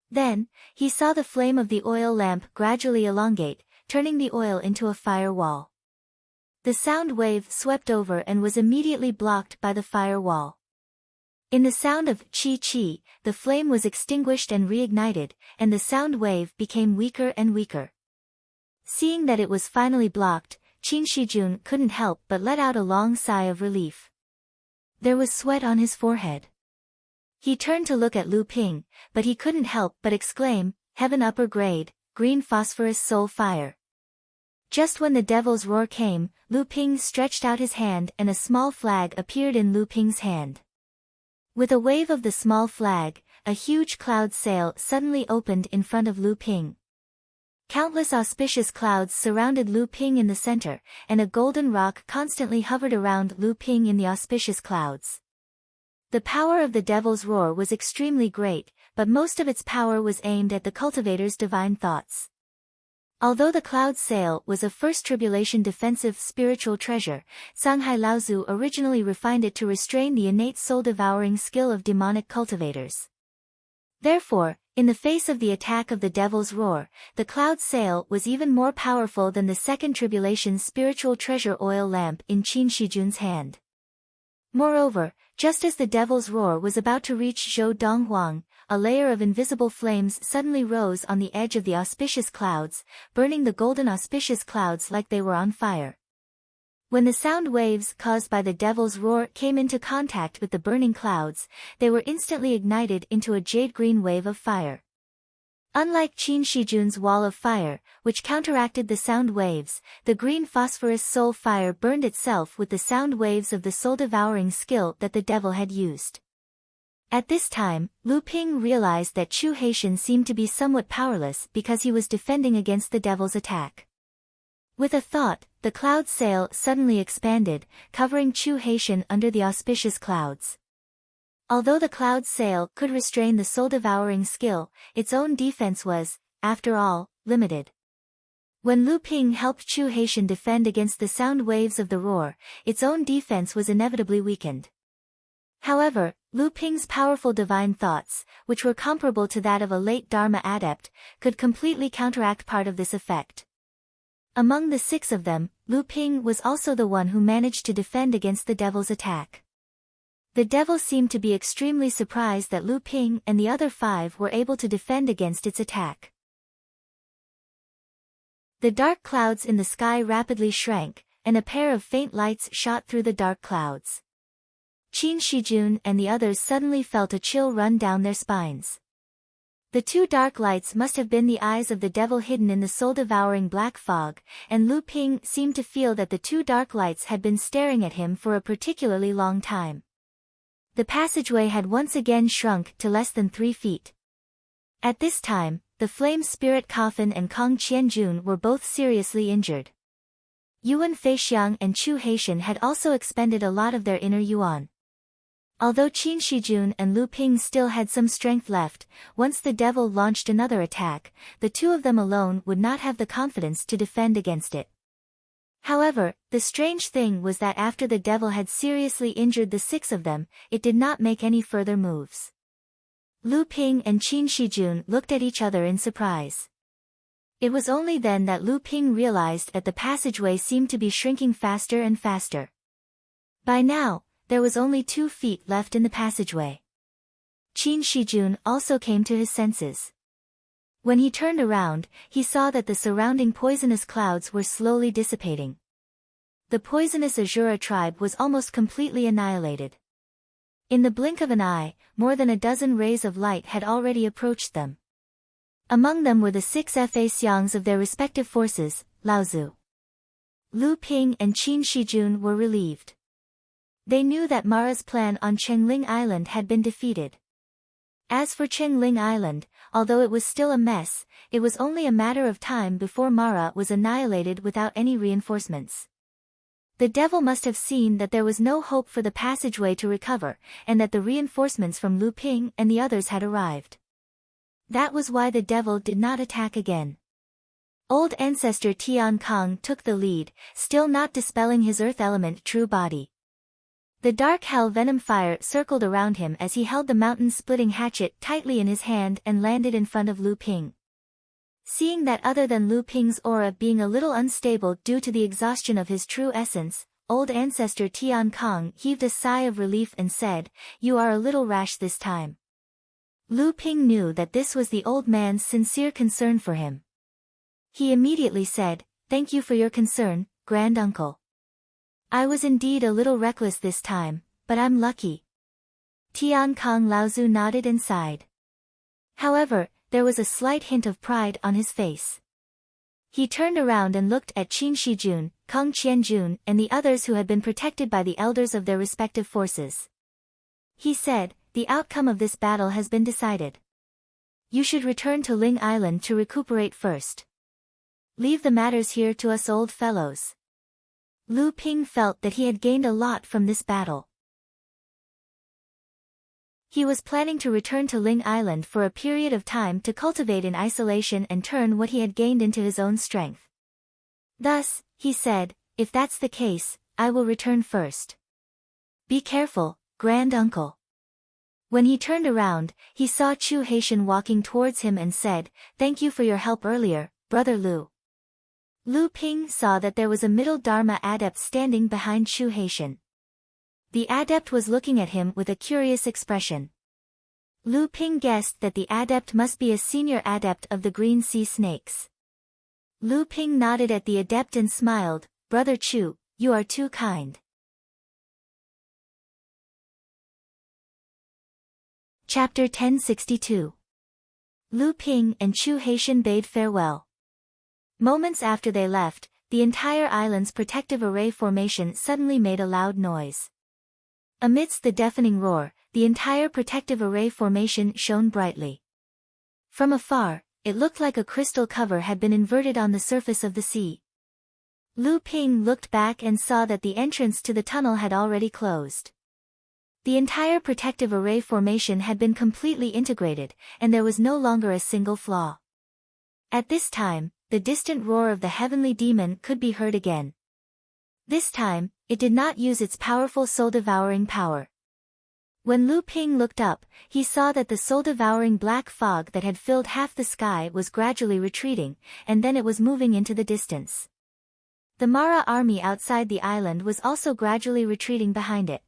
Then, he saw the flame of the oil lamp gradually elongate, turning the oil into a fire wall. The sound wave swept over and was immediately blocked by the fire wall. In the sound of chi-chi, the flame was extinguished and reignited, and the sound wave became weaker and weaker. Seeing that it was finally blocked, Qin Shijun couldn't help but let out a long sigh of relief. There was sweat on his forehead. He turned to look at Lu Ping, but he couldn't help but exclaim, "Heaven upper grade, green phosphorus soul fire." Just when the devil's roar came, Lu Ping stretched out his hand and a small flag appeared in Lu Ping's hand. With a wave of the small flag, a huge cloud sail suddenly opened in front of Lu Ping. Countless auspicious clouds surrounded Lu Ping in the center, and a golden rock constantly hovered around Lu Ping in the auspicious clouds. The power of the devil's roar was extremely great, but most of its power was aimed at the cultivator's divine thoughts. Although the cloud sail was a first tribulation defensive spiritual treasure, Sanghai Laozu originally refined it to restrain the innate soul-devouring skill of demonic cultivators. Therefore, in the face of the attack of the devil's roar, the cloud sail was even more powerful than the second tribulation spiritual treasure oil lamp in Qin Shijun's hand. Moreover, just as the devil's roar was about to reach Zhou Donghuang, a layer of invisible flames suddenly rose on the edge of the auspicious clouds, burning the golden auspicious clouds like they were on fire. When the sound waves caused by the devil's roar came into contact with the burning clouds, they were instantly ignited into a jade-green wave of fire. Unlike Qin Shijun's wall of fire, which counteracted the sound waves, the green phosphorus soul fire burned itself with the sound waves of the soul-devouring skill that the devil had used. At this time, Lu Ping realized that Chu Haitian seemed to be somewhat powerless because he was defending against the devil's attack. With a thought, the cloud sail suddenly expanded, covering Chu Haitian under the auspicious clouds. Although the cloud sail could restrain the soul-devouring skill, its own defense was, after all, limited. When Lu Ping helped Chu Haitian defend against the sound waves of the roar, its own defense was inevitably weakened. However, Lu Ping's powerful divine thoughts, which were comparable to that of a late Dharma adept, could completely counteract part of this effect. Among the 6 of them, Lu Ping was also the one who managed to defend against the devil's attack. The devil seemed to be extremely surprised that Lu Ping and the other 5 were able to defend against its attack. The dark clouds in the sky rapidly shrank, and a pair of faint lights shot through the dark clouds. Qin Shijun and the others suddenly felt a chill run down their spines. The 2 dark lights must have been the eyes of the devil hidden in the soul-devouring black fog, and Lu Ping seemed to feel that the 2 dark lights had been staring at him for a particularly long time. The passageway had once again shrunk to less than 3 feet. At this time, the flame spirit Coffin and Kong Qianjun were both seriously injured. Yuan Feixiang and Chu Haitian had also expended a lot of their inner yuan. Although Qin Shijun and Lu Ping still had some strength left, once the devil launched another attack, the 2 of them alone would not have the confidence to defend against it. However, the strange thing was that after the devil had seriously injured the 6 of them, it did not make any further moves. Lu Ping and Qin Shijun looked at each other in surprise. It was only then that Lu Ping realized that the passageway seemed to be shrinking faster and faster. By now, there was only 2 feet left in the passageway. Qin Shijun also came to his senses. When he turned around, he saw that the surrounding poisonous clouds were slowly dissipating. The poisonous Azura tribe was almost completely annihilated. In the blink of an eye, more than a dozen rays of light had already approached them. Among them were the 6 Fa Xiangs of their respective forces, Laozu. Lu Ping and Qin Shijun were relieved. They knew that Mara's plan on Chengling Island had been defeated. As for Chengling Island, although it was still a mess, it was only a matter of time before Mara was annihilated without any reinforcements. The devil must have seen that there was no hope for the passageway to recover, and that the reinforcements from Lu Ping and the others had arrived. That was why the devil did not attack again. Old ancestor Tian Kong took the lead, still not dispelling his earth element true body. The dark hell venom fire circled around him as he held the mountain-splitting hatchet tightly in his hand and landed in front of Lu Ping. Seeing that other than Lu Ping's aura being a little unstable due to the exhaustion of his true essence, old ancestor Tian Kong heaved a sigh of relief and said, "You are a little rash this time." Lu Ping knew that this was the old man's sincere concern for him. He immediately said, "Thank you for your concern, grand uncle. I was indeed a little reckless this time, but I'm lucky." Tian Kong Laozu nodded and sighed. However, there was a slight hint of pride on his face. He turned around and looked at Qin Shijun, Kong Qianjun and the others who had been protected by the elders of their respective forces. He said, "The outcome of this battle has been decided. You should return to Ling Island to recuperate first. Leave the matters here to us old fellows." Lu Ping felt that he had gained a lot from this battle. He was planning to return to Ling Island for a period of time to cultivate in isolation and turn what he had gained into his own strength. Thus, he said, "If that's the case, I will return first. Be careful, grand uncle." When he turned around, he saw Chu Haitian walking towards him and said, "Thank you for your help earlier, brother Lu." Lu Ping saw that there was a middle Dharma adept standing behind Chu Haitian. The adept was looking at him with a curious expression. Lu Ping guessed that the adept must be a senior adept of the Green Sea Snakes. Lu Ping nodded at the adept and smiled, "Brother Chu, you are too kind." Chapter 1062. Lu Ping and Chu Haitian bade farewell. Moments after they left, the entire island's protective array formation suddenly made a loud noise. Amidst the deafening roar, the entire protective array formation shone brightly. From afar, it looked like a crystal cover had been inverted on the surface of the sea. Lu Ping looked back and saw that the entrance to the tunnel had already closed. The entire protective array formation had been completely integrated, and there was no longer a single flaw. At this time, the distant roar of the heavenly demon could be heard again. This time, it did not use its powerful soul-devouring power. When Lu Ping looked up, he saw that the soul-devouring black fog that had filled half the sky was gradually retreating, and then it was moving into the distance. The Mara army outside the island was also gradually retreating behind it.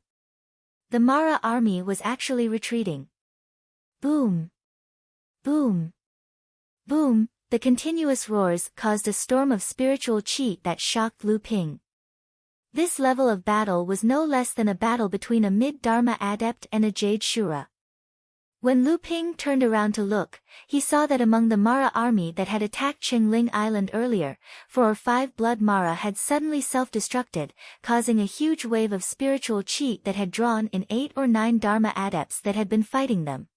The Mara army was actually retreating. Boom! Boom! Boom! The continuous roars caused a storm of spiritual qi that shocked Lu Ping. This level of battle was no less than a battle between a mid-Dharma adept and a Jade Shura. When Lu Ping turned around to look, he saw that among the Mara army that had attacked Chengling Island earlier, 4 or 5 blood Mara had suddenly self-destructed, causing a huge wave of spiritual qi that had drawn in 8 or 9 Dharma adepts that had been fighting them.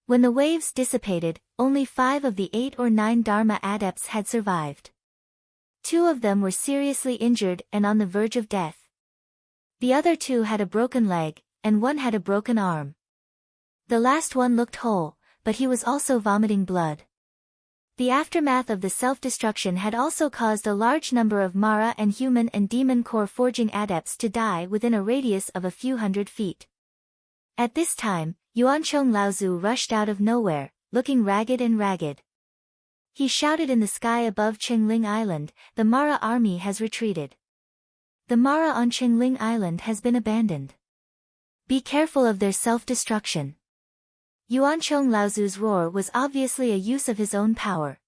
When the waves dissipated, only 5 of the 8 or 9 Dharma adepts had survived. 2 of them were seriously injured and on the verge of death. The other 2 had a broken leg, and 1 had a broken arm. The last one looked whole, but he was also vomiting blood. The aftermath of the self-destruction had also caused a large number of Mara and human and demon core forging adepts to die within a radius of a few hundred feet. At this time, Yuanchong Laozu rushed out of nowhere, looking ragged and ragged. He shouted in the sky above Chengling Island, "The Mara army has retreated. The Mara on Chengling Island has been abandoned. Be careful of their self-destruction." Yuanchong Laozu's roar was obviously a use of his own power.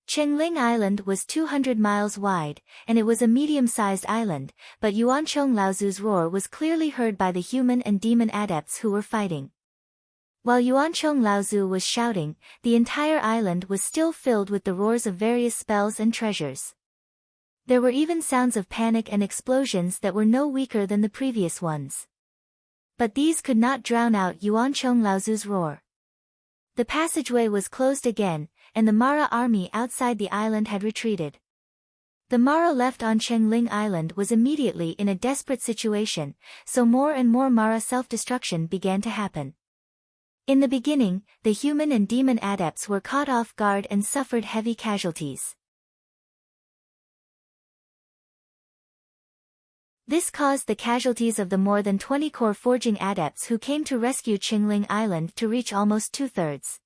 Chengling Island was 200 miles wide, and it was a medium-sized island, but Yuanchong Laozu's roar was clearly heard by the human and demon adepts who were fighting. While Yuanchong Laozu was shouting, the entire island was still filled with the roars of various spells and treasures. There were even sounds of panic and explosions that were no weaker than the previous ones. But these could not drown out Yuan Laozu's roar. The passageway was closed again, and the Mara army outside the island had retreated. The Mara left on Chengling Island was immediately in a desperate situation, so more and more Mara self-destruction began to happen. In the beginning, the human and demon adepts were caught off guard and suffered heavy casualties. This caused the casualties of the more than 20 core forging adepts who came to rescue Qingling Island to reach almost 2/3.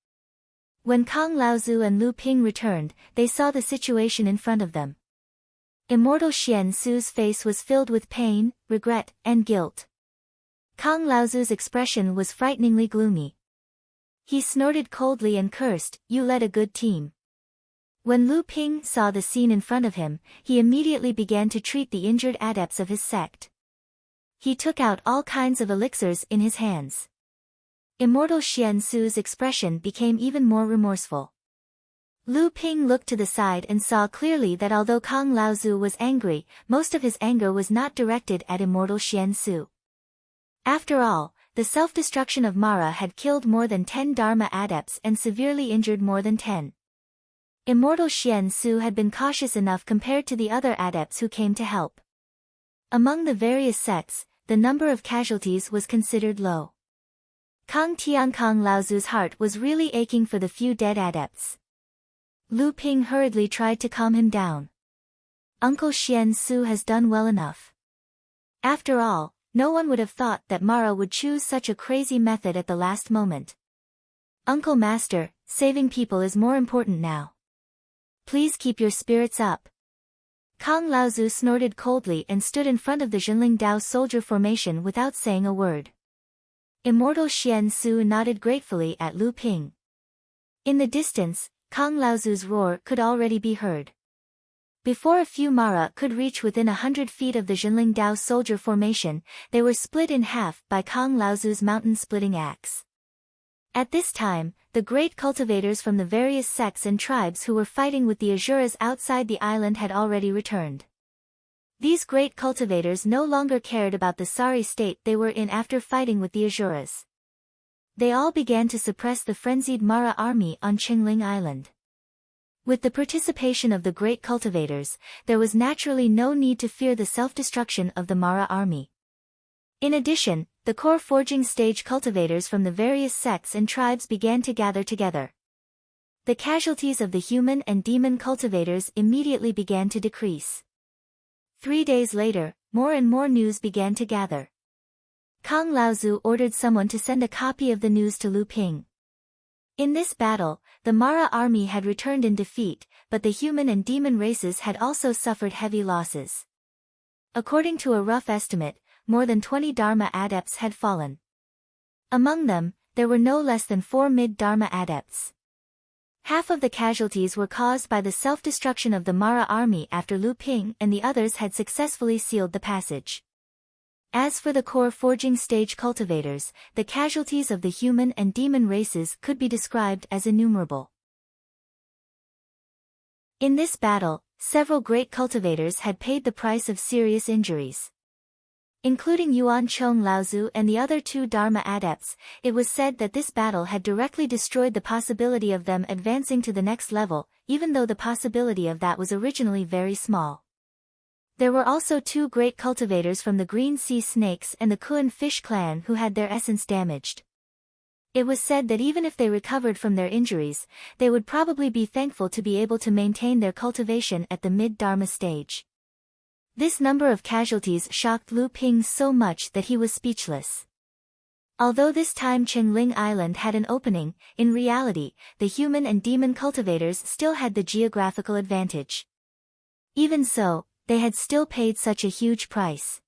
When Kang Laozu and Lu Ping returned, they saw the situation in front of them. Immortal Xian Su's face was filled with pain, regret, and guilt. Kang Laozu's expression was frighteningly gloomy. He snorted coldly and cursed, "You led a good team." When Lu Ping saw the scene in front of him, he immediately began to treat the injured adepts of his sect. He took out all kinds of elixirs in his hands. Immortal Xian Su's expression became even more remorseful. Lu Ping looked to the side and saw clearly that although Kang Laozu was angry, most of his anger was not directed at Immortal Xian Su. After all, the self-destruction of Mara had killed more than 10 Dharma adepts and severely injured more than 10. Immortal Xian Su had been cautious enough compared to the other adepts who came to help. Among the various sects, the number of casualties was considered low. Kang Laozu's heart was really aching for the few dead adepts. Lu Ping hurriedly tried to calm him down. "Uncle Xian Su has done well enough. After all, no one would have thought that Mara would choose such a crazy method at the last moment. Uncle Master, saving people is more important now. Please keep your spirits up." Kang Laozu snorted coldly and stood in front of the Zhenling Dao soldier formation without saying a word. Immortal Xian Su nodded gratefully at Lu Ping. In the distance, Kang Laozu's roar could already be heard. Before a few Mara could reach within 100 feet of the Zhenling Dao soldier formation, they were split in half by Kang Laozu's mountain-splitting axe. At this time, the great cultivators from the various sects and tribes who were fighting with the Asuras outside the island had already returned. These great cultivators no longer cared about the sorry state they were in after fighting with the Asuras. They all began to suppress the frenzied Mara army on Qingling Island. With the participation of the great cultivators, there was naturally no need to fear the self-destruction of the Mara army. In addition, the core forging stage cultivators from the various sects and tribes began to gather together. The casualties of the human and demon cultivators immediately began to decrease. 3 days later, more and more news began to gather. Kang Laozu ordered someone to send a copy of the news to Lu Ping. In this battle, the Mara army had returned in defeat, but the human and demon races had also suffered heavy losses. According to a rough estimate, more than 20 Dharma adepts had fallen. Among them, there were no less than 4 mid-Dharma adepts. Half of the casualties were caused by the self-destruction of the Mara army after Lu Ping and the others had successfully sealed the passage. As for the core forging stage cultivators, the casualties of the human and demon races could be described as innumerable. In this battle, several great cultivators had paid the price of serious injuries. Including Yuan Laozu and the other 2 Dharma adepts, it was said that this battle had directly destroyed the possibility of them advancing to the next level, even though the possibility of that was originally very small. There were also 2 great cultivators from the Green Sea Snakes and the Kuan Fish clan who had their essence damaged. It was said that even if they recovered from their injuries, they would probably be thankful to be able to maintain their cultivation at the mid-Dharma stage. This number of casualties shocked Lu Ping so much that he was speechless. Although this time Qingling Island had an opening, in reality, the human and demon cultivators still had the geographical advantage. Even so, they had still paid such a huge price.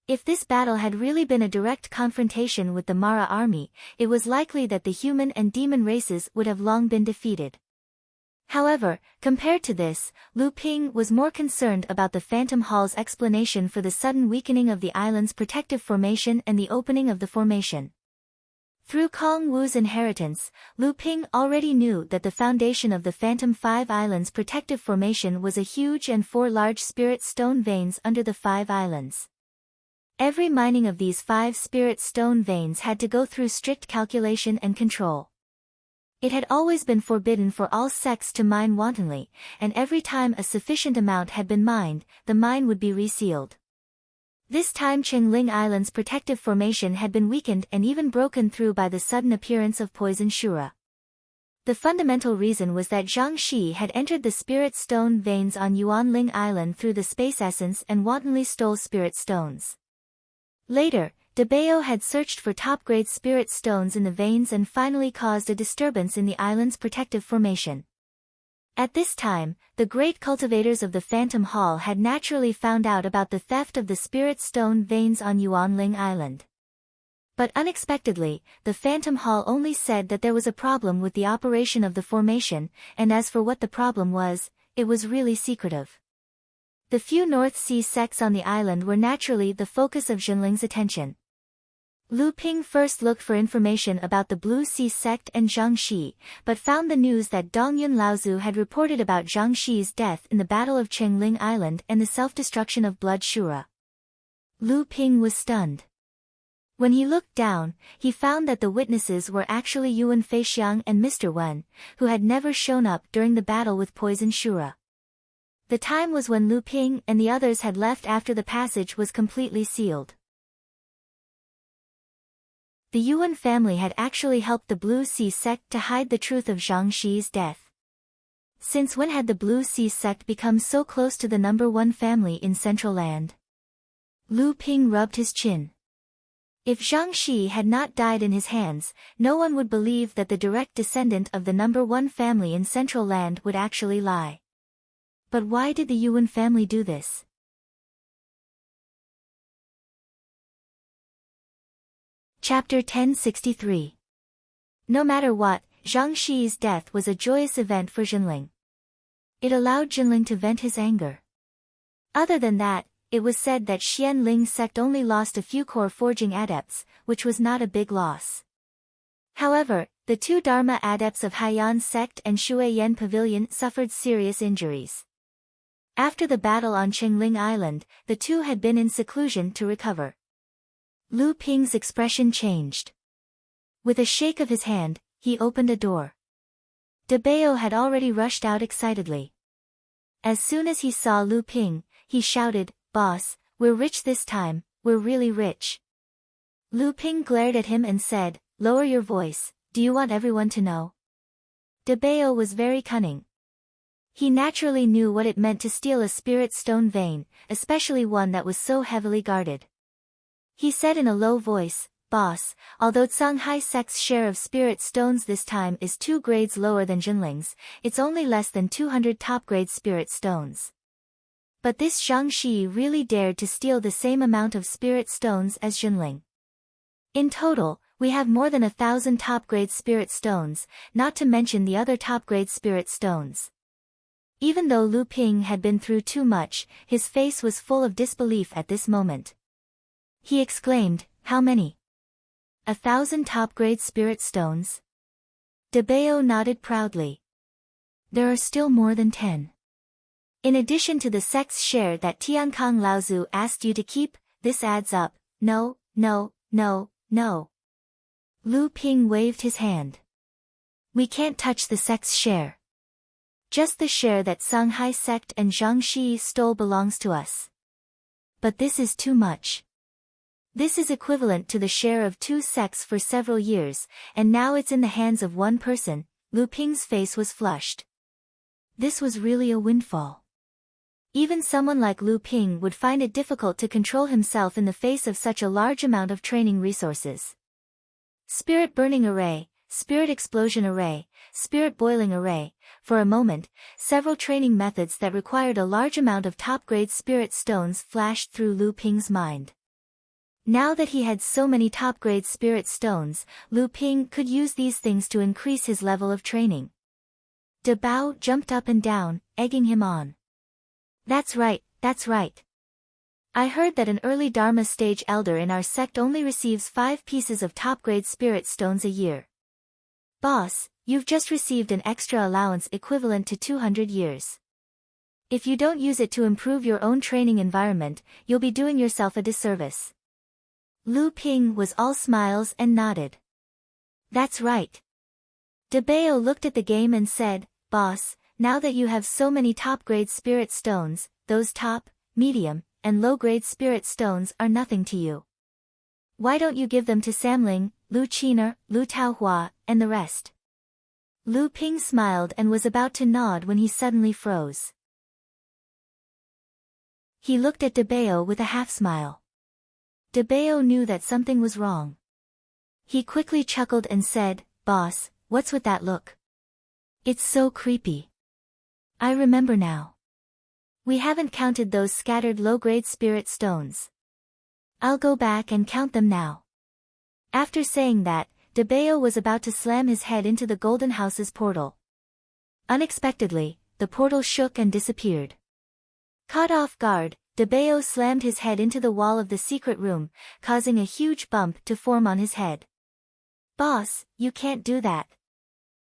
If this battle had really been a direct confrontation with the Mara army, it was likely that the human and demon races would have long been defeated. However, compared to this, Lu Ping was more concerned about the Phantom Hall's explanation for the sudden weakening of the island's protective formation and the opening of the formation. Through Kong Wu's inheritance, Lu Ping already knew that the foundation of the Phantom 5 Islands protective formation was a huge and 4 large spirit stone veins under the 5 islands. Every mining of these 5 spirit stone veins had to go through strict calculation and control. It had always been forbidden for all sects to mine wantonly, and every time a sufficient amount had been mined, the mine would be resealed. This time Qingling Island's protective formation had been weakened and even broken through by the sudden appearance of poison Shura. The fundamental reason was that Zhang Shi had entered the spirit stone veins on Yuanling Island through the space essence and wantonly stole spirit stones. Later, De Bao had searched for top-grade spirit stones in the veins and finally caused a disturbance in the island's protective formation. At this time, the great cultivators of the Phantom Hall had naturally found out about the theft of the spirit stone veins on Yuanling Island. But unexpectedly, the Phantom Hall only said that there was a problem with the operation of the formation, and as for what the problem was, it was really secretive. The few North Sea sects on the island were naturally the focus of Jinling's attention. Lu Ping first looked for information about the Blue Sea sect and Zhang Shi, but found the news that Dongyun Laozu had reported about Zhang Shi's death in the Battle of Qingling Island and the self-destruction of Blood Shura. Lu Ping was stunned. When he looked down, he found that the witnesses were actually Yuan Feixiang and Mr. Wen, who had never shown up during the battle with Poison Shura. The time was when Lu Ping and the others had left after the passage was completely sealed. The Yuan family had actually helped the Blue Sea sect to hide the truth of Zhang Shi's death. Since when had the Blue Sea sect become so close to the #1 family in Central Land? Lu Ping rubbed his chin. If Zhang Shi had not died in his hands, no one would believe that the direct descendant of the #1 family in Central Land would actually lie. But why did the Yuan family do this? Chapter 1063. No matter what, Zhang Shi's death was a joyous event for Jinling. It allowed Jinling to vent his anger. Other than that, it was said that Xianling sect only lost a few core forging adepts, which was not a big loss. However, the 2 Dharma adepts of Haiyan sect and Shuiyan Pavilion suffered serious injuries. After the battle on Qingling Island, the 2 had been in seclusion to recover. Lu Ping's expression changed. With a shake of his hand, he opened a door. De Bao had already rushed out excitedly. As soon as he saw Lu Ping, he shouted, "Boss, we're rich this time, we're really rich." Lu Ping glared at him and said, "Lower your voice, do you want everyone to know?" De Bao was very cunning. He naturally knew what it meant to steal a spirit stone vein, especially one that was so heavily guarded. He said in a low voice, "Boss, although Canghai sect's share of spirit stones this time is 2 grades lower than Jinling's, it's only less than 200 top-grade spirit stones. But this Zhang Shi really dared to steal the same amount of spirit stones as Jinling. In total, we have more than 1,000 top-grade spirit stones, not to mention the other top-grade spirit stones." Even though Lu Ping had been through too much, his face was full of disbelief at this moment. He exclaimed, "How many? 1,000 top-grade spirit stones?" De Bao nodded proudly. "There are still more than 10. In addition to the sect's share that Tiankang Laozu asked you to keep, this adds up." "No, no, no, no." Lu Ping waved his hand. "We can't touch the sect's share. Just the share that Canghai sect and Zhang Shi stole belongs to us. But this is too much. This is equivalent to the share of 2 sects for several years, and now it's in the hands of 1 person." Lu Ping's face was flushed. This was really a windfall. Even someone like Lu Ping would find it difficult to control himself in the face of such a large amount of training resources. Spirit burning array, spirit explosion array, spirit boiling array. For a moment, several training methods that required a large amount of top-grade spirit stones flashed through Lu Ping's mind. Now that he had so many top-grade spirit stones, Lu Ping could use these things to increase his level of training. De Bao jumped up and down, egging him on. That's right, that's right. I heard that an early Dharma stage elder in our sect only receives 5 pieces of top-grade spirit stones a year. Boss, you've just received an extra allowance equivalent to 200 years. If you don't use it to improve your own training environment, you'll be doing yourself a disservice. Lu Ping was all smiles and nodded. That's right. De Bao looked at the game and said, Boss, now that you have so many top-grade spirit stones, those top, medium, and low-grade spirit stones are nothing to you. Why don't you give them to Samling, Lu Qiner, Lu Taohua, and the rest? Lu Ping smiled and was about to nod when he suddenly froze. He looked at De Bao with a half-smile. De Bao knew that something was wrong. He quickly chuckled and said, Boss, what's with that look? It's so creepy. I remember now. We haven't counted those scattered low-grade spirit stones. I'll go back and count them now. After saying that, De Bao was about to slam his head into the Golden House's portal. Unexpectedly, the portal shook and disappeared. Caught off guard, De Bao slammed his head into the wall of the secret room, causing a huge bump to form on his head. Boss, you can't do that.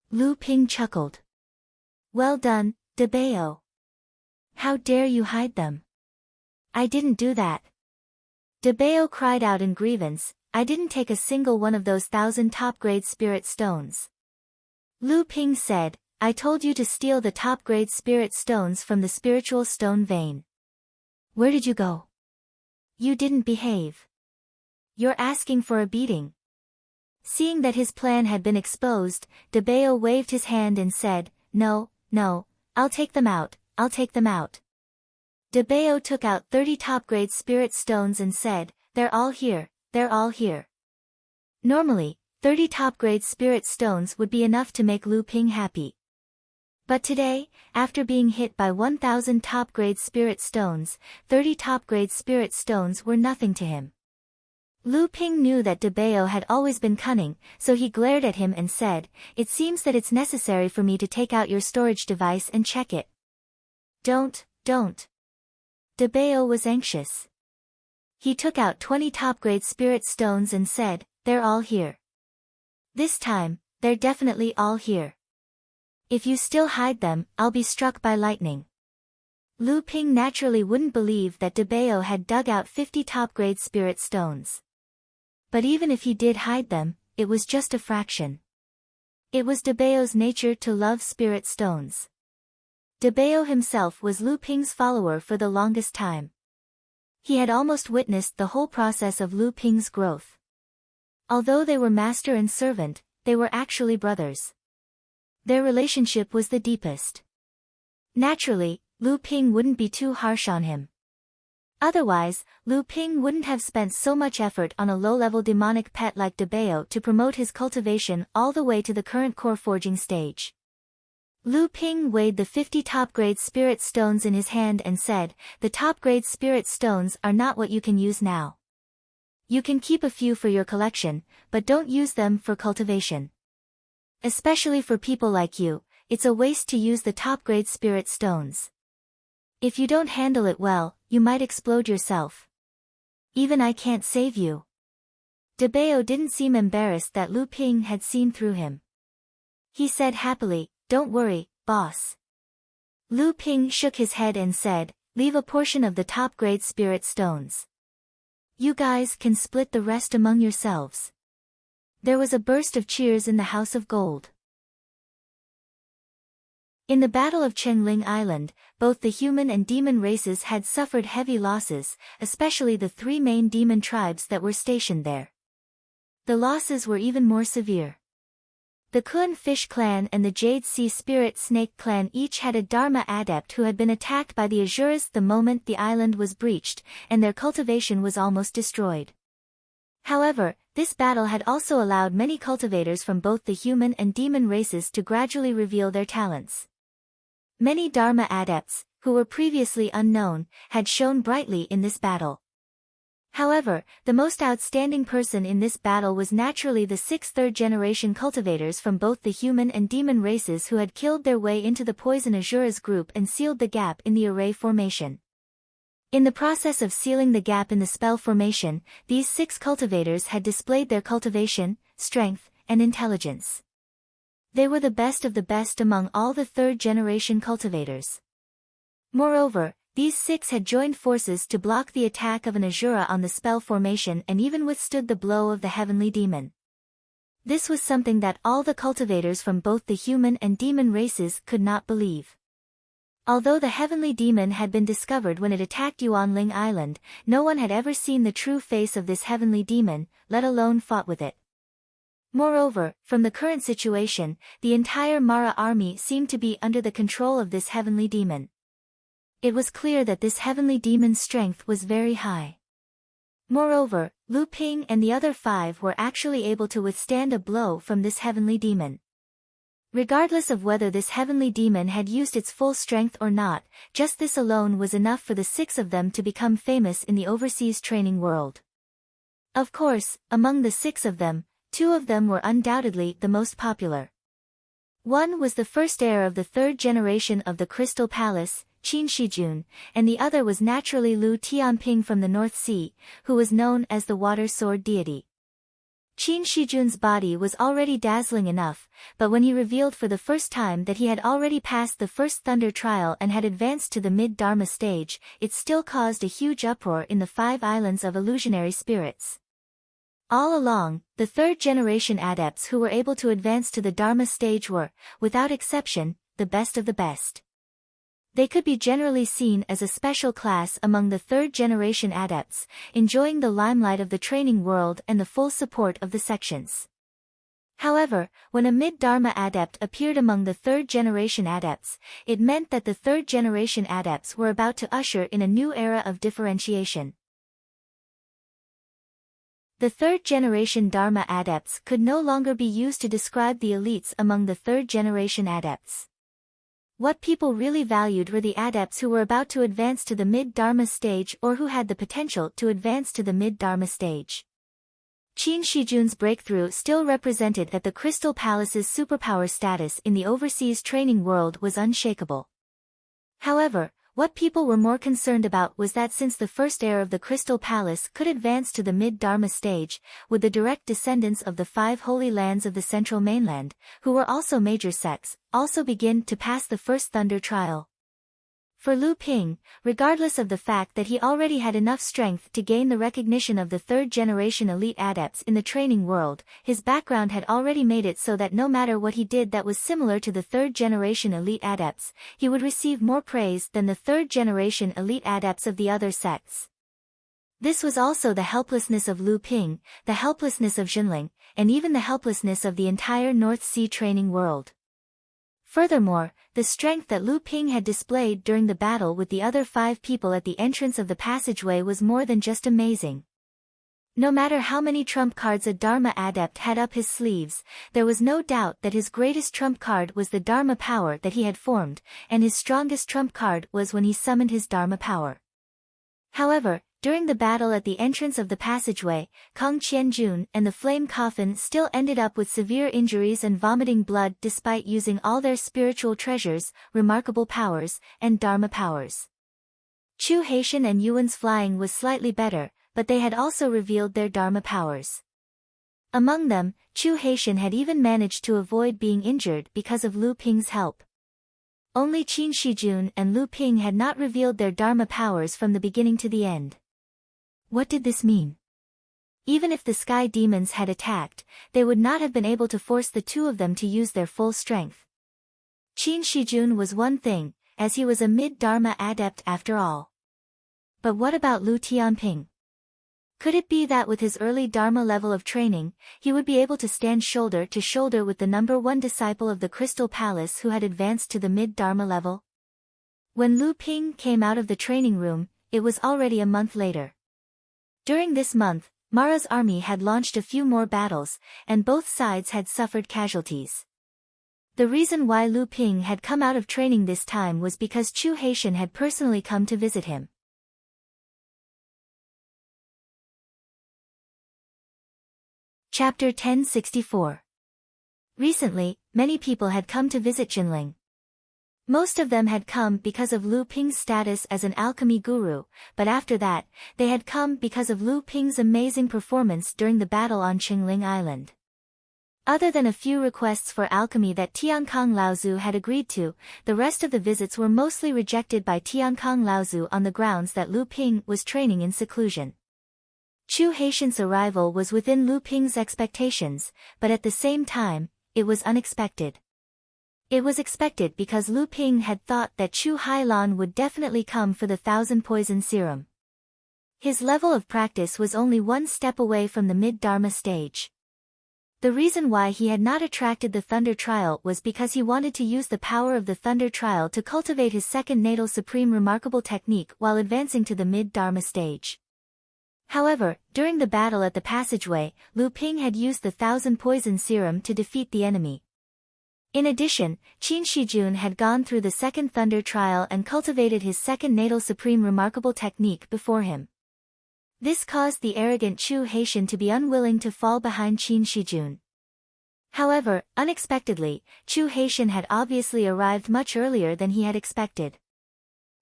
Lu Ping chuckled. Well done, De Bao. How dare you hide them? I didn't do that. De Bao cried out in grievance, I didn't take a single one of those 1,000 top-grade spirit stones. Lu Ping said, I told you to steal the top-grade spirit stones from the spiritual stone vein. Where did you go? You didn't behave. You're asking for a beating. Seeing that his plan had been exposed, De Bao waved his hand and said, No, I'll take them out, I'll take them out. De Bao took out 30 top-grade spirit stones and said, They're all here, they're all here. Normally, 30 top-grade spirit stones would be enough to make Lu Ping happy. But today, after being hit by 1,000 top-grade spirit stones, 30 top-grade spirit stones were nothing to him. Lu Ping knew that De Bao had always been cunning, so he glared at him and said, It seems that it's necessary for me to take out your storage device and check it. Don't. De Bao was anxious. He took out 20 top-grade spirit stones and said, They're all here. This time, they're definitely all here. If you still hide them, I'll be struck by lightning. Lu Ping naturally wouldn't believe that De Bao had dug out 50 top-grade spirit stones. But even if he did hide them, it was just a fraction. It was De Bao's nature to love spirit stones. De Bao himself was Lu Ping's follower for the longest time. He had almost witnessed the whole process of Lu Ping's growth. Although they were master and servant, they were actually brothers. Their relationship was the deepest. Naturally, Lu Ping wouldn't be too harsh on him. Otherwise, Lu Ping wouldn't have spent so much effort on a low-level demonic pet like De Bao to promote his cultivation all the way to the current core forging stage. Lu Ping weighed the 50 top-grade spirit stones in his hand and said, The top-grade spirit stones are not what you can use now. You can keep a few for your collection, but don't use them for cultivation. Especially for people like you, it's a waste to use the top-grade spirit stones. If you don't handle it well, you might explode yourself. Even I can't save you. De Bao didn't seem embarrassed that Lu Ping had seen through him. He said happily, Don't worry, boss. Lu Ping shook his head and said, Leave a portion of the top-grade spirit stones. You guys can split the rest among yourselves. There was a burst of cheers in the House of Gold. In the Battle of Chengling Island, both the human and demon races had suffered heavy losses, especially the 3 main demon tribes that were stationed there. The losses were even more severe. The Kun Fish Clan and the Jade Sea Spirit Snake Clan each had a Dharma adept who had been attacked by the Asuras the moment the island was breached, and their cultivation was almost destroyed. However, this battle had also allowed many cultivators from both the human and demon races to gradually reveal their talents. Many Dharma adepts, who were previously unknown, had shone brightly in this battle. However, the most outstanding person in this battle was naturally the 6 third-generation cultivators from both the human and demon races who had killed their way into the Poison Asuras group and sealed the gap in the array formation. In the process of sealing the gap in the spell formation, these 6 cultivators had displayed their cultivation, strength, and intelligence. They were the best of the best among all the 3rd-generation cultivators. Moreover, these 6 had joined forces to block the attack of an Asura on the spell formation and even withstood the blow of the heavenly demon. This was something that all the cultivators from both the human and demon races could not believe. Although the heavenly demon had been discovered when it attacked Yuanling Island, no one had ever seen the true face of this heavenly demon, let alone fought with it. Moreover, from the current situation, the entire Mara army seemed to be under the control of this heavenly demon. It was clear that this heavenly demon's strength was very high. Moreover, Lu Ping and the other 5 were actually able to withstand a blow from this heavenly demon. Regardless of whether this heavenly demon had used its full strength or not, just this alone was enough for the 6 of them to become famous in the overseas training world. Of course, among the 6 of them, 2 of them were undoubtedly the most popular. One was the first heir of the 3rd generation of the Crystal Palace, Qin Shijun, and the other was naturally Lu Tianping from the North Sea, who was known as the Water Sword Deity. Qin Shijun's body was already dazzling enough, but when he revealed for the first time that he had already passed the first Thunder trial and had advanced to the mid-Dharma stage, it still caused a huge uproar in the 5 islands of illusionary spirits. All along, the 3rd-generation adepts who were able to advance to the Dharma stage were, without exception, the best of the best. They could be generally seen as a special class among the 3rd-generation adepts, enjoying the limelight of the training world and the full support of the sections. However, when a mid-Dharma adept appeared among the 3rd-generation adepts, it meant that the 3rd-generation adepts were about to usher in a new era of differentiation. The 3rd-generation Dharma adepts could no longer be used to describe the elites among the 3rd-generation adepts. What people really valued were the adepts who were about to advance to the mid-Dharma stage or who had the potential to advance to the mid-Dharma stage. Qin Shijun's breakthrough still represented that the Crystal Palace's superpower status in the overseas training world was unshakable. However, what people were more concerned about was that since the first heir of the Crystal Palace could advance to the mid-Dharma stage, would the direct descendants of the 5 holy lands of the central mainland, who were also major sects, also begin to pass the first Thunder trial? For Lu Ping, regardless of the fact that he already had enough strength to gain the recognition of the 3rd-generation elite adepts in the training world, his background had already made it so that no matter what he did that was similar to the 3rd-generation elite adepts, he would receive more praise than the 3rd-generation elite adepts of the other sects. This was also the helplessness of Lu Ping, the helplessness of Jinling, and even the helplessness of the entire North Sea training world. Furthermore, the strength that Lu Ping had displayed during the battle with the other 5 people at the entrance of the passageway was more than just amazing. No matter how many trump cards a Dharma adept had up his sleeves, there was no doubt that his greatest trump card was the Dharma power that he had formed, and his strongest trump card was when he summoned his Dharma power. However, during the battle at the entrance of the passageway, Kong Qianjun and the Flame Coffin still ended up with severe injuries and vomiting blood despite using all their spiritual treasures, remarkable powers, and Dharma powers. Chu Haitian and Yuan's flying was slightly better, but they had also revealed their Dharma powers. Among them, Chu Haitian had even managed to avoid being injured because of Lu Ping's help. Only Qin Shijun and Lu Ping had not revealed their Dharma powers from the beginning to the end. What did this mean? Even if the sky demons had attacked, they would not have been able to force the 2 of them to use their full strength. Qin Shijun was one thing, as he was a mid-Dharma adept after all. But what about Lu Tianping? Could it be that with his early Dharma level of training, he would be able to stand shoulder to shoulder with the number 1 disciple of the Crystal Palace who had advanced to the mid-Dharma level? When Lu Ping came out of the training room, it was already a month later. During this month, Mara's army had launched a few more battles, and both sides had suffered casualties. The reason why Lu Ping had come out of training this time was because Chu Haitian had personally come to visit him. Chapter 1064. Recently, many people had come to visit Jinling. Most of them had come because of Lu Ping's status as an alchemy guru, but after that, they had come because of Lu Ping's amazing performance during the battle on Qingling Island. Other than a few requests for alchemy that Tiankang Laozu had agreed to, the rest of the visits were mostly rejected by Tiankang Laozu on the grounds that Lu Ping was training in seclusion. Chu Haitian's arrival was within Lu Ping's expectations, but at the same time, it was unexpected. It was expected because Lu Ping had thought that Chu Hailan would definitely come for the 1,000 poison serum. His level of practice was only one step away from the mid-Dharma stage. The reason why he had not attracted the Thunder Trial was because he wanted to use the power of the Thunder Trial to cultivate his second natal supreme remarkable technique while advancing to the mid-Dharma stage. However, during the battle at the passageway, Lu Ping had used the 1,000 poison serum to defeat the enemy. In addition, Qin Shijun had gone through the second Thunder Trial and cultivated his second natal supreme remarkable technique before him. This caused the arrogant Chu Haitian to be unwilling to fall behind Qin Shijun. However, unexpectedly, Chu Haitian had obviously arrived much earlier than he had expected.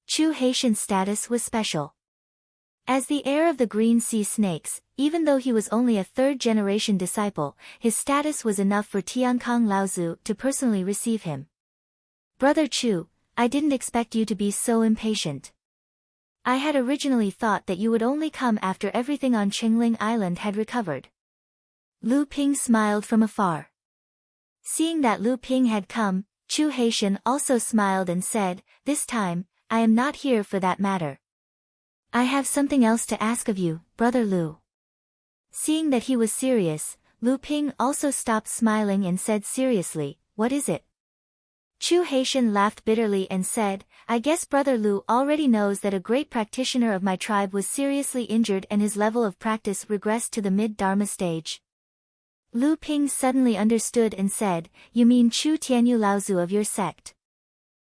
Chu Haitian's status was special. As the heir of the Green Sea Snakes, even though he was only a third-generation disciple, his status was enough for Tiankang Laozu to personally receive him. Brother Chu, I didn't expect you to be so impatient. I had originally thought that you would only come after everything on Qingling Island had recovered. Lu Ping smiled from afar. Seeing that Lu Ping had come, Chu Haitian also smiled and said, "This time, I am not here for that matter. I have something else to ask of you, Brother Lu." Seeing that he was serious, Lu Ping also stopped smiling and said seriously, "What is it?" Chu Haitian laughed bitterly and said, "I guess Brother Lu already knows that a great practitioner of my tribe was seriously injured and his level of practice regressed to the mid-Dharma stage." Lu Ping suddenly understood and said, "You mean Chu Tianyu Laozu of your sect?"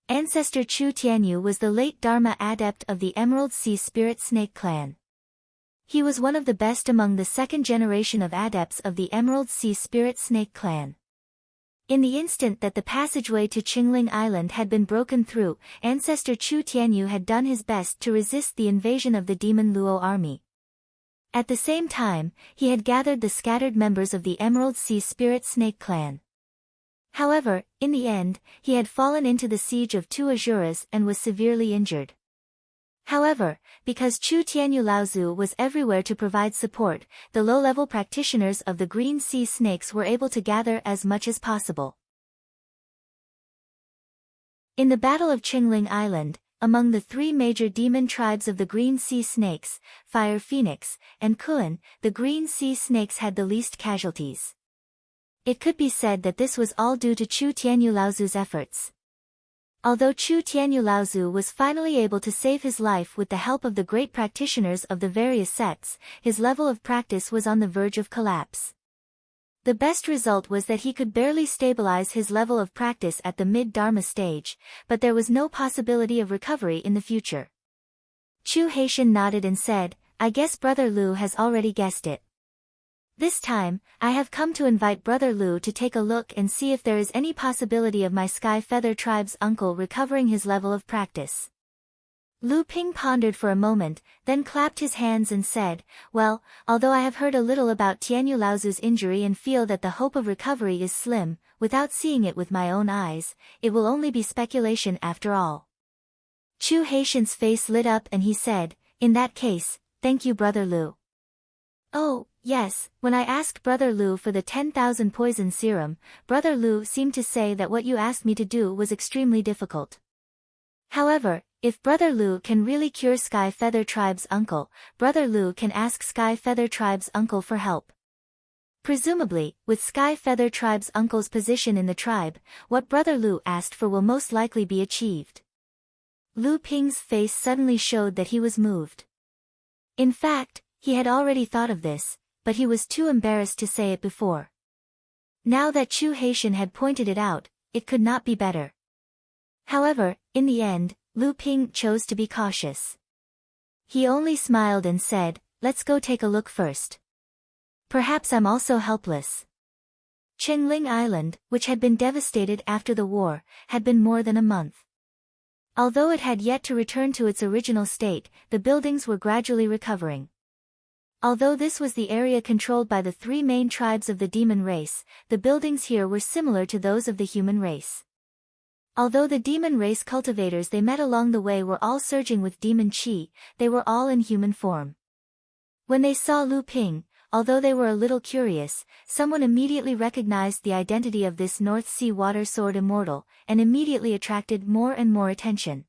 Ancestor Chu Tianyu was the late Dharma adept of the Emerald Sea Spirit Snake clan. He was one of the best among the second generation of adepts of the Emerald Sea Spirit Snake clan. In the instant that the passageway to Qingling Island had been broken through, Ancestor Chu Tianyu had done his best to resist the invasion of the Demon Luo army. At the same time, he had gathered the scattered members of the Emerald Sea Spirit Snake clan. However, in the end, he had fallen into the siege of two Azuras and was severely injured. However, because Chu Tianyu Laozu was everywhere to provide support, the low-level practitioners of the Green Sea Snakes were able to gather as much as possible. In the Battle of Qingling Island, among the three major demon tribes of the Green Sea Snakes, Fire Phoenix, and Kuan, the Green Sea Snakes had the least casualties. It could be said that this was all due to Chu Tianyu Laozu's efforts. Although Chu Tianyu Laozu was finally able to save his life with the help of the great practitioners of the various sects, his level of practice was on the verge of collapse. The best result was that he could barely stabilize his level of practice at the mid-Dharma stage, but there was no possibility of recovery in the future. Chu Haitian nodded and said, "I guess Brother Lu has already guessed it. This time, I have come to invite Brother Lu to take a look and see if there is any possibility of my Sky Feather Tribe's uncle recovering his level of practice." Lu Ping pondered for a moment, then clapped his hands and said, "Well, although I have heard a little about Tianyu Laozu's injury and feel that the hope of recovery is slim, without seeing it with my own eyes, it will only be speculation after all." Chu Haitian's face lit up and he said, "In that case, thank you Brother Lu." "Oh, yes, when I asked Brother Lu for the 10,000 poison serum, Brother Lu seemed to say that what you asked me to do was extremely difficult. However, if Brother Lu can really cure Sky Feather Tribe's uncle, Brother Lu can ask Sky Feather Tribe's uncle for help. Presumably, with Sky Feather Tribe's uncle's position in the tribe, what Brother Lu asked for will most likely be achieved." Lu Ping's face suddenly showed that he was moved. In fact, he had already thought of this, but he was too embarrassed to say it before. Now that Chu Haitian had pointed it out, it could not be better. However, in the end, Lu Ping chose to be cautious. He only smiled and said, "Let's go take a look first. Perhaps I'm also helpless." Qingling Island, which had been devastated after the war, had been more than a month. Although it had yet to return to its original state, the buildings were gradually recovering. Although this was the area controlled by the three main tribes of the demon race, the buildings here were similar to those of the human race. Although the demon race cultivators they met along the way were all surging with demon chi, they were all in human form. When they saw Lu Ping, although they were a little curious, someone immediately recognized the identity of this North Sea Water Sword immortal, and immediately attracted more and more attention.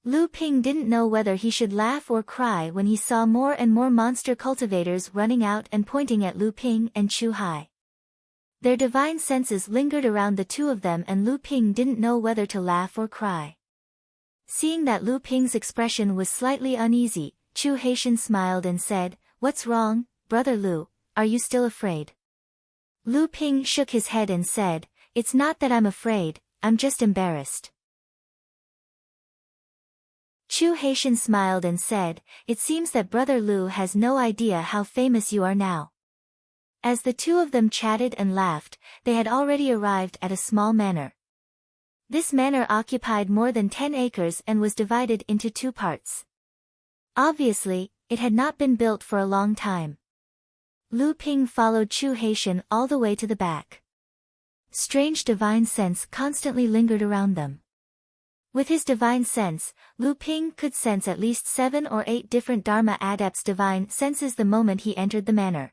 Lu Ping didn't know whether he should laugh or cry when he saw more and more monster cultivators running out and pointing at Lu Ping and Chu Hai. Their divine senses lingered around the two of them and Lu Ping didn't know whether to laugh or cry. Seeing that Lu Ping's expression was slightly uneasy, Chu Haishan smiled and said, "What's wrong, Brother Lu, are you still afraid?" Lu Ping shook his head and said, "It's not that I'm afraid, I'm just embarrassed." Chu Haishan smiled and said, "It seems that Brother Lu has no idea how famous you are now." As the two of them chatted and laughed, they had already arrived at a small manor. This manor occupied more than 10 acres and was divided into two parts. Obviously, it had not been built for a long time. Lu Ping followed Chu Haishan all the way to the back. Strange divine sense constantly lingered around them. With his divine sense, Lu Ping could sense at least 7 or 8 different Dharma adepts' divine senses the moment he entered the manor.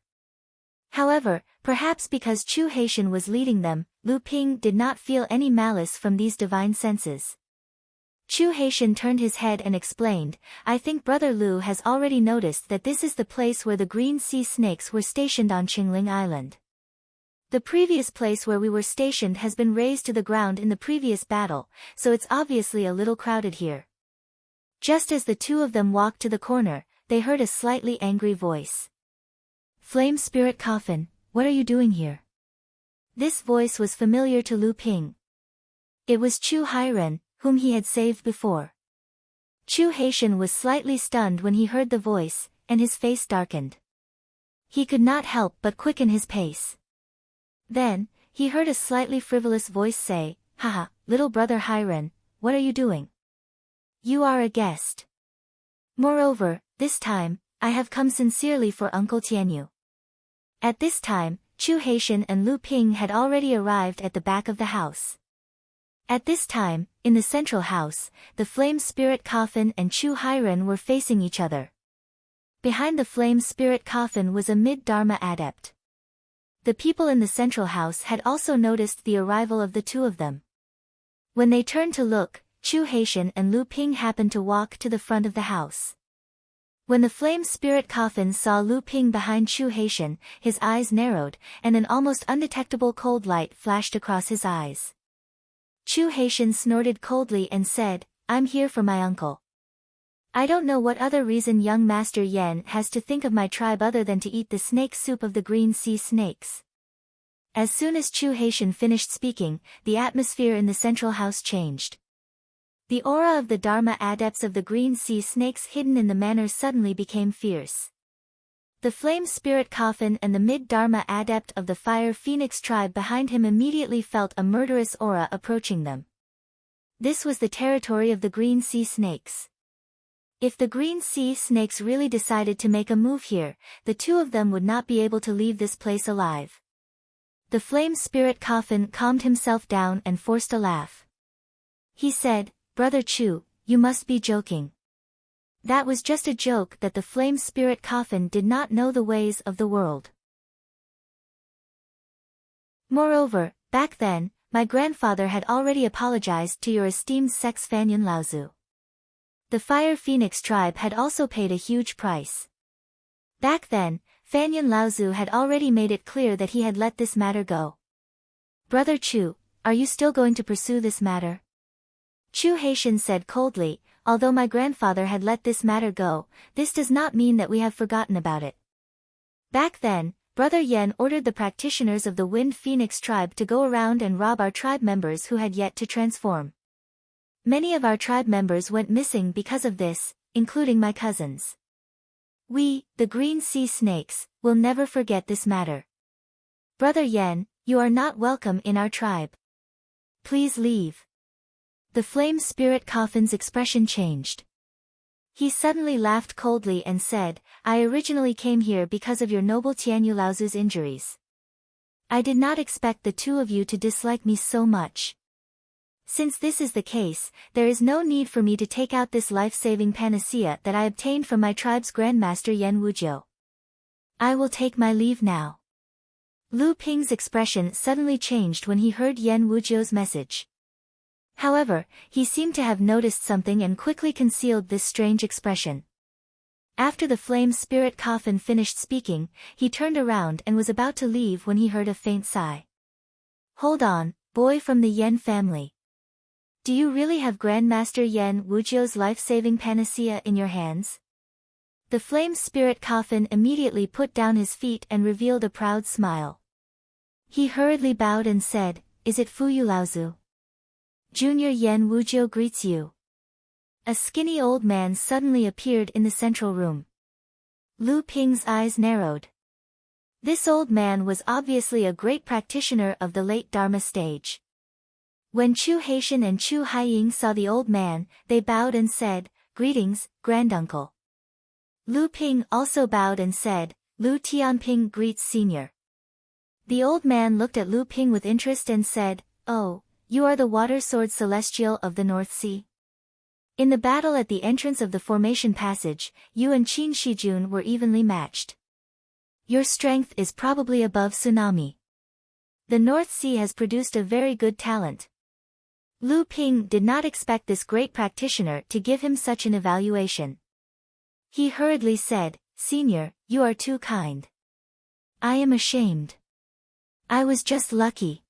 However, perhaps because Chu Haishan was leading them, Lu Ping did not feel any malice from these divine senses. Chu Haishan turned his head and explained, "I think Brother Lu has already noticed that this is the place where the green sea snakes were stationed on Qingling Island. The previous place where we were stationed has been razed to the ground in the previous battle, so it's obviously a little crowded here." Just as the two of them walked to the corner, they heard a slightly angry voice. "Flame Spirit Coffin, what are you doing here?" This voice was familiar to Lu Ping. It was Chu Hairen, whom he had saved before. Chu Haishan was slightly stunned when he heard the voice, and his face darkened. He could not help but quicken his pace. Then, he heard a slightly frivolous voice say, "Haha, little brother Hairen, what are you doing? You are a guest. Moreover, this time, I have come sincerely for Uncle Tianyu." At this time, Chu Haishan and Lu Ping had already arrived at the back of the house. At this time, in the central house, the Flame Spirit Coffin and Chu Hairen were facing each other. Behind the Flame Spirit Coffin was a mid-Dharma adept. The people in the central house had also noticed the arrival of the two of them. When they turned to look, Chu Haishan and Lu Ping happened to walk to the front of the house. When the Flame Spirit Coffin saw Lu Ping behind Chu Haishan, his eyes narrowed, and an almost undetectable cold light flashed across his eyes. Chu Haishan snorted coldly and said, "I'm here for my uncle. I don't know what other reason young Master Yen has to think of my tribe other than to eat the snake soup of the green sea snakes." As soon as Chu Haishan finished speaking, the atmosphere in the central house changed. The aura of the Dharma adepts of the green sea snakes hidden in the manor suddenly became fierce. The Flame Spirit Coffin and the mid-Dharma adept of the Fire Phoenix tribe behind him immediately felt a murderous aura approaching them. This was the territory of the green sea snakes. If the green sea snakes really decided to make a move here, the two of them would not be able to leave this place alive. The Flame Spirit Coffin calmed himself down and forced a laugh. He said, "Brother Chu, you must be joking." That was just a joke that the Flame Spirit Coffin did not know the ways of the world. Moreover, back then, my grandfather had already apologized to your esteemed sex Fanyan Laozu. The Fire Phoenix tribe had also paid a huge price. Back then, Fanyan Laozu had already made it clear that he had let this matter go. "Brother Chu, are you still going to pursue this matter?" Chu Haishan said coldly, "Although my grandfather had let this matter go, this does not mean that we have forgotten about it. Back then, Brother Yen ordered the practitioners of the Wind Phoenix tribe to go around and rob our tribe members who had yet to transform. Many of our tribe members went missing because of this, including my cousins. We, the Green Sea Snakes, will never forget this matter. Brother Yen, you are not welcome in our tribe. Please leave." The flame spirit coffin's expression changed. He suddenly laughed coldly and said, I originally came here because of your noble Tianyu Laozu's injuries. I did not expect the two of you to dislike me so much. Since this is the case, there is no need for me to take out this life-saving panacea that I obtained from my tribe's grandmaster Yan Wujiu. I will take my leave now. Lu Ping's expression suddenly changed when he heard Yan Wujiu's message. However, he seemed to have noticed something and quickly concealed this strange expression. After the flame spirit coffin finished speaking, he turned around and was about to leave when he heard a faint sigh. Hold on, boy from the Yan family. Do you really have Grandmaster Yan Wujiu's life-saving panacea in your hands? The flame spirit coffin immediately put down his feet and revealed a proud smile. He hurriedly bowed and said, Is it Fuyu Laozu? Junior Yan Wujiu greets you. A skinny old man suddenly appeared in the central room. Lu Ping's eyes narrowed. This old man was obviously a great practitioner of the late Dharma stage. When Chu Haitian and Chu Haiying saw the old man, they bowed and said, Greetings, granduncle. Lu Ping also bowed and said, Lu Tianping greets senior. The old man looked at Lu Ping with interest and said, Oh, you are the water sword celestial of the North Sea? In the battle at the entrance of the formation passage, you and Qin Shijun were evenly matched. Your strength is probably above tsunami. The North Sea has produced a very good talent. Lu Ping did not expect this great practitioner to give him such an evaluation. He hurriedly said, Senior, you are too kind. I am ashamed. I was just lucky.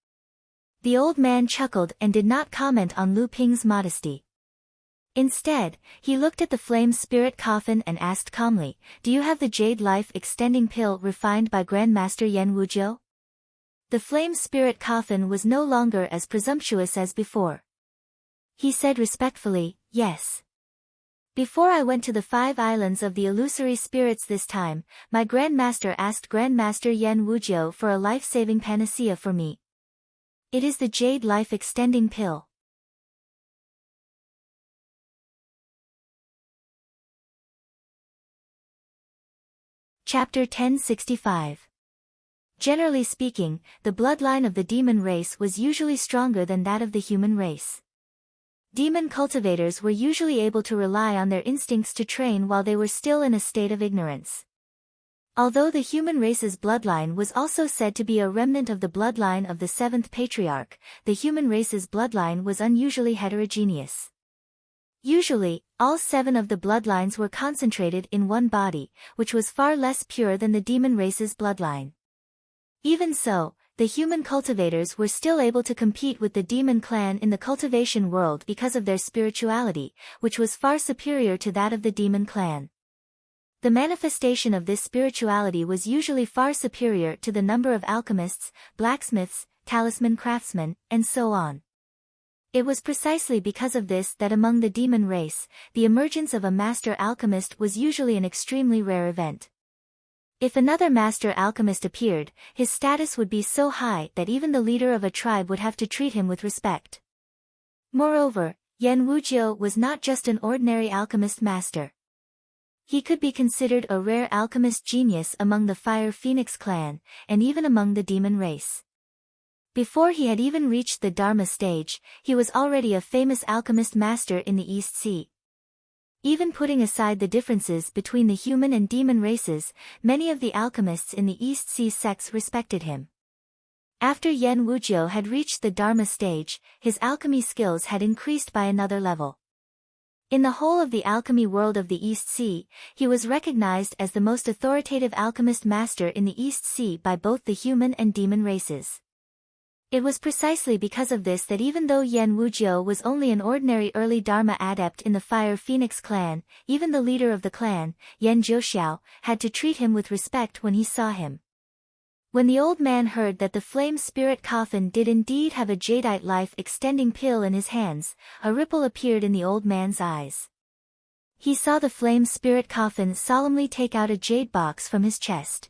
The old man chuckled and did not comment on Lu Ping's modesty. Instead, he looked at the flame spirit coffin and asked calmly, Do you have the jade life extending pill refined by Grandmaster Yan Wujiu? The flame spirit coffin was no longer as presumptuous as before. He said respectfully, Yes. Before I went to the 5 islands of the illusory spirits this time, my grandmaster asked Grandmaster Yan Wujiu for a life-saving panacea for me. It is the jade life extending pill. Chapter 1065. Generally speaking, the bloodline of the demon race was usually stronger than that of the human race. Demon cultivators were usually able to rely on their instincts to train while they were still in a state of ignorance. Although the human race's bloodline was also said to be a remnant of the bloodline of the 7th patriarch, the human race's bloodline was unusually heterogeneous. Usually, all 7 of the bloodlines were concentrated in one body, which was far less pure than the demon race's bloodline. Even so, the human cultivators were still able to compete with the demon clan in the cultivation world because of their spirituality, which was far superior to that of the demon clan. The manifestation of this spirituality was usually far superior to the number of alchemists, blacksmiths, talisman craftsmen, and so on. It was precisely because of this that among the demon race, the emergence of a master alchemist was usually an extremely rare event. If another master alchemist appeared, his status would be so high that even the leader of a tribe would have to treat him with respect. Moreover, Yan Wujiu was not just an ordinary alchemist master. He could be considered a rare alchemist genius among the Fire Phoenix clan, and even among the demon race. Before he had even reached the Dharma stage, he was already a famous alchemist master in the East Sea. Even putting aside the differences between the human and demon races, many of the alchemists in the East Sea sects respected him. After Yan Wujiu had reached the Dharma stage, his alchemy skills had increased by another level. In the whole of the alchemy world of the East Sea, he was recognized as the most authoritative alchemist master in the East Sea by both the human and demon races. It was precisely because of this that even though Yan Wujiu was only an ordinary early Dharma adept in the Fire Phoenix clan, even the leader of the clan, Yan Zhouxiao, had to treat him with respect when he saw him. When the old man heard that the flame spirit coffin did indeed have a jadeite life extending pill in his hands, a ripple appeared in the old man's eyes. He saw the flame spirit coffin solemnly take out a jade box from his chest.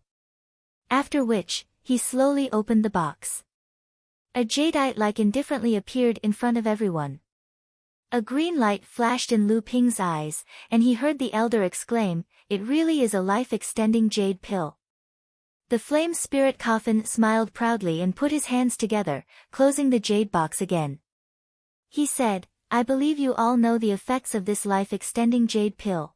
After which, he slowly opened the box. A jadeite-like indifferently appeared in front of everyone. A green light flashed in Lu Ping's eyes, and he heard the elder exclaim, "It really is a life-extending jade pill." The flame spirit coffin smiled proudly and put his hands together, closing the jade box again. He said, "I believe you all know the effects of this life-extending jade pill.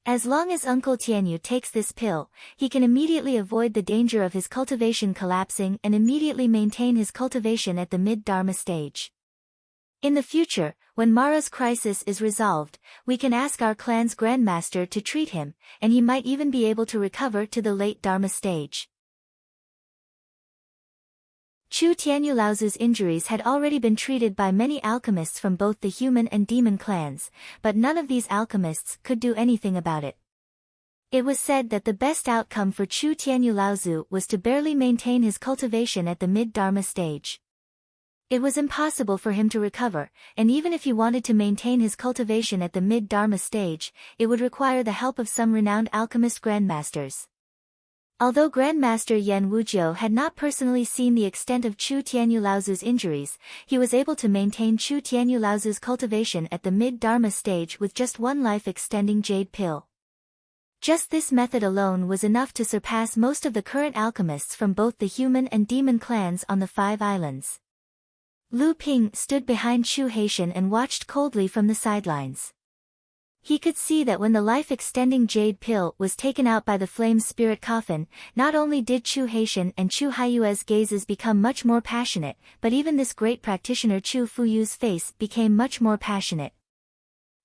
As long as Uncle Tianyu takes this pill, he can immediately avoid the danger of his cultivation collapsing and immediately maintain his cultivation at the mid-dharma stage. In the future, when Mara's crisis is resolved, we can ask our clan's grandmaster to treat him, and he might even be able to recover to the late dharma stage." Chu Tianyu Laozu's injuries had already been treated by many alchemists from both the human and demon clans, but none of these alchemists could do anything about it. It was said that the best outcome for Chu Tianyu Laozu was to barely maintain his cultivation at the mid-dharma stage. It was impossible for him to recover, and even if he wanted to maintain his cultivation at the mid-dharma stage, it would require the help of some renowned alchemist grandmasters. Although Grandmaster Yan Wujiu had not personally seen the extent of Chu Tianyu Laozu's injuries, he was able to maintain Chu Tianyu Laozu's cultivation at the mid-dharma stage with just one life-extending jade pill. Just this method alone was enough to surpass most of the current alchemists from both the human and demon clans on the 5 islands. Lu Ping stood behind Chu Haitian and watched coldly from the sidelines. He could see that when the life-extending jade pill was taken out by the flame spirit coffin, not only did Chu Haitian and Chu Haiyue's gazes become much more passionate, but even this great practitioner Chu Fuyu's face became much more passionate.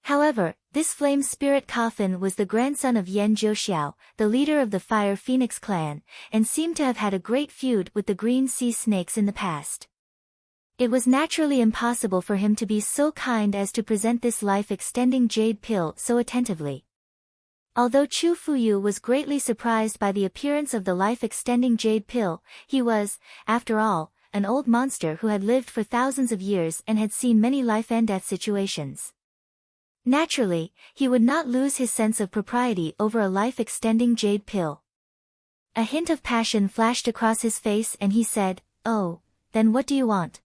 However, this flame spirit coffin was the grandson of Yan Jiuxiao, the leader of the Fire Phoenix clan, and seemed to have had a great feud with the Green Sea Snakes in the past. It was naturally impossible for him to be so kind as to present this life-extending jade pill so attentively. Although Chu Fuyu was greatly surprised by the appearance of the life-extending jade pill, he was, after all, an old monster who had lived for thousands of years and had seen many life-and-death situations. Naturally, he would not lose his sense of propriety over a life-extending jade pill. A hint of passion flashed across his face and he said, "Oh, then what do you want?"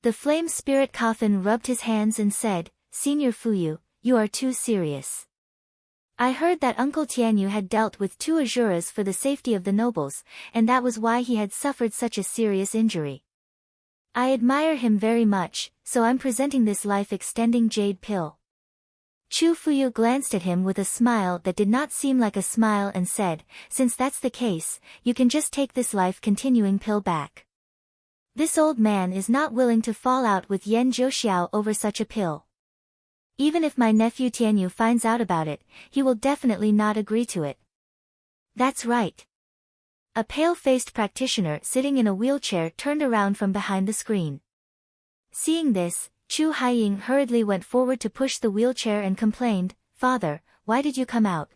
The flame spirit coffin rubbed his hands and said, "Senior Fuyu, you are too serious. I heard that Uncle Tianyu had dealt with 2 Azuras for the safety of the nobles, and that was why he had suffered such a serious injury. I admire him very much, so I'm presenting this life-extending jade pill." Chu Fuyu glanced at him with a smile that did not seem like a smile and said, "Since that's the case, you can just take this life-continuing pill back. This old man is not willing to fall out with Yan Jiuxiao over such a pill. Even if my nephew Tianyu finds out about it, he will definitely not agree to it." "That's right." A pale-faced practitioner sitting in a wheelchair turned around from behind the screen. Seeing this, Chu Haiying hurriedly went forward to push the wheelchair and complained, "Father, why did you come out?"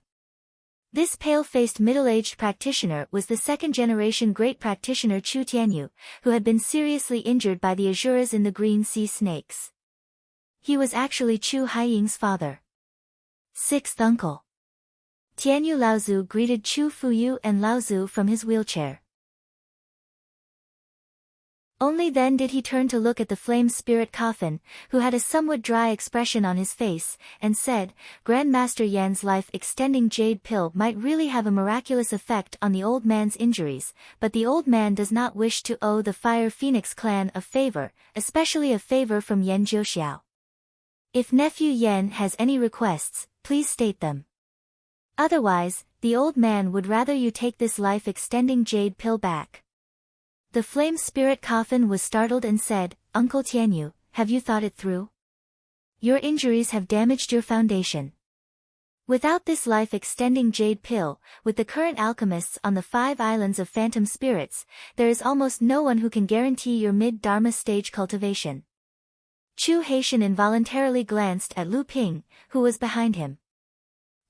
This pale-faced middle-aged practitioner was the second-generation great practitioner Chu Tianyu, who had been seriously injured by the Azuras in the Green Sea Snakes. He was actually Chu Haiying's father. 6th uncle. Tianyu Laozu greeted Chu Fuyu and Laozu from his wheelchair. Only then did he turn to look at the flame spirit coffin, who had a somewhat dry expression on his face, and said, "Grandmaster Yan's life-extending jade pill might really have a miraculous effect on the old man's injuries, but the old man does not wish to owe the Fire Phoenix clan a favor, especially a favor from Yan Jiuxiao. If nephew Yan has any requests, please state them. Otherwise, the old man would rather you take this life-extending jade pill back." The flame spirit coffin was startled and said, "Uncle Tianyu, have you thought it through? Your injuries have damaged your foundation. Without this life-extending jade pill, with the current alchemists on the 5 islands of phantom spirits, there is almost no one who can guarantee your mid-dharma stage cultivation." Chu Haitian involuntarily glanced at Lu Ping, who was behind him.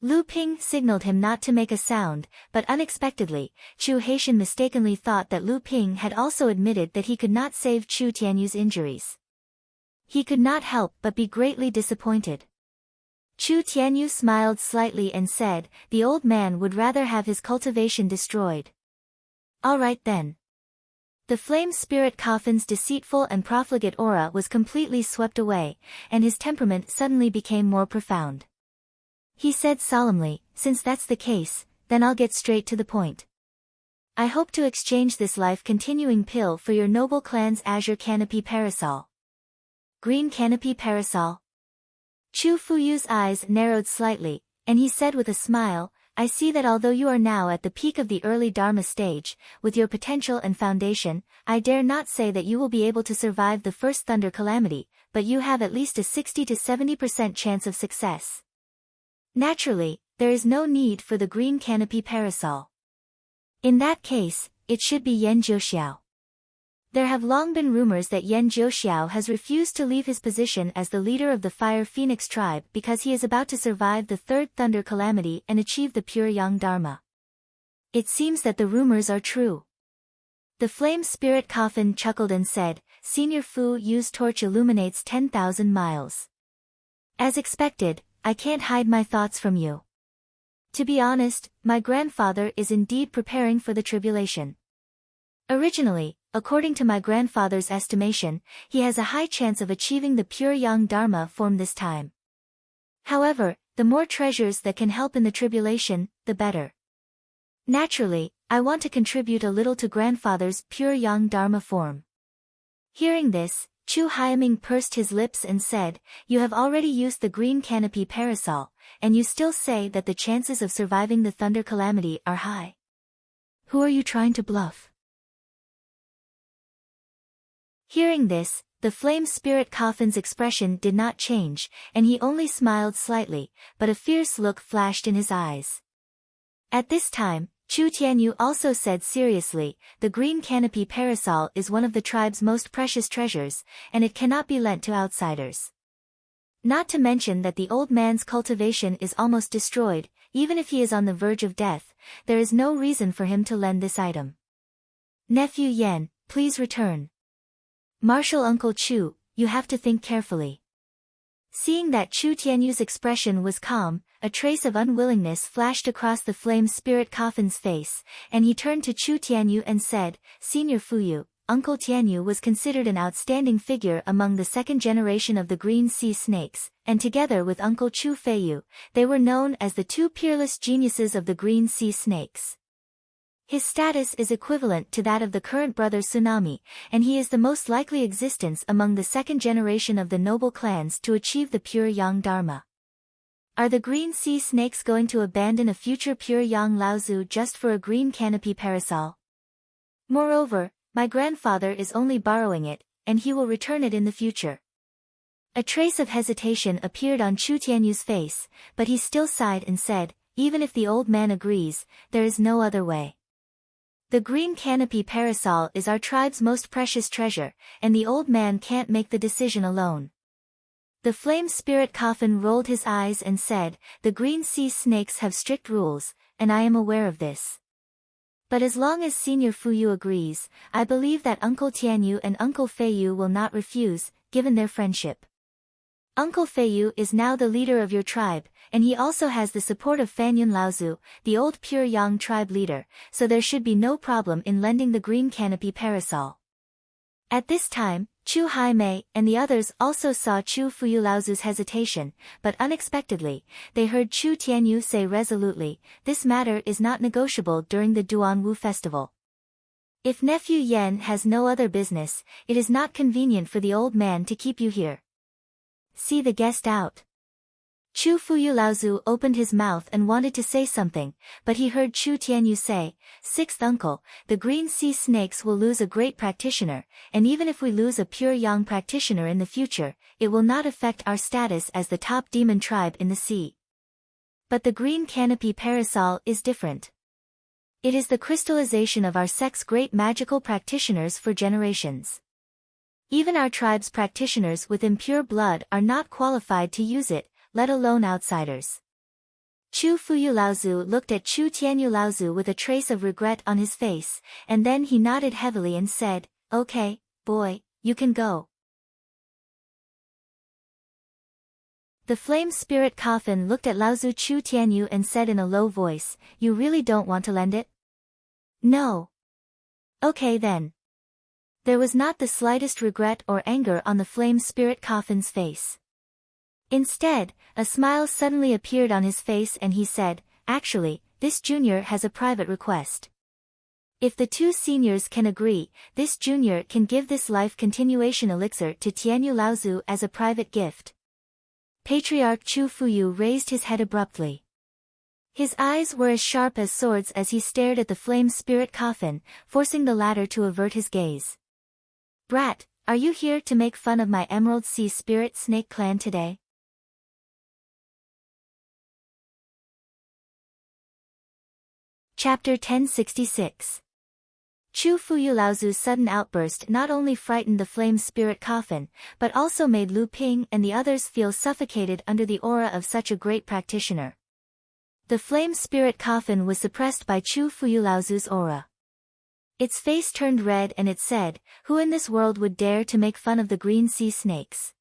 Lu Ping signaled him not to make a sound, but unexpectedly, Chu Haitian mistakenly thought that Lu Ping had also admitted that he could not save Chu Tianyu's injuries. He could not help but be greatly disappointed. Chu Tianyu smiled slightly and said, "The old man would rather have his cultivation destroyed." "All right then." The flame spirit coffin's deceitful and profligate aura was completely swept away, and his temperament suddenly became more profound. He said solemnly, "Since that's the case, then I'll get straight to the point. I hope to exchange this life-continuing pill for your noble clan's azure canopy parasol." Green canopy parasol? Chu Fuyu's eyes narrowed slightly, and he said with a smile, "I see that although you are now at the peak of the early Dharma stage, with your potential and foundation, I dare not say that you will be able to survive the first thunder calamity, but you have at least a 60 to 70% chance of success. Naturally, there is no need for the green canopy parasol. In that case, it should be Yan Jiuxiao. There have long been rumors that Yan Jiuxiao has refused to leave his position as the leader of the Fire Phoenix tribe because he is about to survive the third thunder calamity and achieve the pure Yang Dharma. It seems that the rumors are true." The flame spirit coffin chuckled and said, "Senior Fu Yu's torch illuminates 10,000 miles. As expected, I can't hide my thoughts from you. To be honest, my grandfather is indeed preparing for the tribulation. Originally, according to my grandfather's estimation, he has a high chance of achieving the pure Yang Dharma form this time. However, the more treasures that can help in the tribulation, the better. Naturally, I want to contribute a little to grandfather's pure Yang Dharma form." Hearing this, Chu Haiming pursed his lips and said, "You have already used the green canopy parasol, and you still say that the chances of surviving the thunder calamity are high. Who are you trying to bluff?" Hearing this, the flame spirit coffin's expression did not change, and he only smiled slightly, but a fierce look flashed in his eyes. At this time, Chu Tianyu also said seriously, "The green canopy parasol is one of the tribe's most precious treasures, and it cannot be lent to outsiders. Not to mention that the old man's cultivation is almost destroyed, even if he is on the verge of death, there is no reason for him to lend this item. Nephew Yan, please return. Martial Uncle Chu, you have to think carefully." Seeing that Chu Tianyu's expression was calm, a trace of unwillingness flashed across the flame spirit coffin's face, and he turned to Chu Tianyu and said, "Senior Fuyu, Uncle Tianyu was considered an outstanding figure among the second generation of the Green Sea Snakes, and together with Uncle Chu Feiyu, they were known as the two peerless geniuses of the Green Sea Snakes. His status is equivalent to that of the current brother Tsunami, and he is the most likely existence among the second generation of the noble clans to achieve the pure Yang Dharma. Are the Green Sea Snakes going to abandon a future pure Yang Laozu just for a green canopy parasol? Moreover, my grandfather is only borrowing it, and he will return it in the future." A trace of hesitation appeared on Chu Tianyu's face, but he still sighed and said, "Even if the old man agrees, there is no other way. The green canopy parasol is our tribe's most precious treasure, and the old man can't make the decision alone." The flame spirit coffin rolled his eyes and said, "The Green Sea Snakes have strict rules, and I am aware of this. But as long as Senior Fuyu agrees, I believe that Uncle Tianyu and Uncle Feiyu will not refuse, given their friendship. Uncle Feiyu is now the leader of your tribe, and he also has the support of Fanyun Laozu, the old pure Yang tribe leader, so there should be no problem in lending the green canopy parasol." At this time, Chu Haimei and the others also saw Chu Fuyu Laozu's hesitation, but unexpectedly, they heard Chu Tianyu say resolutely, "This matter is not negotiable during the Duanwu festival. If Nephew Yan has no other business, it is not convenient for the old man to keep you here. See the guest out." Chu Fuyu Laozu opened his mouth and wanted to say something, but he heard Chu Tianyu say, "Sixth uncle, the Green Sea Snakes will lose a great practitioner, and even if we lose a pure Yang practitioner in the future, it will not affect our status as the top demon tribe in the sea. But the green canopy parasol is different. It is the crystallization of our sect's great magical practitioners for generations. Even our tribe's practitioners with impure blood are not qualified to use it, let alone outsiders." Chu Fuyu Laozu looked at Chu Tianyu Laozu with a trace of regret on his face, and then he nodded heavily and said, "Okay, boy, you can go." The flame spirit coffin looked at Laozu Chu Tianyu and said in a low voice, "You really don't want to lend it?" "No." "Okay then. There was not the slightest regret or anger on the flame spirit coffin's face. Instead, a smile suddenly appeared on his face and he said, "Actually, this junior has a private request. If the two seniors can agree, this junior can give this life continuation elixir to Tianyu Laozu as a private gift." Patriarch Chu Fuyu raised his head abruptly. His eyes were as sharp as swords as he stared at the flame spirit coffin, forcing the latter to avert his gaze. "Brat, are you here to make fun of my Emerald Sea Spirit Snake clan today?" Chapter 1066. Chu Fuyu Laozu's sudden outburst not only frightened the flame spirit coffin, but also made Lu Ping and the others feel suffocated under the aura of such a great practitioner. The flame spirit coffin was suppressed by Chu Fuyu Laozu's aura. Its face turned red and it said, "Who in this world would dare to make fun of the green sea snakes?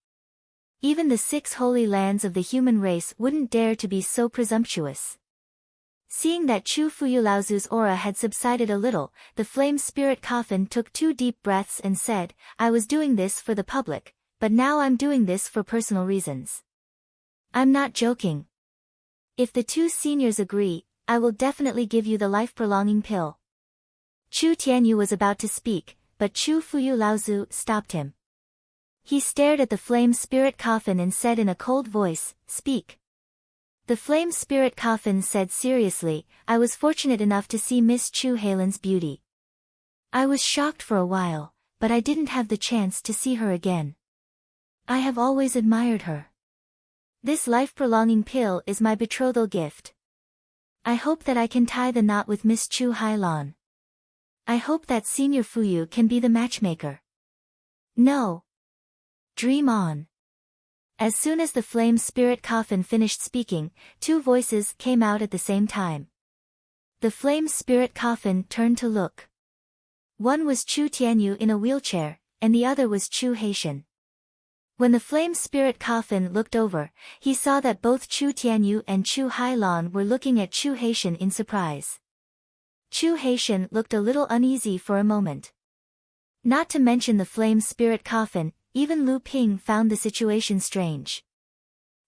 Even the 6 holy lands of the human race wouldn't dare to be so presumptuous." Seeing that Chu Fuyu Laozu's aura had subsided a little, the flame spirit coffin took 2 deep breaths and said, "I was doing this for the public, but now I'm doing this for personal reasons. I'm not joking. If the 2 seniors agree, I will definitely give you the life-prolonging pill." Chu Tianyu was about to speak, but Chu Fuyu Laozu stopped him. He stared at the flame spirit coffin and said in a cold voice, "Speak." The flame spirit coffin said seriously, "I was fortunate enough to see Miss Chu Halen's beauty. I was shocked for a while, but I didn't have the chance to see her again. I have always admired her. This life-prolonging pill is my betrothal gift. I hope that I can tie the knot with Miss Chu Hailan. I hope that Senior Fuyu can be the matchmaker. No. Dream on." As soon as the flame spirit coffin finished speaking, 2 voices came out at the same time. The flame spirit coffin turned to look. One was Chu Tianyu in a wheelchair, and the other was Chu Haitian. When the flame spirit coffin looked over, he saw that both Chu Tianyu and Chu Hailan were looking at Chu Haitian in surprise. Chu Haitian looked a little uneasy for a moment. Not to mention the flame spirit coffin, even Lu Ping found the situation strange.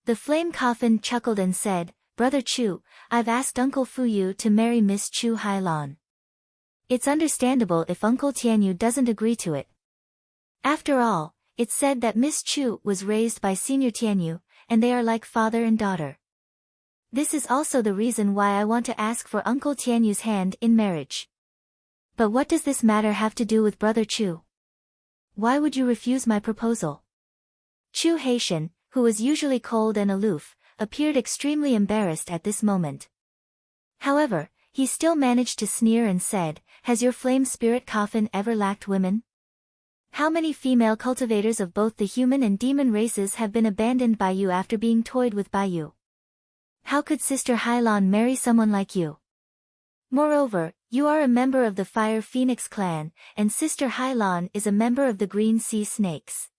The flame coffin chuckled and said, "Brother Chu, I've asked Uncle Fuyu to marry Miss Chu Hailan. It's understandable if Uncle Tianyu doesn't agree to it. After all, it's said that Miss Chu was raised by Senior Tianyu, and they are like father and daughter. This is also the reason why I want to ask for Uncle Tianyu's hand in marriage. But what does this matter have to do with Brother Chu? Why would you refuse my proposal?" Chu Haitian, who was usually cold and aloof, appeared extremely embarrassed at this moment. However, he still managed to sneer and said, "Has your flame spirit coffin ever lacked women? How many female cultivators of both the human and demon races have been abandoned by you after being toyed with by you? How could Sister Hailan marry someone like you? Moreover, you are a member of the Fire Phoenix clan, and Sister Hailan is a member of the Green Sea Snakes.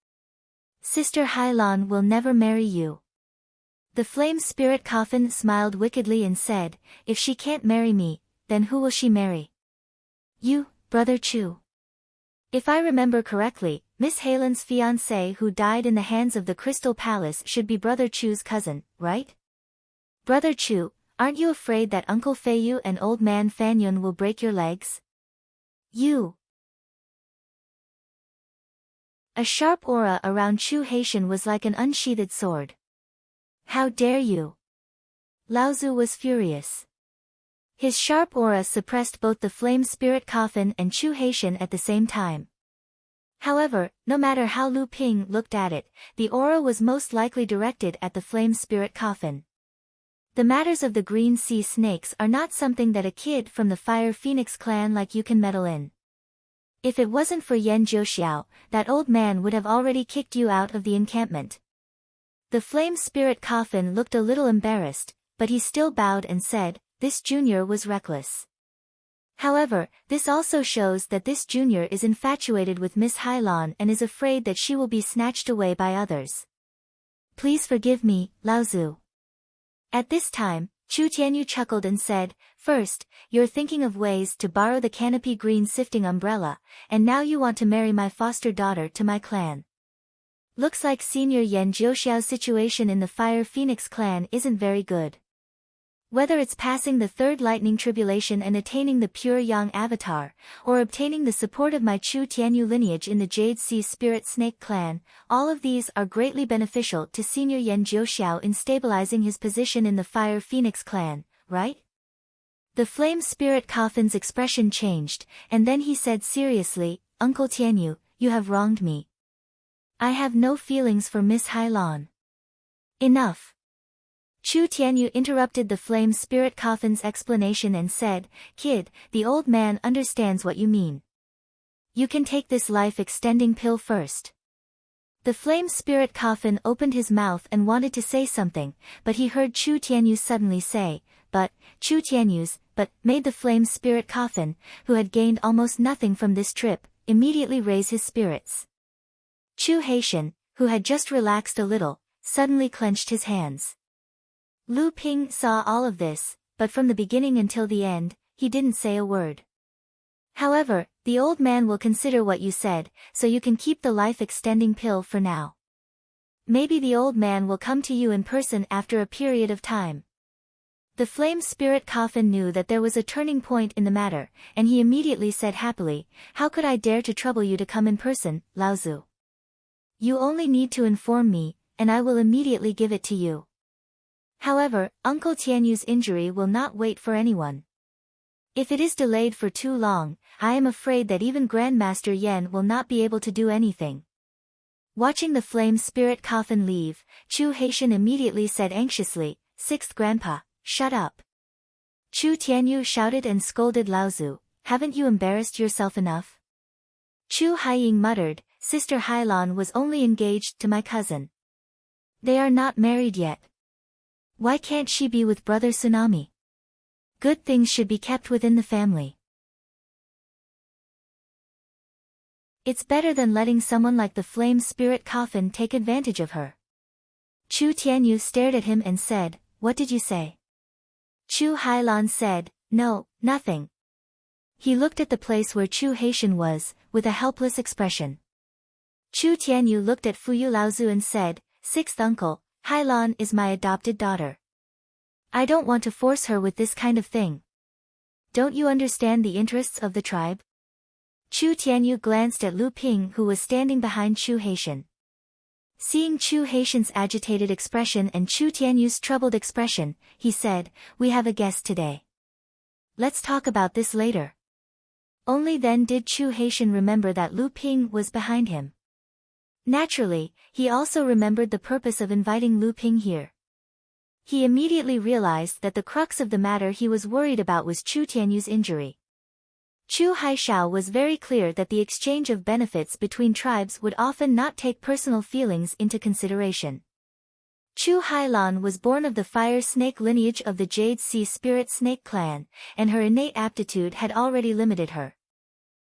Sister Hailan will never marry you." The flame spirit coffin smiled wickedly and said, "If she can't marry me, then who will she marry? You, Brother Chu. If I remember correctly, Miss Halen's fiancé who died in the hands of the Crystal Palace should be Brother Chu's cousin, right? Brother Chu, aren't you afraid that Uncle Feiyu and Old Man Fanyun will break your legs? You." A sharp aura around Chu Haitian was like an unsheathed sword. "How dare you!" Laozu was furious. His sharp aura suppressed both the flame spirit coffin and Chu Haitian at the same time. However, no matter how Lu Ping looked at it, the aura was most likely directed at the flame spirit coffin. The matters of the Green Sea Snakes are not something that a kid from the Fire Phoenix clan like you can meddle in. If it wasn't for Yan Jiuxiao, that old man would have already kicked you out of the encampment. The flame spirit coffin looked a little embarrassed, but he still bowed and said, "This junior was reckless." However, this also shows that this junior is infatuated with Miss Hailan and is afraid that she will be snatched away by others. Please forgive me, Laozu. At this time, Chu Tianyu chuckled and said, "First, you're thinking of ways to borrow the canopy green sifting umbrella, and now you want to marry my foster daughter to my clan. Looks like Senior Yan Jiuxiao's situation in the Fire Phoenix clan isn't very good. Whether it's passing the third lightning tribulation and attaining the pure Yang avatar, or obtaining the support of my Chu Tianyu lineage in the Jade Sea Spirit Snake clan, all of these are greatly beneficial to Senior Yan Jiuxiao in stabilizing his position in the Fire Phoenix clan, right?" The Flame Spirit Coffin's expression changed, and then he said seriously, "Uncle Tianyu, you have wronged me. I have no feelings for Miss Hailan." "Enough." Chu Tianyu interrupted the Flame Spirit Coffin's explanation and said, "Kid, the old man understands what you mean. You can take this life-extending pill first." The Flame Spirit Coffin opened his mouth and wanted to say something, but he heard Chu Tianyu suddenly say, "But," Chu Tianyu's "but" made the Flame Spirit Coffin, who had gained almost nothing from this trip, immediately raise his spirits. Chu Haitian, who had just relaxed a little, suddenly clenched his hands. Lu Ping saw all of this, but from the beginning until the end, he didn't say a word. "However, the old man will consider what you said, so you can keep the life-extending pill for now. Maybe the old man will come to you in person after a period of time." The Flame Spirit Coffin knew that there was a turning point in the matter, and he immediately said happily, "How could I dare to trouble you to come in person, Laozu? You only need to inform me, and I will immediately give it to you. However, Uncle Tianyu's injury will not wait for anyone. If it is delayed for too long, I am afraid that even Grandmaster Yen will not be able to do anything." Watching the Flame Spirit Coffin leave, Chu Haitian immediately said anxiously, "Sixth Grandpa, shut up." Chu Tianyu shouted and scolded Laozu, "Haven't you embarrassed yourself enough?" Chu Haiying muttered, "Sister Hailan was only engaged to my cousin. They are not married yet. Why can't she be with Brother Tsunami? Good things should be kept within the family. It's better than letting someone like the Flame Spirit Coffin take advantage of her." Chu Tianyu stared at him and said, "What did you say?" Chu Hailan said, "No, nothing." He looked at the place where Chu Haitian was, with a helpless expression. Chu Tianyu looked at Fuyu Laozu and said, "Sixth uncle, Hailan is my adopted daughter. I don't want to force her with this kind of thing. Don't you understand the interests of the tribe?" Chu Tianyu glanced at Lu Ping, who was standing behind Chu Haitian. Seeing Chu Haitian's agitated expression and Chu Tianyu's troubled expression, he said, "We have a guest today. Let's talk about this later." Only then did Chu Haitian remember that Lu Ping was behind him. Naturally, he also remembered the purpose of inviting Lu Ping here. He immediately realized that the crux of the matter he was worried about was Chu Tianyu's injury. Chu Haishao was very clear that the exchange of benefits between tribes would often not take personal feelings into consideration. Chu Hailan was born of the Fire Snake lineage of the Jade Sea Spirit Snake clan, and her innate aptitude had already limited her.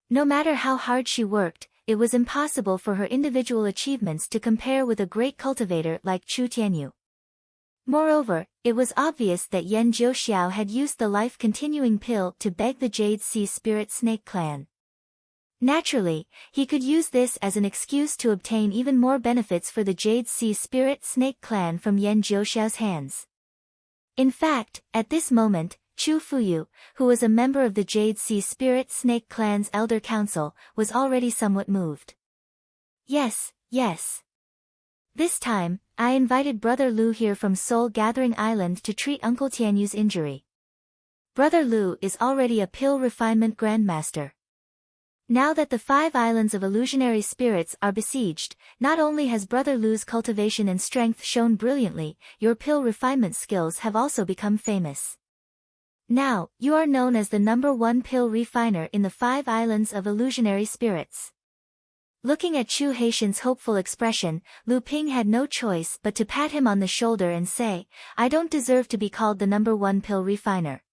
No matter how hard she worked, it was impossible for her individual achievements to compare with a great cultivator like Chu Tianyu. Moreover, it was obvious that Yan Jiuxiao had used the life-continuing pill to beg the Jade Sea Spirit Snake clan. Naturally, he could use this as an excuse to obtain even more benefits for the Jade Sea Spirit Snake clan from Yan Jiuxiao's hands. In fact, at this moment, Chu Fuyu, who was a member of the Jade Sea Spirit Snake clan's elder council, was already somewhat moved. Yes. This time, I invited Brother Lu here from Soul Gathering Island to treat Uncle Tianyu's injury. Brother Lu is already a pill refinement grandmaster. Now that the 5 islands of illusionary spirits are besieged, not only has Brother Lu's cultivation and strength shown brilliantly, your pill refinement skills have also become famous. Now, you are known as the #1 pill refiner in the 5 islands of illusionary spirits. Looking at Chu Haitian's hopeful expression, Lu Ping had no choice but to pat him on the shoulder and say, I don't deserve to be called the #1 pill refiner.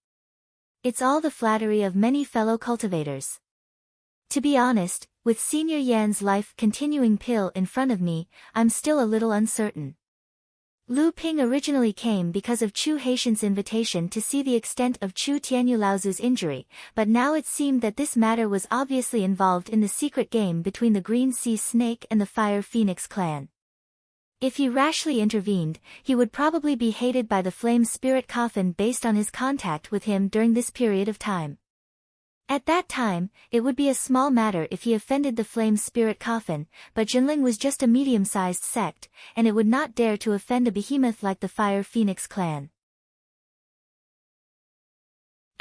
It's all the flattery of many fellow cultivators. To be honest, with Senior Yan's life-continuing pill in front of me, I'm still a little uncertain. Lu Ping originally came because of Chu Haitian's invitation to see the extent of Chu Tianyu Laozu's injury, but now it seemed that this matter was obviously involved in the secret game between the Green Sea Snake and the Fire Phoenix clan. If he rashly intervened, he would probably be hated by the Flame Spirit Coffin based on his contact with him during this period of time. At that time, it would be a small matter if he offended the Flame Spirit Coffin, but Jinling was just a medium-sized sect, and it would not dare to offend a behemoth like the Fire Phoenix clan.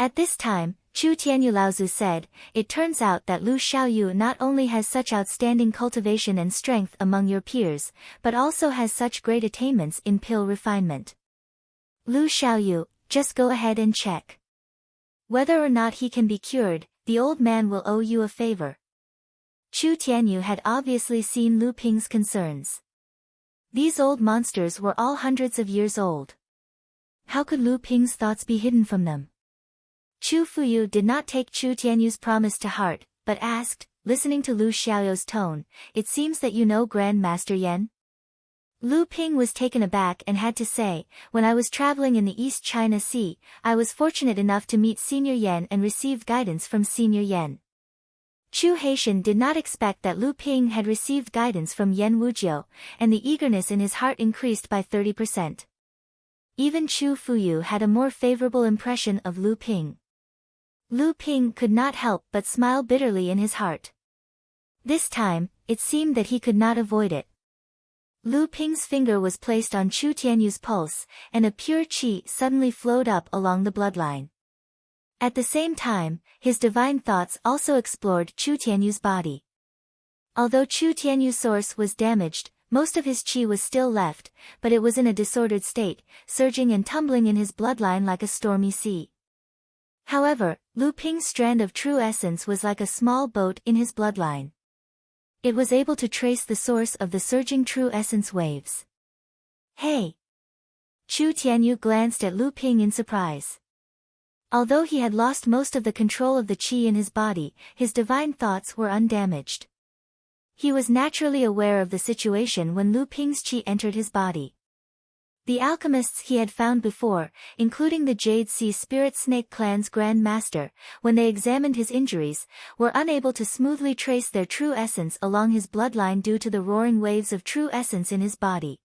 At this time, Chu Tianyu Laozu said, "It turns out that Lu Xiaoyu not only has such outstanding cultivation and strength among your peers, but also has such great attainments in pill refinement. Lu Xiaoyu, just go ahead and check. Whether or not he can be cured, the old man will owe you a favor." Chu Tianyu had obviously seen Lu Ping's concerns. These old monsters were all hundreds of years old. How could Lu Ping's thoughts be hidden from them? Chu Fuyu did not take Chu Tianyu's promise to heart, but asked, listening to Lu Xiaoyu's tone, "It seems that you know Grand Master Yan?" Lu Ping was taken aback and had to say, "When I was traveling in the East China Sea, I was fortunate enough to meet Senior Yan and received guidance from Senior Yan." Chu Haitian did not expect that Lu Ping had received guidance from Yan Wujiu, and the eagerness in his heart increased by 30%. Even Chu Fuyu had a more favorable impression of Lu Ping. Lu Ping could not help but smile bitterly in his heart. This time, it seemed that he could not avoid it. Lu Ping's finger was placed on Chu Tianyu's pulse, and a pure qi suddenly flowed up along the bloodline. At the same time, his divine thoughts also explored Chu Tianyu's body. Although Chu Tianyu's source was damaged, most of his qi was still left, but it was in a disordered state, surging and tumbling in his bloodline like a stormy sea. However, Lu Ping's strand of true essence was like a small boat in his bloodline. It was able to trace the source of the surging true essence waves. "Hey!" Chu Tianyu glanced at Lu Ping in surprise. Although he had lost most of the control of the qi in his body, his divine thoughts were undamaged. He was naturally aware of the situation when Lu Ping's qi entered his body. The alchemists he had found before, including the Jade Sea Spirit Snake Clan's Grand Master, when they examined his injuries, were unable to smoothly trace their true essence along his bloodline due to the roaring waves of true essence in his body.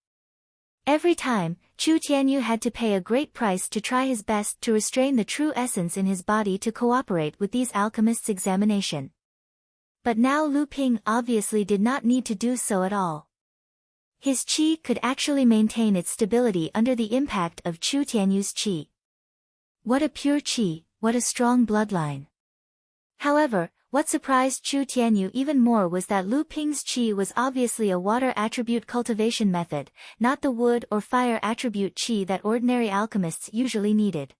Every time, Chu Tianyu had to pay a great price to try his best to restrain the true essence in his body to cooperate with these alchemists' examination. But now Lu Ping obviously did not need to do so at all. His qi could actually maintain its stability under the impact of Chu Tianyu's qi. What a pure qi, what a strong bloodline. However, what surprised Chu Tianyu even more was that Lu Ping's qi was obviously a water attribute cultivation method, not the wood or fire attribute qi that ordinary alchemists usually needed.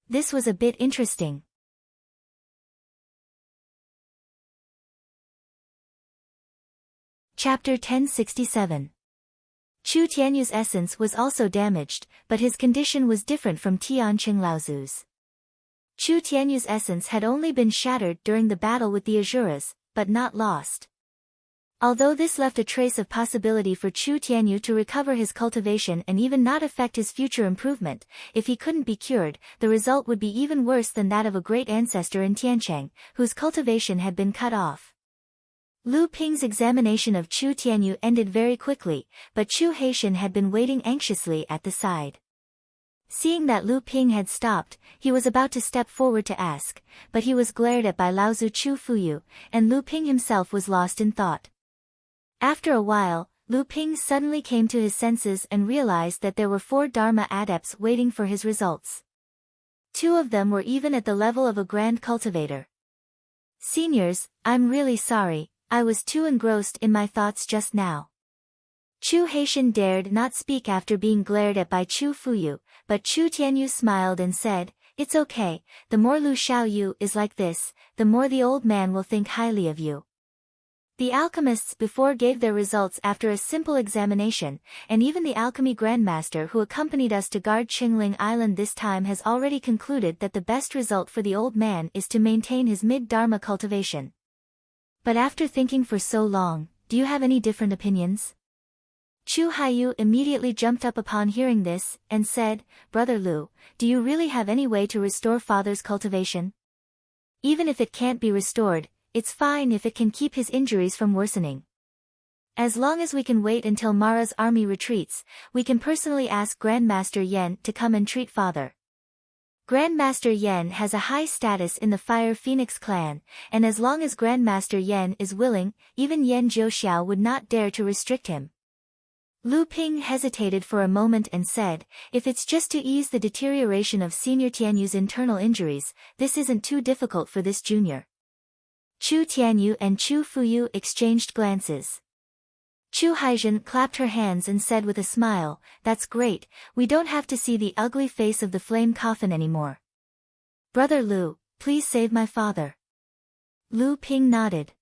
This was a bit interesting. Chapter 1067. Chu Tianyu's essence was also damaged, but his condition was different from Tianqing Laozu's. Chu Tianyu's essence had only been shattered during the battle with the Azuras, but not lost. Although this left a trace of possibility for Chu Tianyu to recover his cultivation and even not affect his future improvement, if he couldn't be cured, the result would be even worse than that of a great ancestor in Tiancheng, whose cultivation had been cut off. Lu Ping's examination of Chu Tianyu ended very quickly, but Chu Haitian had been waiting anxiously at the side. Seeing that Lu Ping had stopped, he was about to step forward to ask, but he was glared at by Laozu Chu Fuyu, and Lu Ping himself was lost in thought. After a while, Lu Ping suddenly came to his senses and realized that there were 4 Dharma adepts waiting for his results. 2 of them were even at the level of a grand cultivator. "Seniors, I'm really sorry, I was too engrossed in my thoughts just now." Chu Haitian dared not speak after being glared at by Chu Fuyu, but Chu Tianyu smiled and said, "It's okay, the more Lu Xiaoyu is like this, the more the old man will think highly of you." The alchemists before gave their results after a simple examination, and even the alchemy grandmaster who accompanied us to guard Qingling Island this time has already concluded that the best result for the old man is to maintain his mid-dharma cultivation. But after thinking for so long, do you have any different opinions? Chu Haiyu immediately jumped up upon hearing this, and said, Brother Lu, do you really have any way to restore father's cultivation? Even if it can't be restored, it's fine if it can keep his injuries from worsening. As long as we can wait until Mara's army retreats, we can personally ask Grandmaster Yen to come and treat father. Grandmaster Yen has a high status in the Fire Phoenix clan, and as long as Grandmaster Yen is willing, even Yen Jiuxiao would not dare to restrict him. Lu Ping hesitated for a moment and said, if it's just to ease the deterioration of Senior Tianyu's internal injuries, this isn't too difficult for this junior. Chu Tianyu and Chu Fuyu exchanged glances. Chu Haizhen clapped her hands and said with a smile, that's great, we don't have to see the ugly face of the flame coffin anymore. Brother Lu, please save my father. Lu Ping nodded.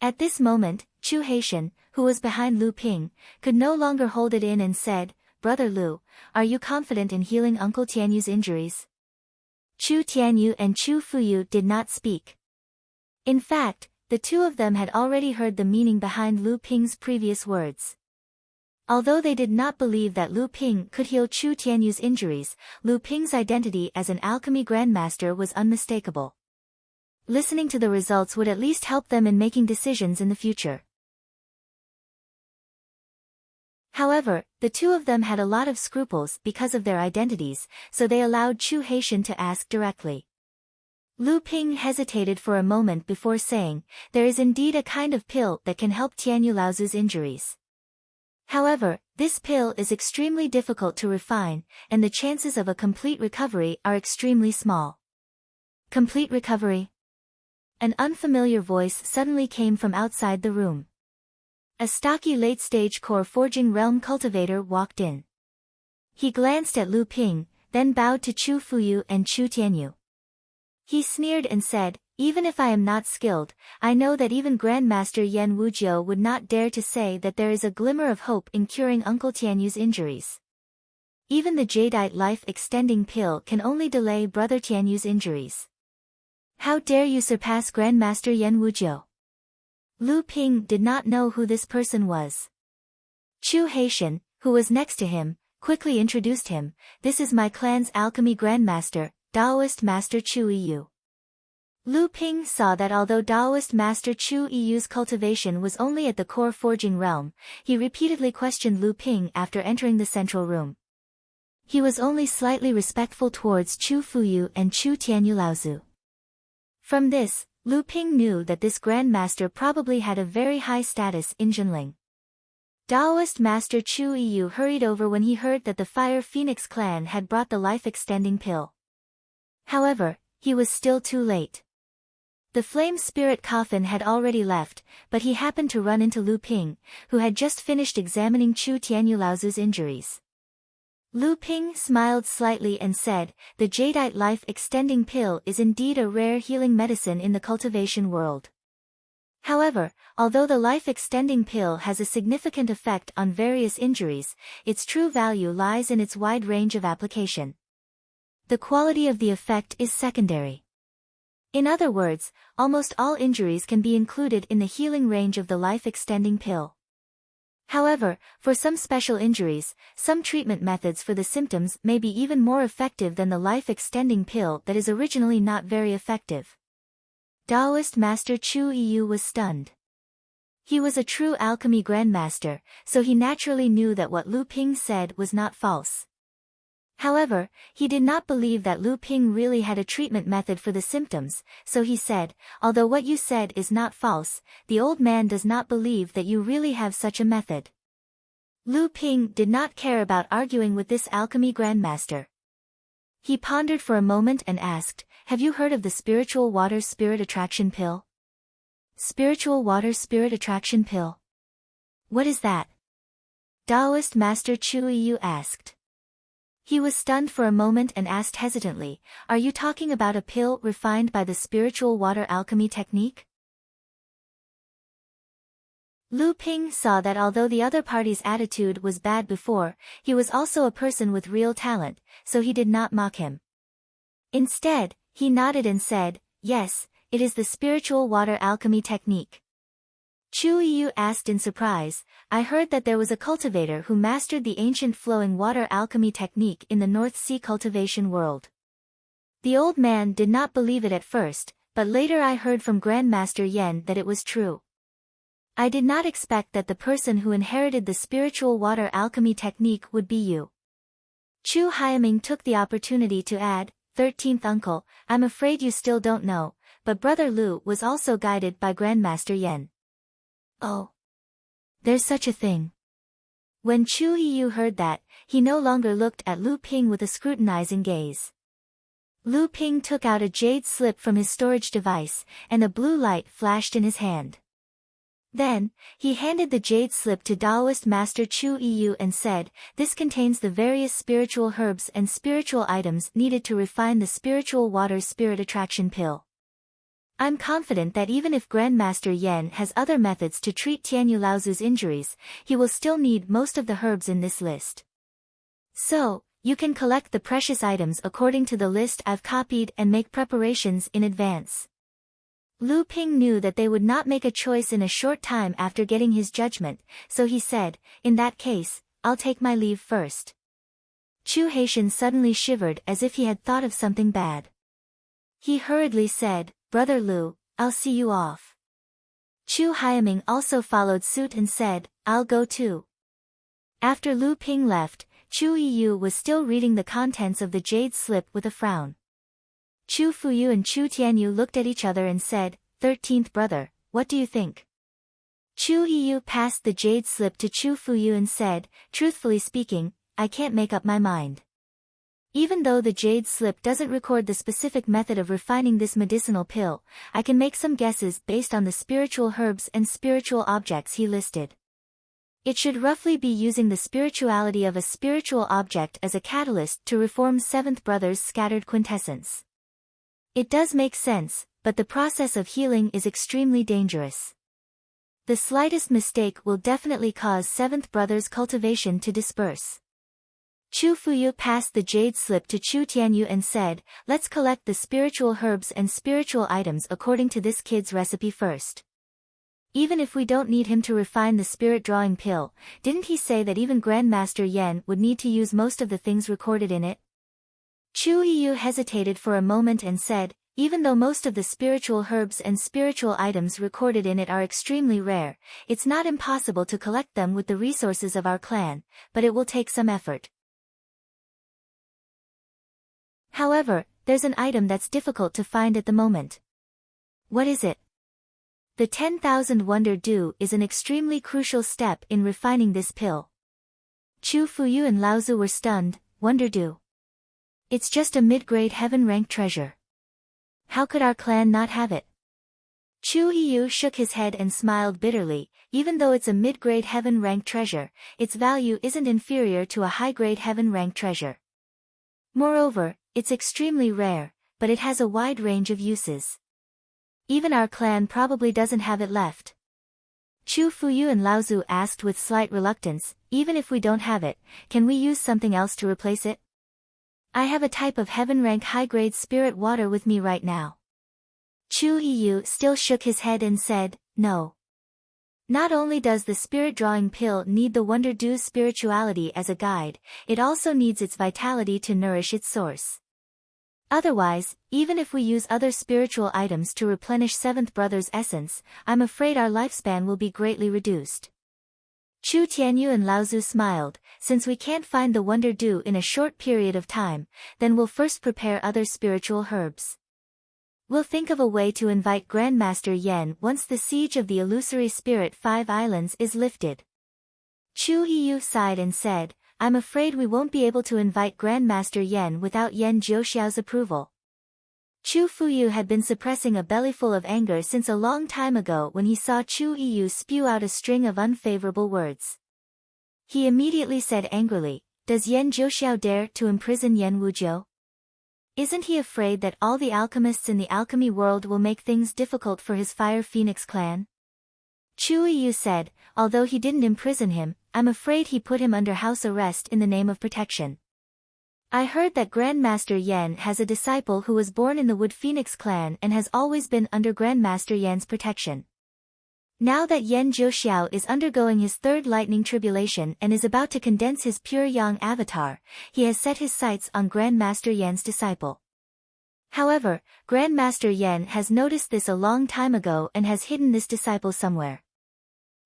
At this moment, Chu Haishan, who was behind Lu Ping, could no longer hold it in and said, Brother Lu, are you confident in healing Uncle Tianyu's injuries? Chu Tianyu and Chu Fuyu did not speak. In fact, the two of them had already heard the meaning behind Lu Ping's previous words. Although they did not believe that Lu Ping could heal Chu Tianyu's injuries, Lu Ping's identity as an alchemy grandmaster was unmistakable. Listening to the results would at least help them in making decisions in the future. However, the two of them had a lot of scruples because of their identities, so they allowed Chu Haishan to ask directly. Lu Ping hesitated for a moment before saying, there is indeed a kind of pill that can help Tianyu Laozu's injuries. However, this pill is extremely difficult to refine, and the chances of a complete recovery are extremely small. Complete recovery? An unfamiliar voice suddenly came from outside the room. A stocky late-stage core forging realm cultivator walked in. He glanced at Lu Ping, then bowed to Chu Fuyu and Chu Tianyu. He sneered and said, even if I am not skilled, I know that even Grandmaster Yen Wujiu would not dare to say that there is a glimmer of hope in curing Uncle Tianyu's injuries. Even the Jadeite life-extending pill can only delay Brother Tianyu's injuries. How dare you surpass Grandmaster Yen Wujiu? Lu Ping did not know who this person was. Chu Haishan, who was next to him, quickly introduced him, this is my clan's alchemy grandmaster, Daoist Master Chu Yiyu. Lu Ping saw that although Daoist Master Chu Yiyu's cultivation was only at the core forging realm, he repeatedly questioned Lu Ping after entering the central room. He was only slightly respectful towards Chu Fuyu and Chu Tianyu Laozu. From this, Lu Ping knew that this grandmaster probably had a very high status in Jinling. Daoist Master Chu Yiyu hurried over when he heard that the Fire Phoenix clan had brought the life-extending pill. However, he was still too late. The flame spirit coffin had already left, but he happened to run into Lu Ping, who had just finished examining Chu Tianyu Laozu's injuries. Lu Ping smiled slightly and said, the Jadeite life-extending pill is indeed a rare healing medicine in the cultivation world. However, although the life-extending pill has a significant effect on various injuries, its true value lies in its wide range of application. The quality of the effect is secondary. In other words, almost all injuries can be included in the healing range of the life-extending pill. However, for some special injuries, some treatment methods for the symptoms may be even more effective than the life-extending pill that is originally not very effective. Daoist Master Chu Yiyu was stunned. He was a true alchemy grandmaster, so he naturally knew that what Lu Ping said was not false. However, he did not believe that Lu Ping really had a treatment method for the symptoms, so he said, although what you said is not false, the old man does not believe that you really have such a method. Lu Ping did not care about arguing with this alchemy grandmaster. He pondered for a moment and asked, have you heard of the spiritual water spirit attraction pill? Spiritual water spirit attraction pill? What is that? Daoist Master Chu Yiyu asked. He was stunned for a moment and asked hesitantly, are you talking about a pill refined by the spiritual water alchemy technique? Lu Ping saw that although the other party's attitude was bad before, he was also a person with real talent, so he did not mock him. Instead, he nodded and said, yes, it is the spiritual water alchemy technique. Chu Yu asked in surprise. I heard that there was a cultivator who mastered the ancient flowing water alchemy technique in the North Sea cultivation world. The old man did not believe it at first, but later I heard from Grandmaster Yen that it was true. I did not expect that the person who inherited the spiritual water alchemy technique would be you. Chu Haiming took the opportunity to add, 13th uncle, I'm afraid you still don't know, but Brother Lu was also guided by Grandmaster Yen. Oh. There's such a thing. When Chu Yu heard that, he no longer looked at Lu Ping with a scrutinizing gaze. Lu Ping took out a jade slip from his storage device, and a blue light flashed in his hand. Then, he handed the jade slip to Taoist Master Chu Yu and said, this contains the various spiritual herbs and spiritual items needed to refine the spiritual water spirit attraction pill. I'm confident that even if Grandmaster Yen has other methods to treat Tianyu Laozu's injuries, he will still need most of the herbs in this list. So, you can collect the precious items according to the list I've copied and make preparations in advance. Lu Ping knew that they would not make a choice in a short time after getting his judgment, so he said, in that case, I'll take my leave first. Chu Haitian suddenly shivered as if he had thought of something bad. He hurriedly said, Brother Lu, I'll see you off. Chu Haiming also followed suit and said, I'll go too. After Lu Ping left, Chu Yu was still reading the contents of the jade slip with a frown. Chu Fuyu and Chu Tianyu looked at each other and said, 13th brother, what do you think? Chu Yu passed the jade slip to Chu Fuyu and said, truthfully speaking, I can't make up my mind. Even though the jade slip doesn't record the specific method of refining this medicinal pill, I can make some guesses based on the spiritual herbs and spiritual objects he listed. It should roughly be using the spirituality of a spiritual object as a catalyst to reform Seventh Brother's scattered quintessence. It does make sense, but the process of healing is extremely dangerous. The slightest mistake will definitely cause Seventh Brother's cultivation to disperse. Chu Fuyu passed the jade slip to Chu Tianyu and said, let's collect the spiritual herbs and spiritual items according to this kid's recipe first. Even if we don't need him to refine the spirit drawing pill, didn't he say that even Grandmaster Yen would need to use most of the things recorded in it? Chu Yu hesitated for a moment and said, even though most of the spiritual herbs and spiritual items recorded in it are extremely rare, it's not impossible to collect them with the resources of our clan, but it will take some effort. However, there's an item that's difficult to find at the moment. What is it? The 10,000 Wonder Dew is an extremely crucial step in refining this pill. Chu Fuyu and Laozu were stunned. Wonder Dew. It's just a mid-grade heaven-ranked treasure. How could our clan not have it? Chu Yu shook his head and smiled bitterly. Even though it's a mid-grade heaven-ranked treasure, its value isn't inferior to a high-grade heaven-ranked treasure. Moreover, it's extremely rare, but it has a wide range of uses. Even our clan probably doesn't have it left. Chu Fuyu and Laozu asked with slight reluctance, even if we don't have it, can we use something else to replace it? I have a type of heaven-rank high-grade spirit water with me right now. Chu Yu still shook his head and said, no. Not only does the spirit drawing pill need the Wonder Dew's spirituality as a guide, it also needs its vitality to nourish its source. Otherwise, even if we use other spiritual items to replenish Seventh Brother's essence, I'm afraid our lifespan will be greatly reduced. Chu Tianyu and Laozu smiled, since we can't find the Wonder Dew in a short period of time, then we'll first prepare other spiritual herbs. We'll think of a way to invite Grandmaster Yen once the siege of the illusory spirit 5 islands is lifted. Chu Yu sighed and said, I'm afraid we won't be able to invite Grandmaster Yen without Yen Jiuxiao's approval. Chu Fuyu had been suppressing a bellyful of anger since a long time ago when he saw Chu Yu spew out a string of unfavorable words. He immediately said angrily, does Yen Jiuxiao dare to imprison Yen Wujiu? Isn't he afraid that all the alchemists in the alchemy world will make things difficult for his Fire Phoenix clan? Chu Yu said, although he didn't imprison him, I'm afraid he put him under house arrest in the name of protection. I heard that Grandmaster Yen has a disciple who was born in the Wood Phoenix clan and has always been under Grandmaster Yen's protection. Now that Yan Zhouxiao is undergoing his third lightning tribulation and is about to condense his pure yang avatar, he has set his sights on Grandmaster Yan's disciple. However, Grandmaster Yan has noticed this a long time ago and has hidden this disciple somewhere.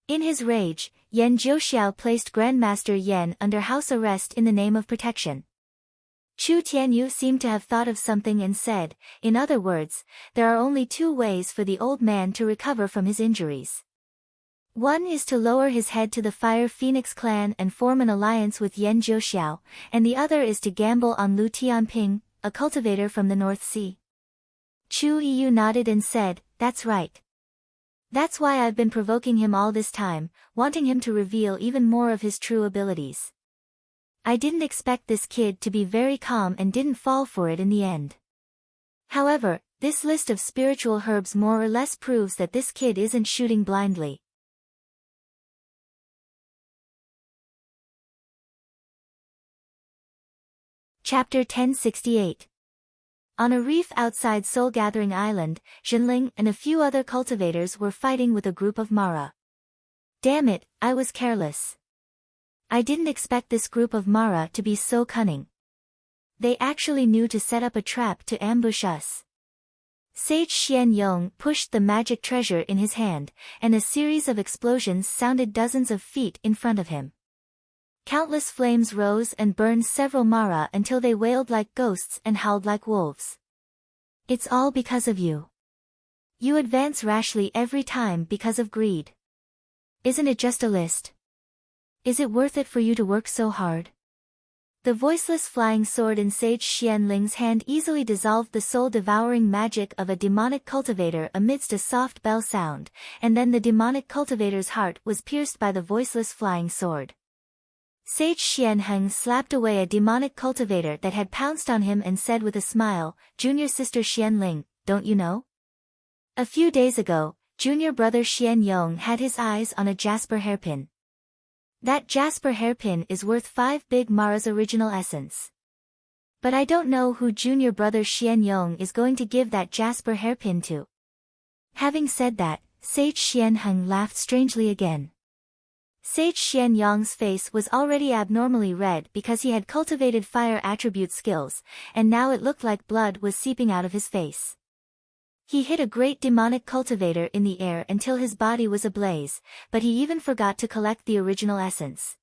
In his rage, Yan Zhouxiao placed Grandmaster Yan under house arrest in the name of protection. Chu Tianyu seemed to have thought of something and said, in other words, there are only two ways for the old man to recover from his injuries. One is to lower his head to the Fire Phoenix clan and form an alliance with Yan Zhouxiao, and the other is to gamble on Lu Tianping, a cultivator from the North Sea. Chu Yu nodded and said, that's right. That's why I've been provoking him all this time, wanting him to reveal even more of his true abilities. I didn't expect this kid to be very calm and didn't fall for it in the end. However, this list of spiritual herbs more or less proves that this kid isn't shooting blindly. Chapter 1068. On a reef outside Soul Gathering Island, Zhenling and a few other cultivators were fighting with a group of Mara. Damn it, I was careless. I didn't expect this group of Mara to be so cunning. They actually knew to set up a trap to ambush us. Sage Xian Yong pushed the magic treasure in his hand, and a series of explosions sounded dozens of feet in front of him. Countless flames rose and burned several Mara until they wailed like ghosts and howled like wolves. It's all because of you. You advance rashly every time because of greed. Isn't it just a list? Is it worth it for you to work so hard? The voiceless flying sword in Sage Xianling's hand easily dissolved the soul-devouring magic of a demonic cultivator amidst a soft bell sound, and then the demonic cultivator's heart was pierced by the voiceless flying sword. Sage Xianheng slapped away a demonic cultivator that had pounced on him and said with a smile, Junior sister Xianling, don't you know? A few days ago, junior brother Xian Yong had his eyes on a jasper hairpin. That jasper hairpin is worth 5 big Mara's original essence. But I don't know who junior brother Xian Yong is going to give that jasper hairpin to. Having said that, Sage Xianheng laughed strangely again. Sage Xian Yong's face was already abnormally red because he had cultivated fire attribute skills, and now it looked like blood was seeping out of his face. He hit a great demonic cultivator in the air until his body was ablaze, but he even forgot to collect the original essence.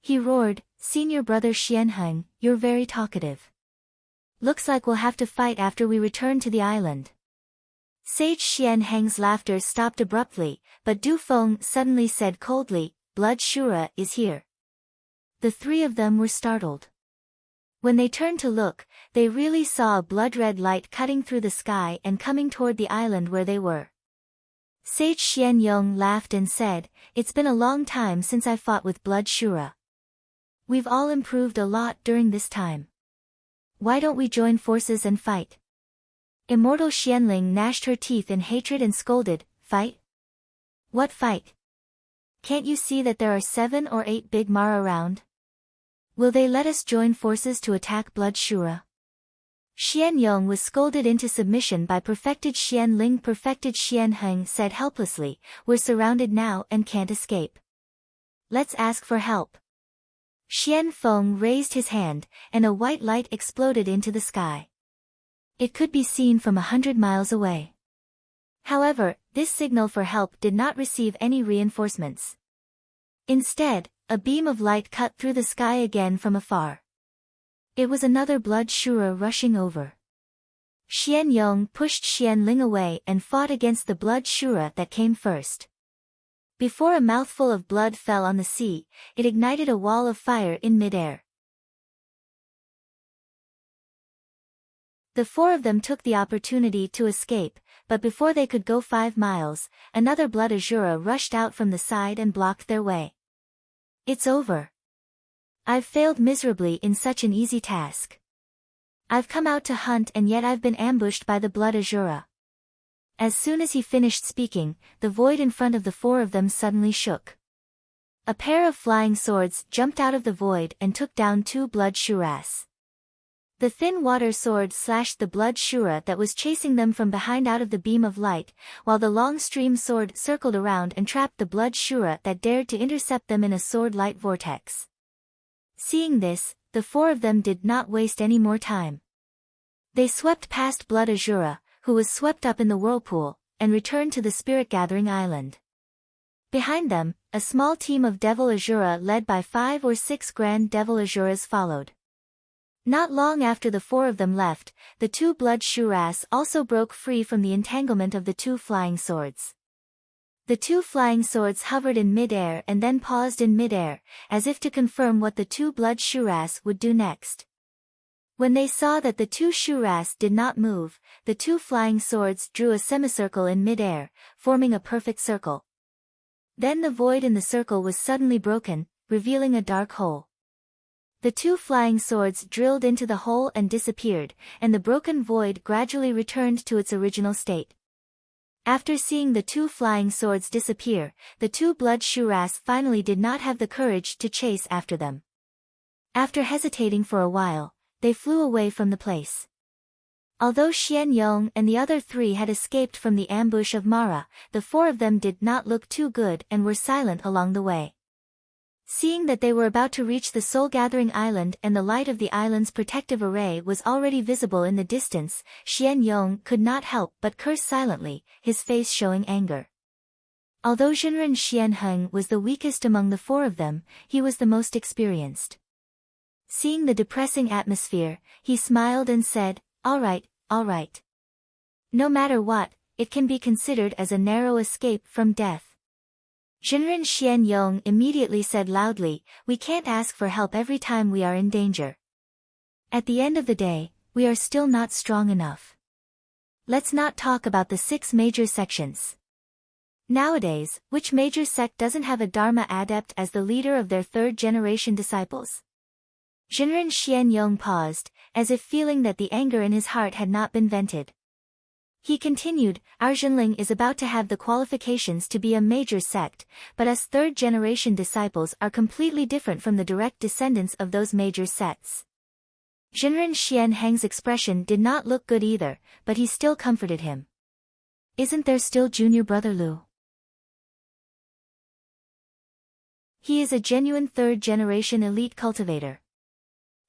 He roared, Senior brother Xianheng, you're very talkative. Looks like we'll have to fight after we return to the island. Sage Xianheng's laughter stopped abruptly, but Du Feng suddenly said coldly, Blood Shura is here. The three of them were startled. When they turned to look, they really saw a blood-red light cutting through the sky and coming toward the island where they were. Sage Xian Yong laughed and said, It's been a long time since I fought with Blood Shura. We've all improved a lot during this time. Why don't we join forces and fight? Immortal Xianling gnashed her teeth in hatred and scolded, Fight? What fight? Can't you see that there are 7 or 8 big Mara around? Will they let us join forces to attack Blood Shura? Xian Yong was scolded into submission by perfected Xianling. Perfected Xianheng said helplessly, We're surrounded now and can't escape. Let's ask for help. Xian Feng raised his hand, and a white light exploded into the sky. It could be seen from 100 miles away. However, this signal for help did not receive any reinforcements. Instead, a beam of light cut through the sky again from afar. It was another Blood Shura rushing over. Xian Yong pushed Xianling away and fought against the Blood Shura that came first. Before a mouthful of blood fell on the sea, it ignited a wall of fire in midair. The 4 of them took the opportunity to escape, but before they could go 5 miles, another Blood Azura rushed out from the side and blocked their way. It's over. I've failed miserably in such an easy task. I've come out to hunt and yet I've been ambushed by the Blood Azura. As soon as he finished speaking, the void in front of the 4 of them suddenly shook. A pair of flying swords jumped out of the void and took down 2 Blood Shuras. The thin water sword slashed the blood Shura that was chasing them from behind out of the beam of light, while the long stream sword circled around and trapped the blood Shura that dared to intercept them in a sword-light vortex. Seeing this, the four of them did not waste any more time. They swept past Blood Azura, who was swept up in the whirlpool, and returned to the spirit-gathering island. Behind them, a small team of Devil Azura led by 5 or 6 Grand Devil Azuras followed. Not long after the four of them left, the 2 blood Shuras also broke free from the entanglement of the 2 flying swords. The 2 flying swords hovered in mid-air and then paused in mid-air, as if to confirm what the 2 blood Shuras would do next. When they saw that the 2 Shuras did not move, the 2 flying swords drew a semicircle in mid-air, forming a perfect circle. Then the void in the circle was suddenly broken, revealing a dark hole. The 2 flying swords drilled into the hole and disappeared, and the broken void gradually returned to its original state. After seeing the 2 flying swords disappear, the 2 blood Shuras finally did not have the courage to chase after them. After hesitating for a while, they flew away from the place. Although Xian Yong and the other 3 had escaped from the ambush of Mara, the 4 of them did not look too good and were silent along the way. Seeing that they were about to reach the soul-gathering island and the light of the island's protective array was already visible in the distance, Xian Yong could not help but curse silently, his face showing anger. Although Jinren Xianheng was the weakest among the 4 of them, he was the most experienced. Seeing the depressing atmosphere, he smiled and said, all right. No matter what, it can be considered as a narrow escape from death." Jinren Xianyong immediately said loudly, "We can't ask for help every time we are in danger. At the end of the day, we are still not strong enough. Let's not talk about the 6 major sections. Nowadays, which major sect doesn't have a Dharma adept as the leader of their 3rd-generation disciples?" Jinren Xianyong paused, as if feeling that the anger in his heart had not been vented. He continued, "Our Zhenling is about to have the qualifications to be a major sect, but us 3rd-generation disciples are completely different from the direct descendants of those major sects." Jinren Xianheng's expression did not look good either, but he still comforted him. "Isn't there still junior brother Lu? He is a genuine 3rd-generation elite cultivator.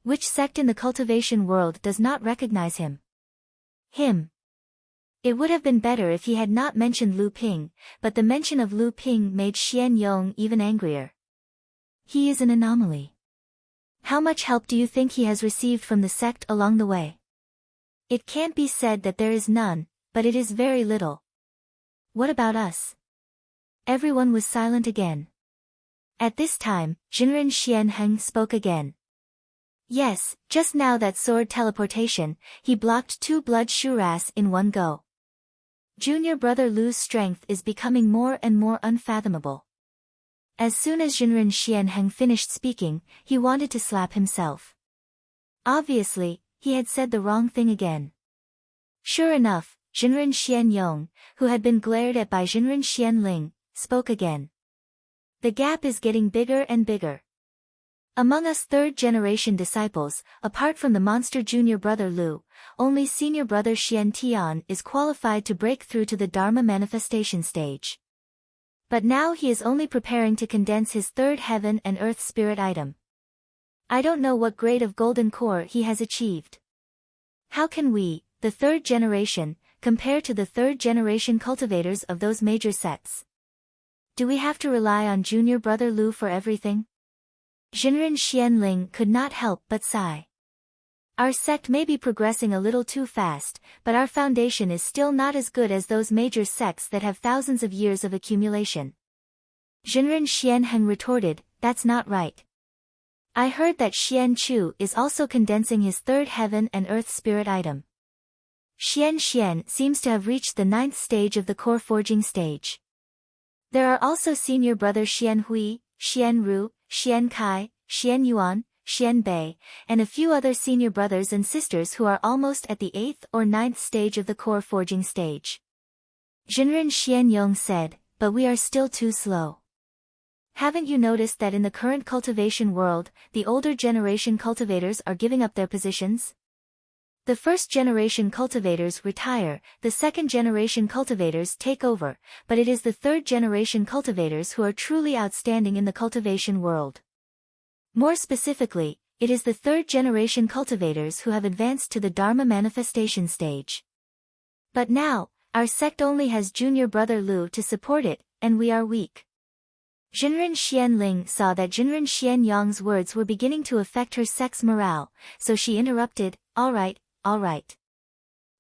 Which sect in the cultivation world does not recognize him? Him. It would have been better if he had not mentioned Lu Ping, but the mention of Lu Ping made Xian Yong even angrier. He is an anomaly. How much help do you think he has received from the sect along the way? It can't be said that there is none, but it is very little. What about us?" Everyone was silent again. At this time, Jinren Xianheng spoke again. "Yes, just now that sword teleportation, he blocked 2 blood Shuras in one go. Junior brother Lu's strength is becoming more and more unfathomable." As soon as Jinren Xianheng finished speaking, he wanted to slap himself. Obviously, he had said the wrong thing again. Sure enough, Jinren Xianyong, who had been glared at by Jinren Xianling, spoke again. "The gap is getting bigger and bigger. Among us 3rd-generation disciples, apart from the monster junior brother Lu, only senior brother Xian Tian is qualified to break through to the Dharma manifestation stage. But now he is only preparing to condense his 3rd heaven and earth spirit item. I don't know what grade of golden core he has achieved. How can we, the 3rd generation, compare to the 3rd-generation cultivators of those major sects? Do we have to rely on junior brother Lu for everything?" Jinren Xianling could not help but sigh. "Our sect may be progressing a little too fast, but our foundation is still not as good as those major sects that have thousands of years of accumulation." Jinren Xianheng retorted, "That's not right. I heard that Xian Chu is also condensing his 3rd heaven and earth spirit item. Xian seems to have reached the 9th stage of the core forging stage. There are also senior brother Xian Hui, Xian Ru, Xian Kai, Xian Yuan, Xian Bei, and a few other senior brothers and sisters who are almost at the 8th or 9th stage of the core forging stage." Jinren Xianyong said, "But we are still too slow. Haven't you noticed that in the current cultivation world, the older generation cultivators are giving up their positions? The first-generation cultivators retire, the second-generation cultivators take over, but it is the third-generation cultivators who are truly outstanding in the cultivation world. More specifically, it is the third-generation cultivators who have advanced to the Dharma manifestation stage. But now, our sect only has junior brother Lu to support it, and we are weak. Jinren Xianling saw that Jinren Xianyang's words were beginning to affect her sect's morale, so she interrupted, all right.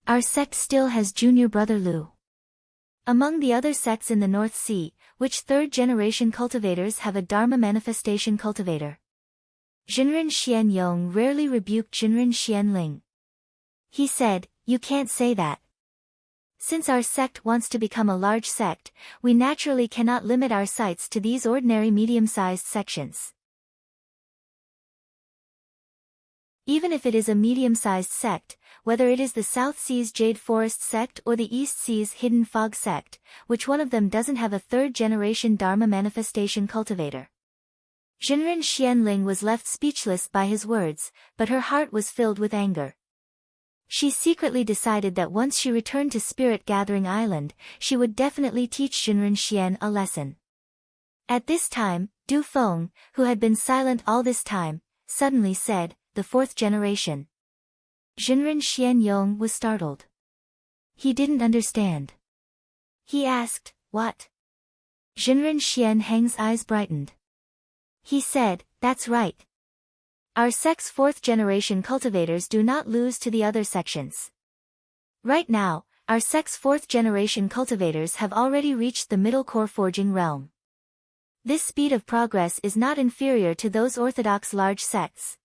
Our sect still has junior brother Lu. Among the other sects in the North Sea, which third-generation cultivators have a Dharma manifestation cultivator? Jinren Xianyong rarely rebuked Jinren Xianling. He said, you can't say that. Since our sect wants to become a large sect, we naturally cannot limit our sights to these ordinary medium-sized sections. Even if it is a medium-sized sect, whether it is the South Sea's Jade Forest sect or the East Sea's Hidden Fog sect, which one of them doesn't have a third-generation Dharma manifestation cultivator? Jinren Xianling was left speechless by his words, but her heart was filled with anger. She secretly decided that once she returned to Spirit Gathering Island, she would definitely teach Jinren Xian a lesson. At this time, Du Feng, who had been silent all this time, suddenly said, the fourth generation. Jinren Xianyong was startled. He didn't understand. He asked, what? Jinren Xianheng's eyes brightened. He said, that's right. Our sect's fourth-generation cultivators do not lose to the other sections. Right now, our sect's fourth-generation cultivators have already reached the middle core forging realm. This speed of progress is not inferior to those orthodox large sects.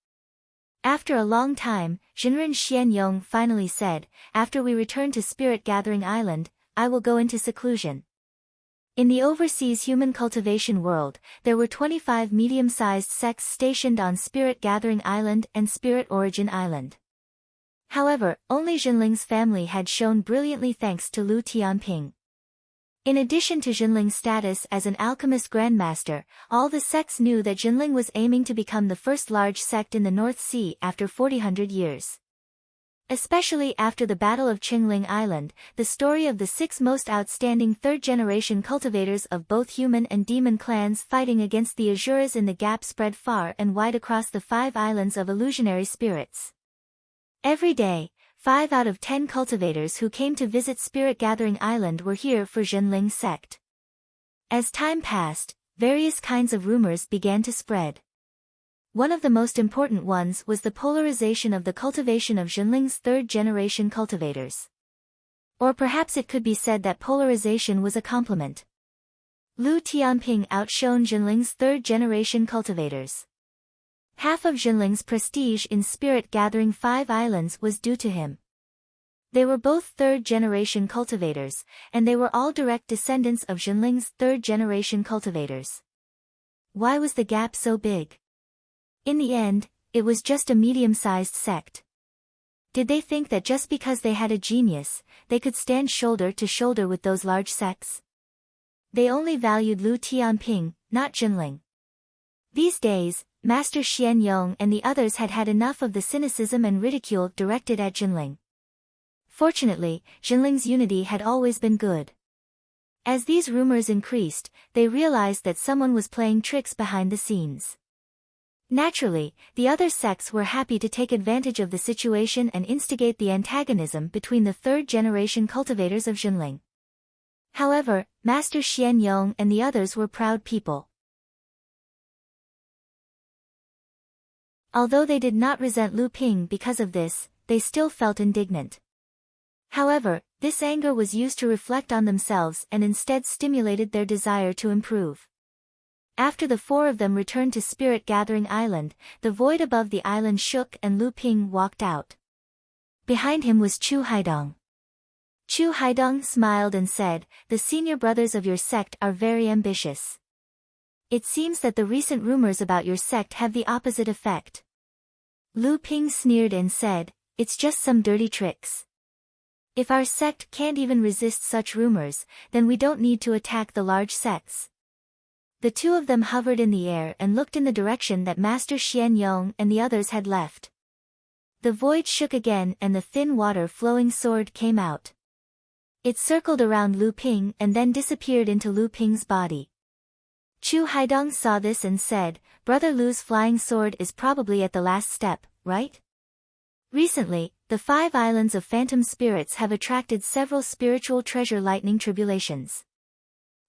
After a long time, Jinren Xianyong finally said, after we return to Spirit Gathering Island, I will go into seclusion. In the overseas human cultivation world, there were 25 medium-sized sects stationed on Spirit Gathering Island and Spirit Origin Island. However, only Jinling's family had shown brilliantly thanks to Lu Tianping. In addition to Jinling's status as an alchemist grandmaster, all the sects knew that Jinling was aiming to become the first large sect in the North Sea after 400 years. Especially after the Battle of Qingling Island, the story of the 6 most outstanding third-generation cultivators of both human and demon clans fighting against the Asuras in the gap spread far and wide across the 5 islands of illusionary spirits. Every day, 5 out of 10 cultivators who came to visit Spirit Gathering Island were here for Jinling's sect. As time passed, various kinds of rumors began to spread. One of the most important ones was the polarization of the cultivation of Jinling's third-generation cultivators. Or perhaps it could be said that polarization was a compliment. Lu Tianping outshone Jinling's third-generation cultivators. Half of Jinling's prestige in Spirit Gathering 5 Islands was due to him. They were both third-generation cultivators, and they were all direct descendants of Jinling's third-generation cultivators. Why was the gap so big? In the end, it was just a medium-sized sect. Did they think that just because they had a genius, they could stand shoulder to shoulder with those large sects? They only valued Lu Tianping, not Jinling. These days, Master Xianyong and the others had had enough of the cynicism and ridicule directed at Jinling. Fortunately, Jinling's unity had always been good. As these rumors increased, they realized that someone was playing tricks behind the scenes. Naturally, the other sects were happy to take advantage of the situation and instigate the antagonism between the third-generation cultivators of Jinling. However, Master Xianyong and the others were proud people. Although they did not resent Lu Ping because of this, they still felt indignant. However, this anger was used to reflect on themselves and instead stimulated their desire to improve. After the 4 of them returned to Spirit Gathering Island, the void above the island shook and Lu Ping walked out. Behind him was Chu Haidong. Chu Haidong smiled and said, "The senior brothers of your sect are very ambitious. It seems that the recent rumors about your sect have the opposite effect." Lu Ping sneered and said, "It's just some dirty tricks. If our sect can't even resist such rumors, then we don't need to attack the large sects." The 2 of them hovered in the air and looked in the direction that Master Xianyong and the others had left. The void shook again and the thin water-flowing sword came out. It circled around Lu Ping and then disappeared into Lu Ping's body. Chu Haidong saw this and said, "Brother Lu's flying sword is probably at the last step, right?" Recently, the 5 islands of phantom spirits have attracted several spiritual treasure lightning tribulations.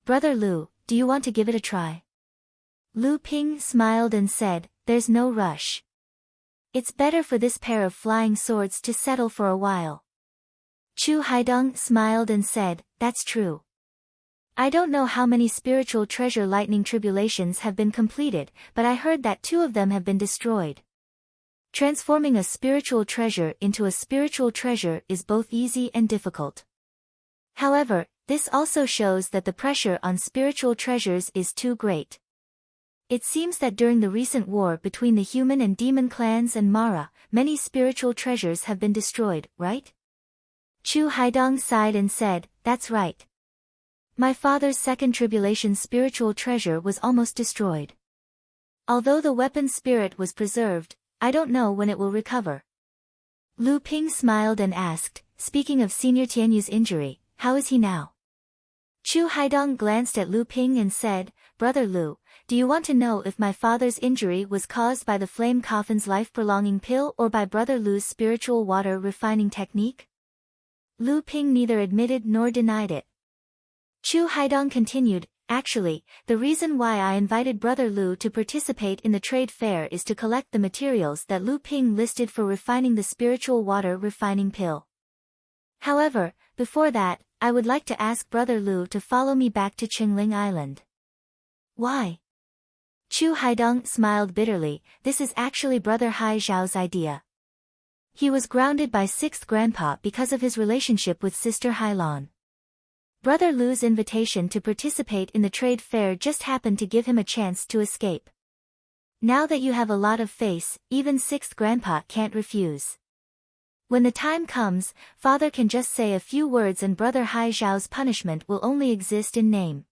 Brother Lu, do you want to give it a try? Lu Ping smiled and said, "There's no rush. It's better for this pair of flying swords to settle for a while." Chu Haidong smiled and said, "That's true. I don't know how many spiritual treasure lightning tribulations have been completed, but I heard that 2 of them have been destroyed. Transforming a spiritual treasure into a spiritual treasure is both easy and difficult. However, this also shows that the pressure on spiritual treasures is too great. It seems that during the recent war between the human and demon clans and Mara, many spiritual treasures have been destroyed, right?" Chu Haidong sighed and said, "That's right. My father's second tribulation spiritual treasure was almost destroyed. Although the weapon spirit was preserved, I don't know when it will recover." Lu Ping smiled and asked, "Speaking of Senior Tianyu's injury, how is he now?" Chu Haidong glanced at Lu Ping and said, "Brother Lu, do you want to know if my father's injury was caused by the flame coffin's life-prolonging pill or by Brother Lu's spiritual water refining technique?" Lu Ping neither admitted nor denied it. Chu Haidong continued, "Actually, the reason why I invited Brother Lu to participate in the trade fair is to collect the materials that Lu Ping listed for refining the spiritual water refining pill. However, before that, I would like to ask Brother Lu to follow me back to Qingling Island." "Why?" Chu Haidong smiled bitterly. "This is actually Brother Hai Zhao's idea. He was grounded by 6th Grandpa because of his relationship with Sister Hailan. Brother Lu's invitation to participate in the trade fair just happened to give him a chance to escape. Now that you have a lot of face, even 6th Grandpa can't refuse. When the time comes, Father can just say a few words and Brother Hai Zhao's punishment will only exist in name."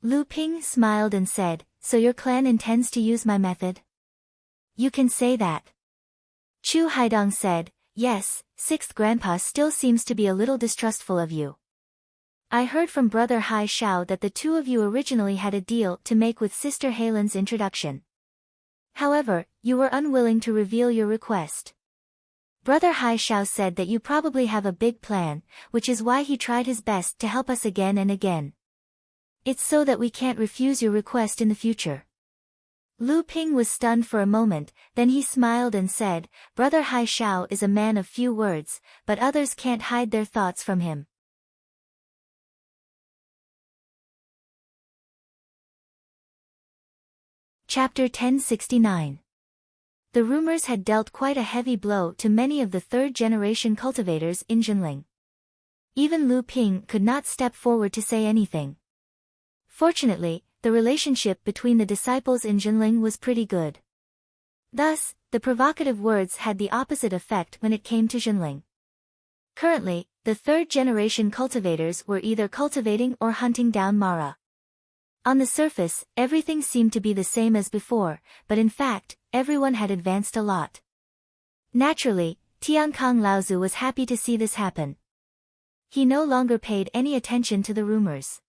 Lu Ping smiled and said, "So your clan intends to use my method?" "You can say that." Chu Haidong said, "Yes, 6th Grandpa still seems to be a little distrustful of you. I heard from Brother Hai Zhao that the 2 of you originally had a deal to make with Sister Hailan's introduction. However, you were unwilling to reveal your request. Brother Hai Zhao said that you probably have a big plan, which is why he tried his best to help us again and again. It's so that we can't refuse your request in the future." Lu Ping was stunned for a moment, then he smiled and said, "Brother Hai Zhao is a man of few words, but others can't hide their thoughts from him." Chapter 1069. The rumors had dealt quite a heavy blow to many of the 3rd-generation cultivators in Jinling. Even Lu Ping could not step forward to say anything. Fortunately, the relationship between the disciples in Jinling was pretty good. Thus, the provocative words had the opposite effect when it came to Jinling. Currently, the 3rd-generation cultivators were either cultivating or hunting down Mara. On the surface, everything seemed to be the same as before, but in fact, everyone had advanced a lot. Naturally, Tiankang Laozu was happy to see this happen. He no longer paid any attention to the rumors.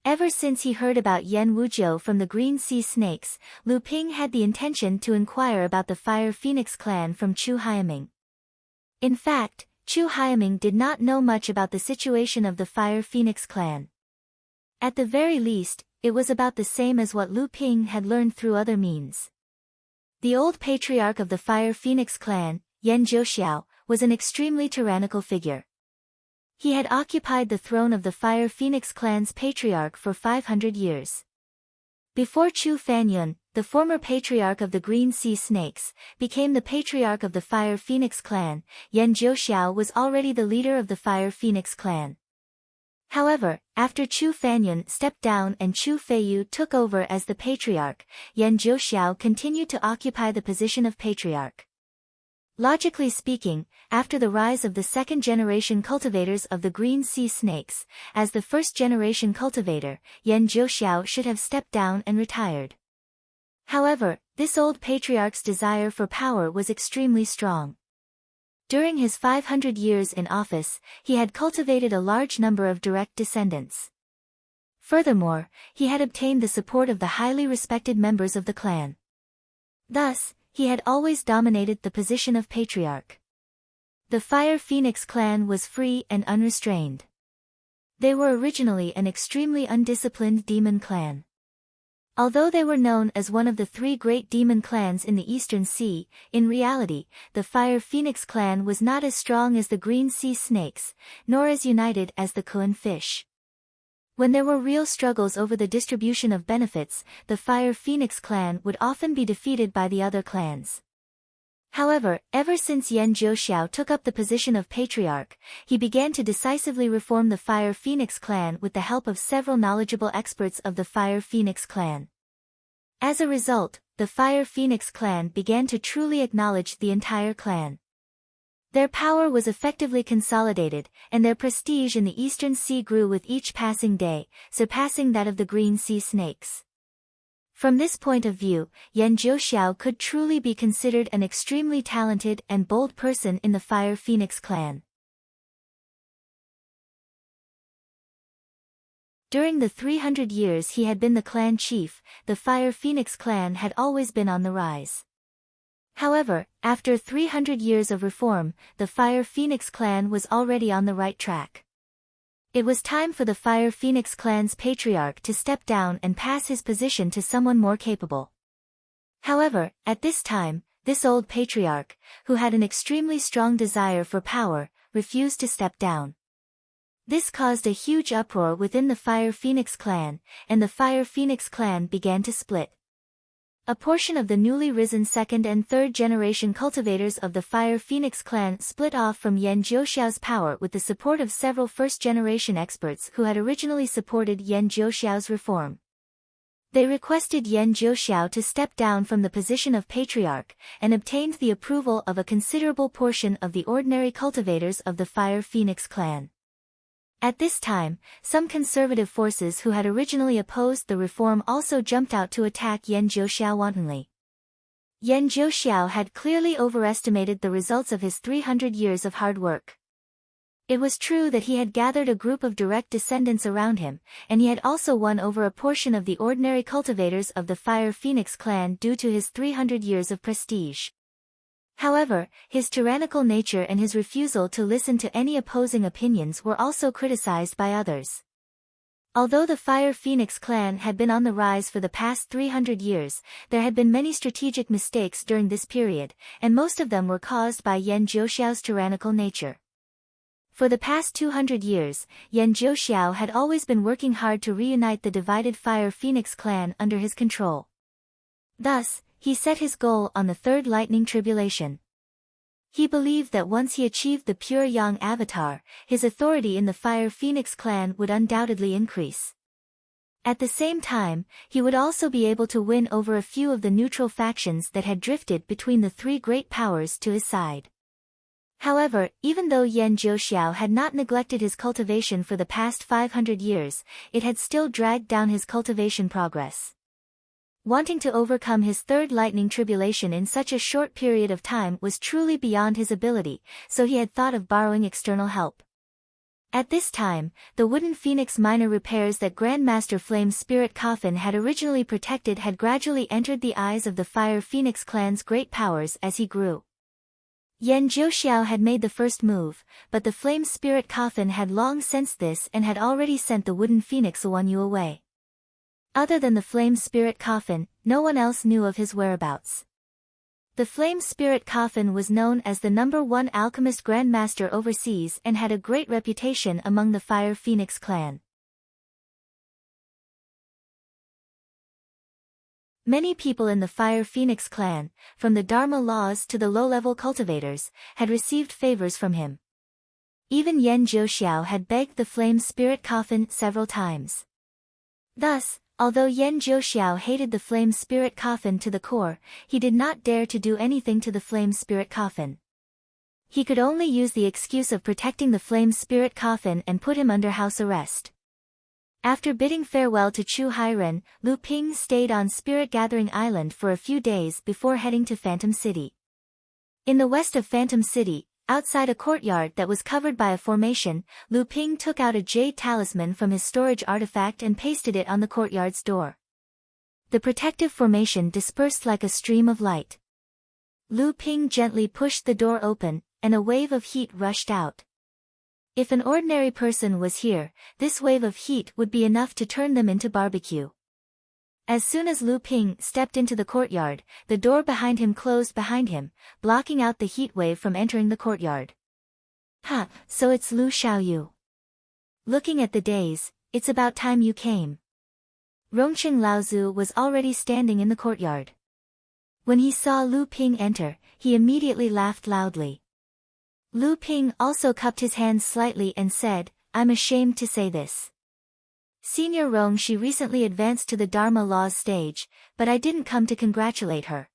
Ever since he heard about Yan Wujiu from the Green Sea Snakes, Lu Ping had the intention to inquire about the Fire Phoenix clan from Chu Haiming. In fact, Chu Haiming did not know much about the situation of the Fire Phoenix clan. At the very least, it was about the same as what Lu Ping had learned through other means. The old patriarch of the Fire Phoenix clan, Yan Jiuxiao, was an extremely tyrannical figure. He had occupied the throne of the Fire Phoenix clan's patriarch for 500 years. Before Chu Fanyun, the former patriarch of the Green Sea Snakes, became the patriarch of the Fire Phoenix clan, Yan Jiuxiao was already the leader of the Fire Phoenix clan. However, after Chu Fanyun stepped down and Chu Feiyu took over as the patriarch, Yan Jiuxiao continued to occupy the position of patriarch. Logically speaking, after the rise of the 2nd-generation cultivators of the Green Sea Snakes, as the 1st-generation cultivator, Yan Jiuxiao should have stepped down and retired. However, This old patriarch's desire for power was extremely strong. During his 500 years in office, he had cultivated a large number of direct descendants. Furthermore, he had obtained the support of the highly respected members of the clan. Thus, he had always dominated the position of patriarch. The Fire Phoenix clan was free and unrestrained. They were originally an extremely undisciplined demon clan. Although they were known as one of the 3 great demon clans in the Eastern Sea, in reality, the Fire Phoenix clan was not as strong as the Green Sea Snakes, nor as united as the Kuan Fish. When there were real struggles over the distribution of benefits, the Fire Phoenix clan would often be defeated by the other clans. However, ever since Yan Jiuxiao took up the position of patriarch, he began to decisively reform the Fire Phoenix clan with the help of several knowledgeable experts of the Fire Phoenix clan. As a result, the Fire Phoenix clan began to truly acknowledge the entire clan. Their power was effectively consolidated, and their prestige in the Eastern Sea grew with each passing day, surpassing that of the Green Sea Snakes. From this point of view, Yan Jiuxiao could truly be considered an extremely talented and bold person in the Fire Phoenix clan. During the 300 years he had been the clan chief, the Fire Phoenix clan had always been on the rise. However, after 300 years of reform, the Fire Phoenix clan was already on the right track. It was time for the Fire Phoenix clan's patriarch to step down and pass his position to someone more capable. However, at this time, this old patriarch, who had an extremely strong desire for power, refused to step down. This caused a huge uproar within the Fire Phoenix clan, and the Fire Phoenix clan began to split. A portion of the newly risen 2nd and 3rd generation cultivators of the Fire Phoenix clan split off from Yan Jiuxiao's power with the support of several first-generation experts who had originally supported Yan Jiuxiao's reform. They requested Yan Jiuxiao to step down from the position of patriarch, and obtained the approval of a considerable portion of the ordinary cultivators of the Fire Phoenix clan. At this time, some conservative forces who had originally opposed the reform also jumped out to attack Yan Jiuxiao wantonly. Yan Jiuxiao had clearly overestimated the results of his 300 years of hard work. It was true that he had gathered a group of direct descendants around him, and he had also won over a portion of the ordinary cultivators of the Fire Phoenix clan due to his 300 years of prestige. However, his tyrannical nature and his refusal to listen to any opposing opinions were also criticized by others. Although the Fire Phoenix clan had been on the rise for the past 300 years, there had been many strategic mistakes during this period, and most of them were caused by Yan Jiuxiao's tyrannical nature. For the past 200 years, Yan Jiuxiao had always been working hard to reunite the divided Fire Phoenix clan under his control. Thus, he set his goal on the 3rd lightning tribulation. He believed that once he achieved the pure Yang avatar, his authority in the Fire Phoenix clan would undoubtedly increase. At the same time, he would also be able to win over a few of the neutral factions that had drifted between the 3 great powers to his side. However, even though Yan Jiuxiao had not neglected his cultivation for the past 500 years, it had still dragged down his cultivation progress. Wanting to overcome his 3rd lightning tribulation in such a short period of time was truly beyond his ability, so he had thought of borrowing external help. At this time, the wooden phoenix minor repairs that Grandmaster Flame Spirit Coffin had originally protected had gradually entered the eyes of the Fire Phoenix clan's great powers as he grew. Yan Jiuxiao had made the first move, but the Flame Spirit Coffin had long sensed this and had already sent the wooden phoenix Wanyu away. Other than the Flame Spirit Coffin, no one else knew of his whereabouts. The Flame Spirit Coffin was known as the #1 alchemist grandmaster overseas and had a great reputation among the Fire Phoenix clan. Many people in the Fire Phoenix clan, from the Dharma laws to the low-level cultivators, had received favors from him. Even Yan Jiuxiao had begged the Flame Spirit Coffin several times. Thus, although Yan Jiuxiao hated the Flame Spirit Coffin to the core, he did not dare to do anything to the Flame Spirit Coffin. He could only use the excuse of protecting the Flame Spirit Coffin and put him under house arrest. After bidding farewell to Chu Hairen, Lu Ping stayed on Spirit Gathering Island for a few days before heading to Phantom City. In the west of Phantom City, outside a courtyard that was covered by a formation, Lu Ping took out a jade talisman from his storage artifact and pasted it on the courtyard's door. The protective formation dispersed like a stream of light. Lu Ping gently pushed the door open, and a wave of heat rushed out. If an ordinary person was here, this wave of heat would be enough to turn them into barbecue. As soon as Lu Ping stepped into the courtyard, the door behind him closed behind him, blocking out the heat wave from entering the courtyard. "Ha, so it's Lu Xiaoyu. Looking at the days, it's about time you came." Rongqing Laozu was already standing in the courtyard. When he saw Lu Ping enter, he immediately laughed loudly. Lu Ping also cupped his hands slightly and said, "I'm ashamed to say this. Senior Rong, she recently advanced to the Dharma laws stage, but I didn't come to congratulate her."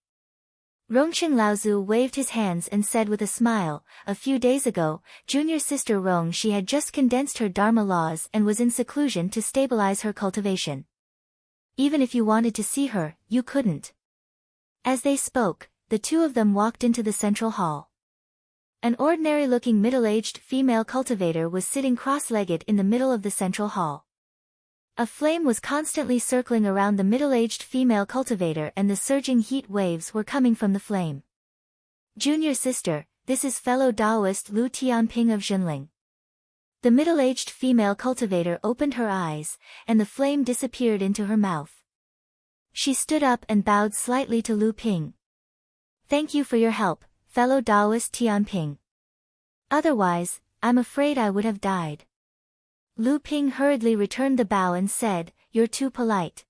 Rongqing Laozu waved his hands and said with a smile, "A few days ago, junior sister Rong, she had just condensed her Dharma laws and was in seclusion to stabilize her cultivation. Even if you wanted to see her, you couldn't." As they spoke, the two of them walked into the central hall. An ordinary-looking middle-aged female cultivator was sitting cross-legged in the middle of the central hall. A flame was constantly circling around the middle-aged female cultivator, and the surging heat waves were coming from the flame. "Junior sister, this is fellow Taoist Lu Tianping of Zhenling." The middle-aged female cultivator opened her eyes, and the flame disappeared into her mouth. She stood up and bowed slightly to Lu Ping. "Thank you for your help, fellow Taoist Tianping. Otherwise, I'm afraid I would have died." Lu Ping hurriedly returned the bow and said, "You're too polite."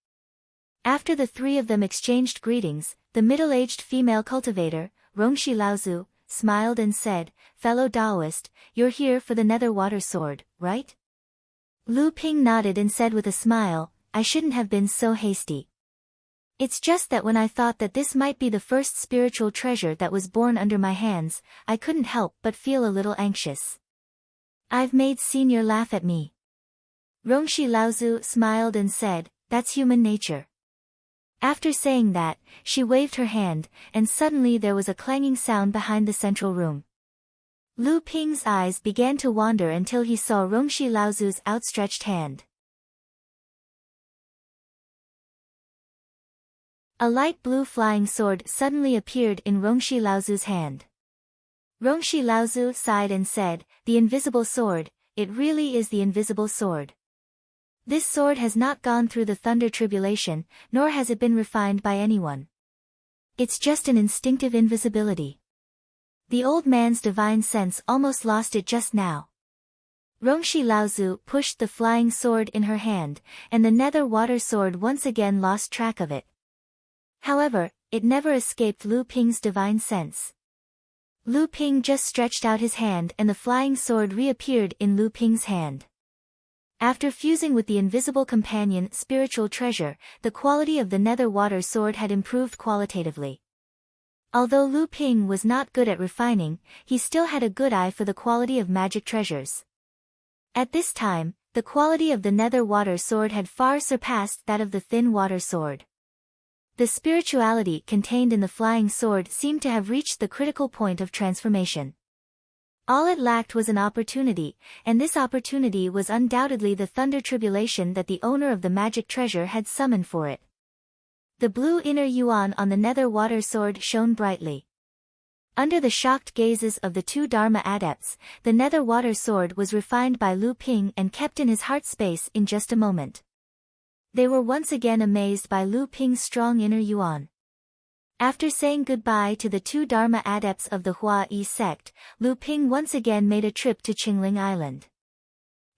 After the three of them exchanged greetings, the middle-aged female cultivator, Rongxi Laozu, smiled and said, "Fellow Taoist, you're here for the nether water sword, right?" Lu Ping nodded and said with a smile, "I shouldn't have been so hasty. It's just that when I thought that this might be the first spiritual treasure that was born under my hands, I couldn't help but feel a little anxious. I've made Senior laugh at me." Rongxi Laozu smiled and said, "That's human nature." After saying that, she waved her hand, and suddenly there was a clanging sound behind the central room. Lu Ping's eyes began to wander until he saw Rongxi Laozu's outstretched hand. A light blue flying sword suddenly appeared in Rongxi Laozu's hand. Rongxi Laozu sighed and said, "The invisible sword, it really is the invisible sword. This sword has not gone through the thunder tribulation, nor has it been refined by anyone. It's just an instinctive invisibility. The old man's divine sense almost lost it just now." Rongxi Laozu pushed the flying sword in her hand, and the nether water sword once again lost track of it. However, it never escaped Lu Ping's divine sense. Lu Ping just stretched out his hand and the flying sword reappeared in Lu Ping's hand. After fusing with the invisible companion spiritual treasure, the quality of the nether water sword had improved qualitatively. Although Lu Ping was not good at refining, he still had a good eye for the quality of magic treasures. At this time, the quality of the nether water sword had far surpassed that of the thin water sword. The spirituality contained in the flying sword seemed to have reached the critical point of transformation. All it lacked was an opportunity, and this opportunity was undoubtedly the thunder tribulation that the owner of the magic treasure had summoned for it. The blue inner yuan on the nether water sword shone brightly. Under the shocked gazes of the two Dharma adepts, the nether water sword was refined by Lu Ping and kept in his heart space in just a moment. They were once again amazed by Lu Ping's strong inner yuan. After saying goodbye to the two Dharma adepts of the Hua Yi sect, Lu Ping once again made a trip to Qingling Island.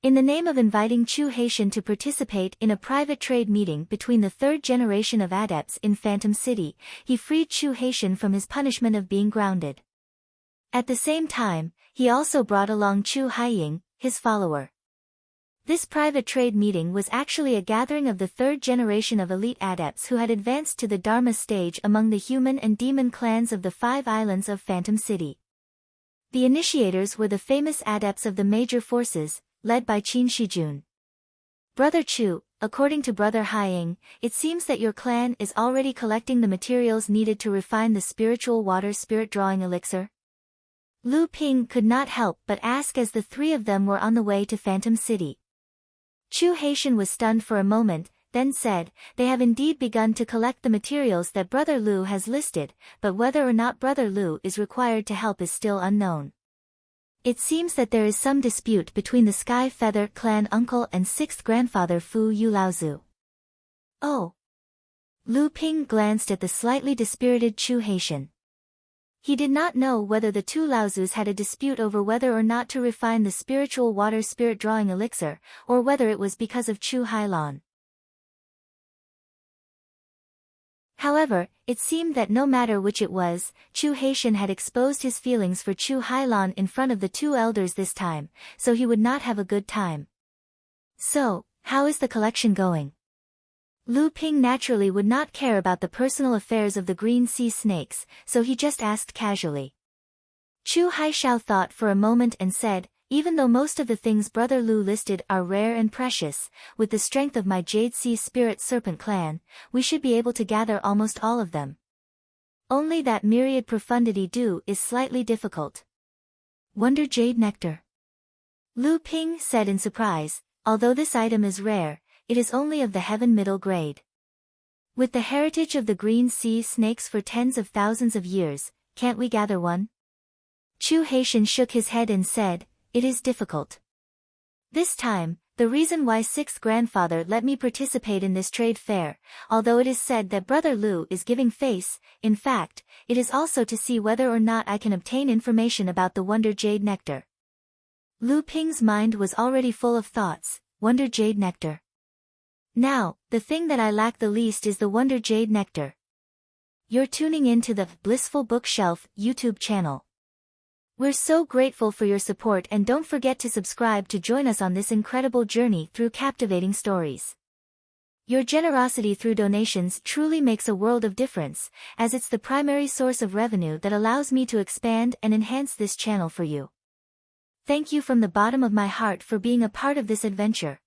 In the name of inviting Chu Haitian to participate in a private trade meeting between the third generation of adepts in Phantom City, he freed Chu Haitian from his punishment of being grounded. At the same time, he also brought along Chu Haiying, his follower. This private trade meeting was actually a gathering of the third generation of elite adepts who had advanced to the Dharma stage among the human and demon clans of the 5 islands of Phantom City. The initiators were the famous adepts of the major forces, led by Qin Shijun. Brother Chu, according to Brother Haiying, it seems that your clan is already collecting the materials needed to refine the spiritual water spirit drawing elixir. Lu Ping could not help but ask as the three of them were on the way to Phantom City. Chu Haitian was stunned for a moment, then said, they have indeed begun to collect the materials that Brother Lu has listed, but whether or not Brother Lu is required to help is still unknown. It seems that there is some dispute between the Sky Feather clan uncle and sixth grandfather Fu Yu Laozu. Oh. Lu Ping glanced at the slightly dispirited Chu Haitian. He did not know whether the two Laozus had a dispute over whether or not to refine the spiritual water spirit drawing elixir, or whether it was because of Chu Hailan. However, it seemed that no matter which it was, Chu Haitian had exposed his feelings for Chu Hailan in front of the two elders this time, so he would not have a good time. So, how is the collection going? Lu Ping naturally would not care about the personal affairs of the green sea snakes, so he just asked casually. Chu Haishao thought for a moment and said, even though most of the things Brother Lu listed are rare and precious, with the strength of my Jade Sea Spirit Serpent clan, we should be able to gather almost all of them. Only that myriad profundity dew is slightly difficult. Wonder Jade Nectar. Lu Ping said in surprise, although this item is rare, it is only of the heaven middle grade. With the heritage of the green sea snakes for tens of thousands of years, can't we gather one? Chu Haitian shook his head and said, it is difficult. This time, the reason why sixth grandfather let me participate in this trade fair, although it is said that Brother Lu is giving face, in fact, it is also to see whether or not I can obtain information about the Wonder Jade Nectar. Lu Ping's mind was already full of thoughts, Wonder Jade Nectar. Now, the thing that I lack the least is the Wonder Jade Nectar. You're tuning in to the Blissful Bookshelf YouTube channel. We're so grateful for your support and don't forget to subscribe to join us on this incredible journey through captivating stories. Your generosity through donations truly makes a world of difference, as it's the primary source of revenue that allows me to expand and enhance this channel for you. Thank you from the bottom of my heart for being a part of this adventure.